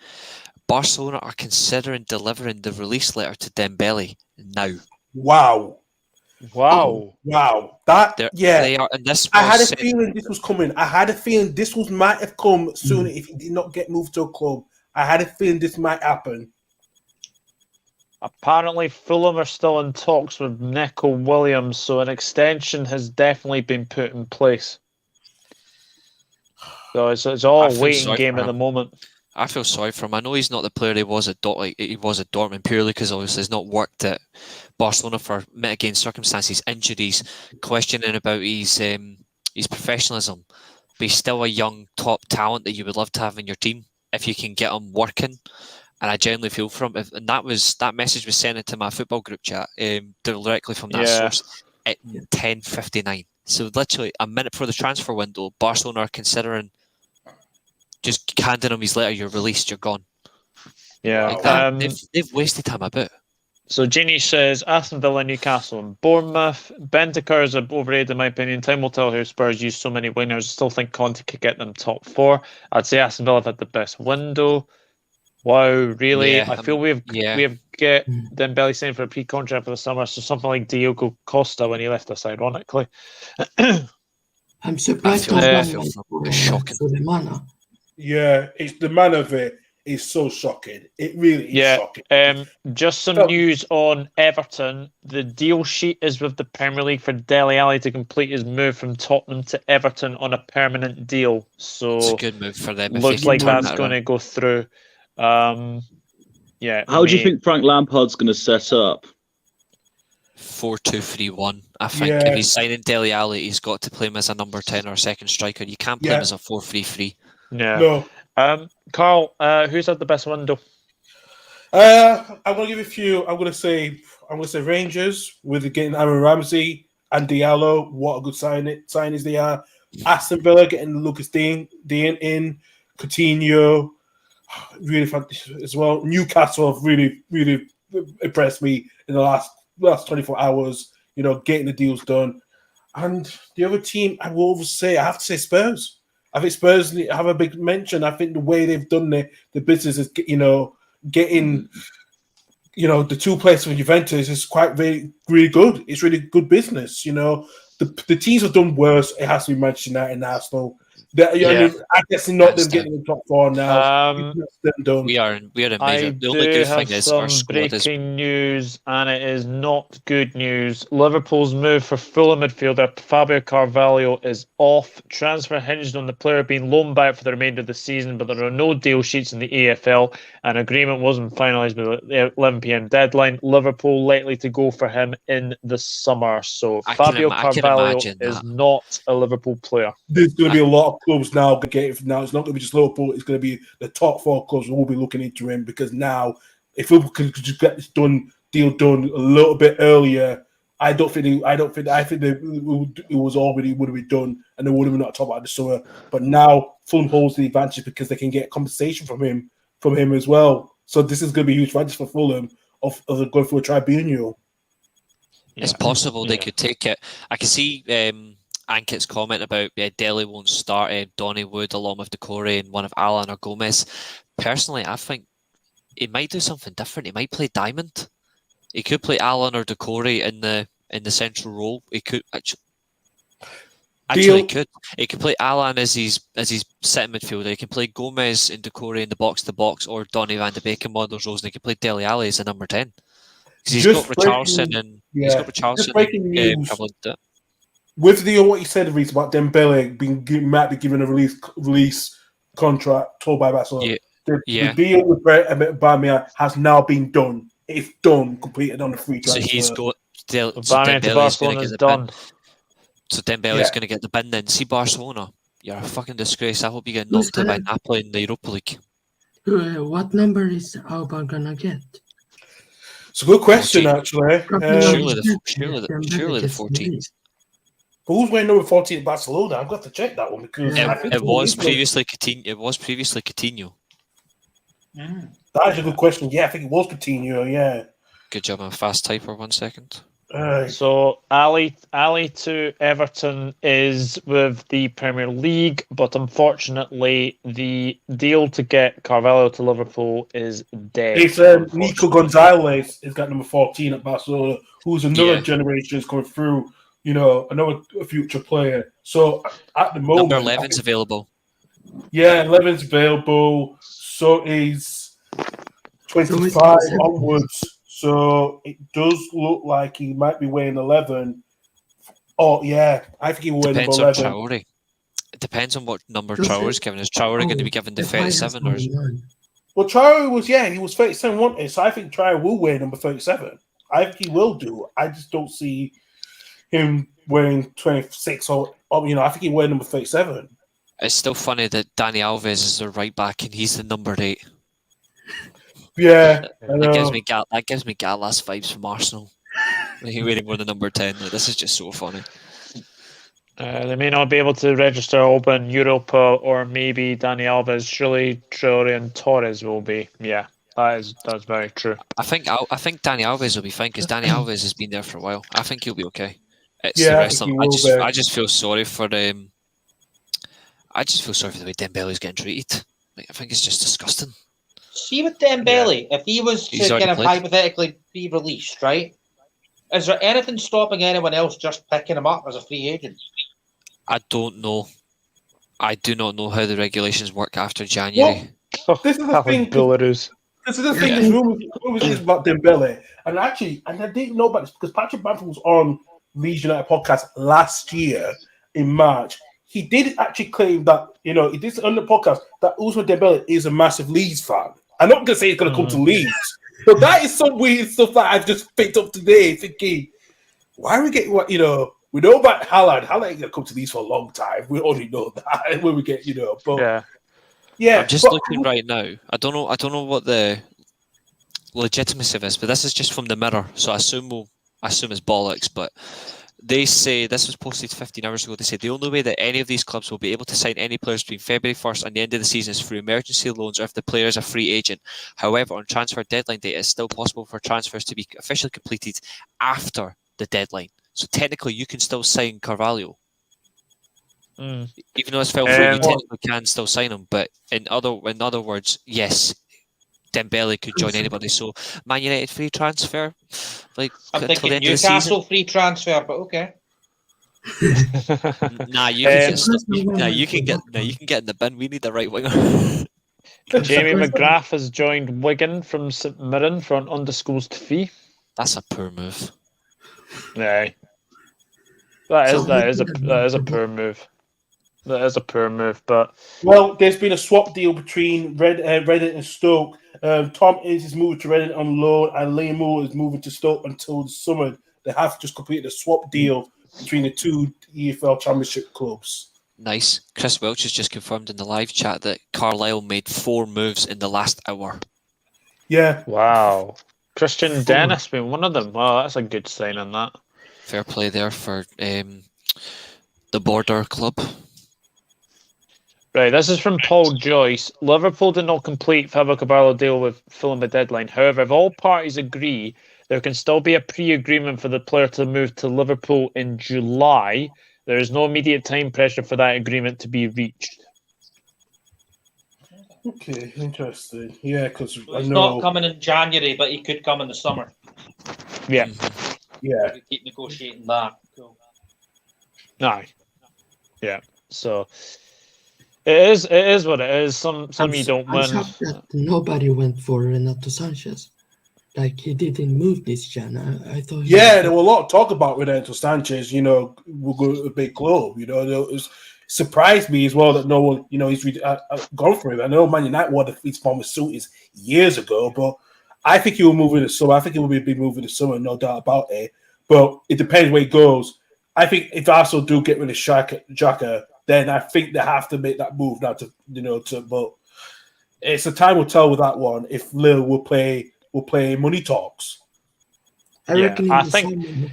Barcelona are considering delivering the release letter to Dembele now. Wow. That they are, and this I had a feeling this was coming. I had a feeling this might have come sooner if he did not get moved to a club. I had a feeling this might happen. Apparently, Fulham are still in talks with Nico Williams, so an extension has definitely been put in place. So it's all a waiting game at the moment. I feel sorry for him. I know he's not the player he was at Dortmund purely because obviously he's not worked at Barcelona for mitigating circumstances, injuries, questioning about his professionalism. But he's still a young top talent that you would love to have in your team if you can get him working. And I genuinely feel for him. And that message was sent into my football group chat directly from that source at 10:59. So literally a minute before the transfer window, Barcelona are considering just handing him his letter. You're released. You're gone. Yeah, like that, they've wasted him a bit. So Ginny says Aston Villa, Newcastle, and Bournemouth. Bentancur is overrated in my opinion. Time will tell how Spurs use so many winners. Still think Conte could get them top 4. I'd say Aston Villa have had the best window. Wow, really? Yeah, I feel we have get Dembele signed for a pre-contract for the summer, so something like Diogo Costa when he left us, ironically. I'm surprised shocking. Yeah, it's the man of it is so shocking. It really is shocking. Just some news on Everton. The deal sheet is with the Premier League for Dele Alli to complete his move from Tottenham to Everton on a permanent deal. So it's a good move for them. Looks like that's going to go through. How do you think Frank Lampard's going to set up? 4-2-3-1. I think if he's signing Dele Alli, he's got to play him as a number 10 or a second striker. You can't play him as a 4-3-3. Yeah. No. Carl, who's had the best window? I'm going to give a few. I'm going to say Rangers with getting Aaron Ramsey and Diallo. What a good signings they are. Aston Villa getting Lucas Dean in. Coutinho, really fantastic as well. Newcastle have really, really impressed me in the last 24 hours. You know, getting the deals done. And the other team, I will say, I have to say Spurs. I think Spurs have a big mention. I think the way they've done the business is, getting, the 2 players from Juventus is quite really good. It's really good business. The teams have done worse. It has to be Manchester United and Arsenal. I guess not them getting the top 4 now. We are in major. The only good thing is our squad is breaking news, and it is not good news. Liverpool's move for Fulham midfielder Fabio Carvalho is off. Transfer hinged on the player being loaned back for the remainder of the season, but there are no deal sheets in the EFL. An agreement wasn't finalised with the 11 p.m. deadline. Liverpool likely to go for him in the summer. So Fabio Carvalho is not a Liverpool player. There's going to be a lot of clubs now get it now. It's not going to be just Liverpool. It's going to be the top 4 clubs who will be looking into him, because now if Liverpool could just get this deal done a little bit earlier, I think it was already would have been done and they would have been not top about the summer. But now Fulham holds the advantage because they can get compensation from him as well. So this is going to be a huge advantage for Fulham of going through a tribunal. It's possible they could take it. I can see Ankit's comment about Dele won't start Donny Wood along with Decore and one of Alan or Gomez. Personally, I think he might do something different. He might play Diamond. He could play Alan or Decore in the central role. He could actually. Actually, Deal. he could play Alan as his set midfielder. He can play Gomez and Decore in the box, or Donny van de Beek in one of those roles, and he can play Dele Alli as a number 10. Because he's got Richarlison and he's got Richarlison breaking and news. Cavalier. With what you said, Reece, about Dembele might be given a release contract told by Barcelona. The deal with Aubameyang has now been done. It's done, completed on the free transfer. So he's got Aubameyang to Barcelona is done. So Dembele's going to get the bin then. See Barcelona, you're a fucking disgrace. I hope you get knocked out by Napoli in the Europa League. What number is Aubameyang gonna get? It's a good question, actually. Surely the 14th. But who's wearing number 14 at Barcelona? I've got to check that one because it was previously Coutinho. That is a good question. Yeah, I think it was Coutinho. Yeah. Good job. I'm a fast typer. 1 second. So Alli to Everton is with the Premier League, but unfortunately the deal to get Carvalho to Liverpool is dead. It's Nico Gonzalez has got number 14 at Barcelona, who's another generation is coming through. Another future player. So at the moment, number 11's available. Yeah, 11's available. So is 25 onwards. So it does look like he might be wearing 11. Oh, yeah. I think he will wear number 11. Traore. It depends on what number Traore's given. Is Traore going to be given the 37? Or Well, Traore he was 37, wasn't he? So I think Traore will wear number 37. I think he will do. I just don't see him wearing 26 or I think he wear number 37. It's still funny that Dani Alves is the right back and he's the number 8. Yeah, that gives me Gallas vibes from Arsenal. He wearing more than number 10. This is just so funny. They may not be able to register Open Europa or maybe Dani Alves. Surely Traore and Torres will be. Yeah, that's very true. I think Dani Alves will be fine because Dani Alves has been there for a while. I think he'll be okay. It's the rest of them. I just feel sorry for them. I just feel sorry for the way Dembele's getting treated. I think it's just disgusting. See with Dembele, if he was to kind of hypothetically be released, right? Is there anything stopping anyone else just picking him up as a free agent? I don't know. I do not know how the regulations work after January. This is the thing. This is the thing. There's rumors about Dembele, and I didn't know about this because Patrick Bamford was on Leeds United podcast last year in March. He did actually claim that, he did on the podcast that Ousmane Dembele is a massive Leeds fan. I'm not going to say he's going to come to Leeds, but that is some weird stuff that I've just picked up today thinking, why are we getting what, we know about Haaland. Haaland ain't going to come to Leeds for a long time. We already know that when we get, but yeah. I'm just looking right now. I don't know what the legitimacy of this, but this is just from the Mirror, so I assume it's bollocks, but they say, this was posted 15 hours ago, they say the only way that any of these clubs will be able to sign any players between February 1st and the end of the season is through emergency loans or if the player is a free agent. However, on transfer deadline day, it's still possible for transfers to be officially completed after the deadline. So technically, you can still sign Carvalho. Even though it's fell through, you technically can still sign him. But in other words, yes, Dembele could join anybody. So Man United free transfer, I'm thinking Newcastle free transfer, but okay. You can get in the bin. We need the right winger. Jamie McGrath has joined Wigan from St Mirren for an undisclosed fee. That's a poor move. Yeah, that is a poor move. That is a poor move, but there's been a swap deal between Reading and Stoke. Tom is moving to Reading on loan, and Liam Moore is moving to Stoke until the summer. They have just completed a swap deal between the two EFL Championship clubs. Nice. Chris Welch has just confirmed in the live chat that Carlisle made 4 moves in the last hour. Yeah. Wow. Christian Dennis being one of them. Wow, that's a good sign on that. Fair play there for the Border Club. Right, this is from Paul Joyce. Liverpool did not complete Fabio Carvalho deal with Fulham at deadline. However, if all parties agree, there can still be a pre-agreement for the player to move to Liverpool in July. There is no immediate time pressure for that agreement to be reached. Okay, interesting. Yeah, because he's not coming in January, but he could come in the summer. Yeah. Yeah. We keep negotiating that. Cool. Aye. Yeah. So it is what it is. Some you don't I'm win. shocked that nobody went for Renato Sanchez. Like, he didn't move this gen. I thought. There were a lot of talk about Renato Sanchez. We'll go to a big club. It was surprised me as well that no one, he's gone for him. I know Man United won his former suit years ago, but I think he will move in the summer. I think it will be a big move in the summer, no doubt about it. But it depends where he goes. I think if Arsenal do get rid of Xhaka, then I think they have to make that move now but it's a time will tell with that one if Lille will play money talks. I think the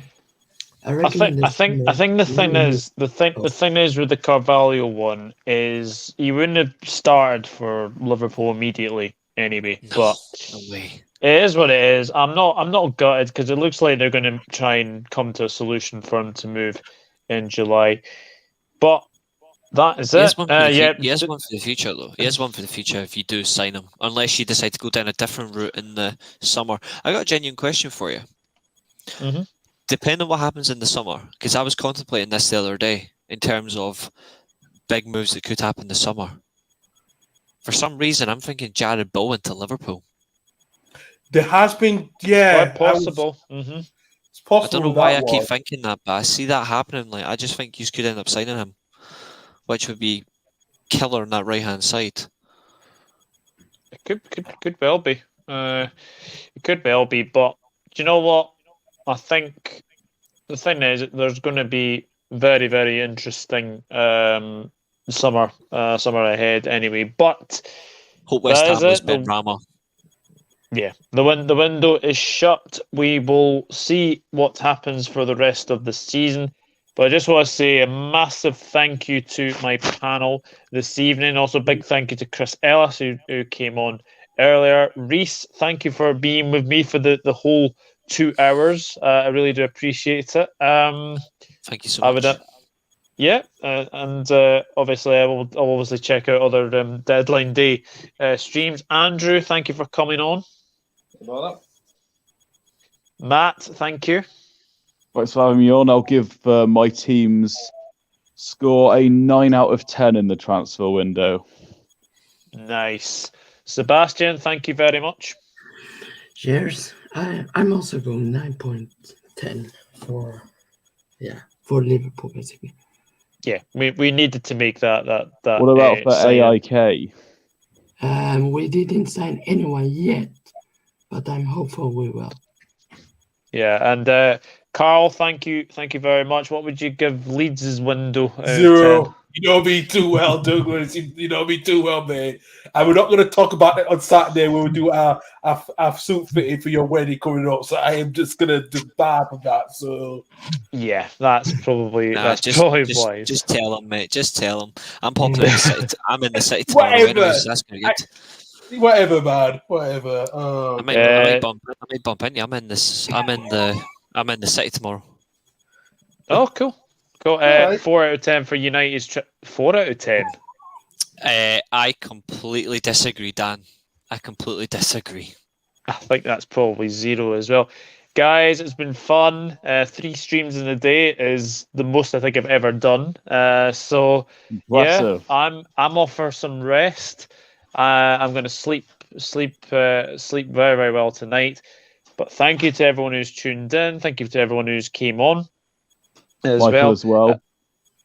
thing is with the Carvalho one is he wouldn't have started for Liverpool immediately anyway. But no way. It is what it is. I'm not gutted because it looks like they're going to try and come to a solution for him to move in July. But that is it. He has one for the future, though. He has one for the future if you do sign him, unless you decide to go down a different route in the summer. I got a genuine question for you. Mm-hmm. Depending on what happens in the summer, because I was contemplating this the other day in terms of big moves that could happen this summer. For some reason, I'm thinking Jared Bowen to Liverpool. There has been, quite possible. It's possible. I don't know why I keep thinking that, but I see that happening. Like, I just think you could end up signing him, which would be killer on that right hand side. It could well be. It could well be, but do you know what? I think the thing is, there's going to be very, very interesting summer ahead. Anyway, but hope West Ham was Ben Rama. Yeah, the window is shut. We will see what happens for the rest of the season. But I just want to say a massive thank you to my panel this evening. Also, a big thank you to Chris Ellis, who came on earlier. Reese, thank you for being with me for the whole 2 hours. I really do appreciate it. Thank you so much. And obviously I'll obviously check out other deadline day streams. Andrew, thank you for coming on. Matt, thank you. Thanks for having me on. I'll give my team's score a 9 out of 10 in the transfer window. Nice. Sebastian, thank you very much. Cheers. I'm also going 9.10 for Liverpool, basically. Yeah, we needed to make that. What about for AIK? We didn't sign anyone yet, but I'm hopeful we will. Yeah, and Carl, thank you very much. What would you give Leeds' window? 0. You know me too well, Douglas. You know me too well, man. And we're not going to talk about it on Saturday when we do our suit fitting for your wedding coming up. So I am just going to do bad on that. So yeah, that's probably wise. Just tell him, mate. Just tell him. I'm popping in the city. I'm in the city tomorrow. Anyway, so that's going to be good. Whatever, man. Whatever. I might bump into you. I'm in the city tomorrow. Oh, cool. Cool. 4 out of 10 for United's trip. 4 out of 10. I completely disagree, Dan. I completely disagree. I think that's probably 0 as well. Guys, it's been fun. 3 streams in a day is the most I think I've ever done. So impressive. Yeah, I'm off for some rest. I'm going to sleep very, very well tonight. But thank you to everyone who's tuned in. Thank you to everyone who's came on as well.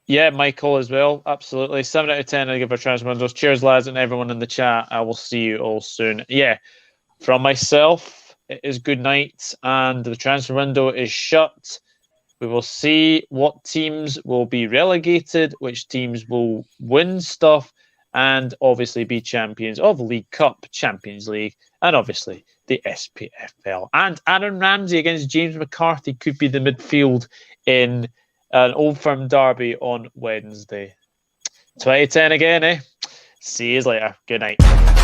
Yeah, Michael as well. Absolutely. 7 out of 10 I give our transfer windows. Cheers, lads, and everyone in the chat. I will see you all soon. Yeah, from myself, it is good night, and the transfer window is shut. We will see what teams will be relegated, which teams will win stuff, and obviously be champions of the League Cup, Champions League, and obviously the SPFL. And Aaron Ramsey against James McCarthy could be the midfield in an Old Firm derby on Wednesday. 2010 again, eh? See you later. Good night.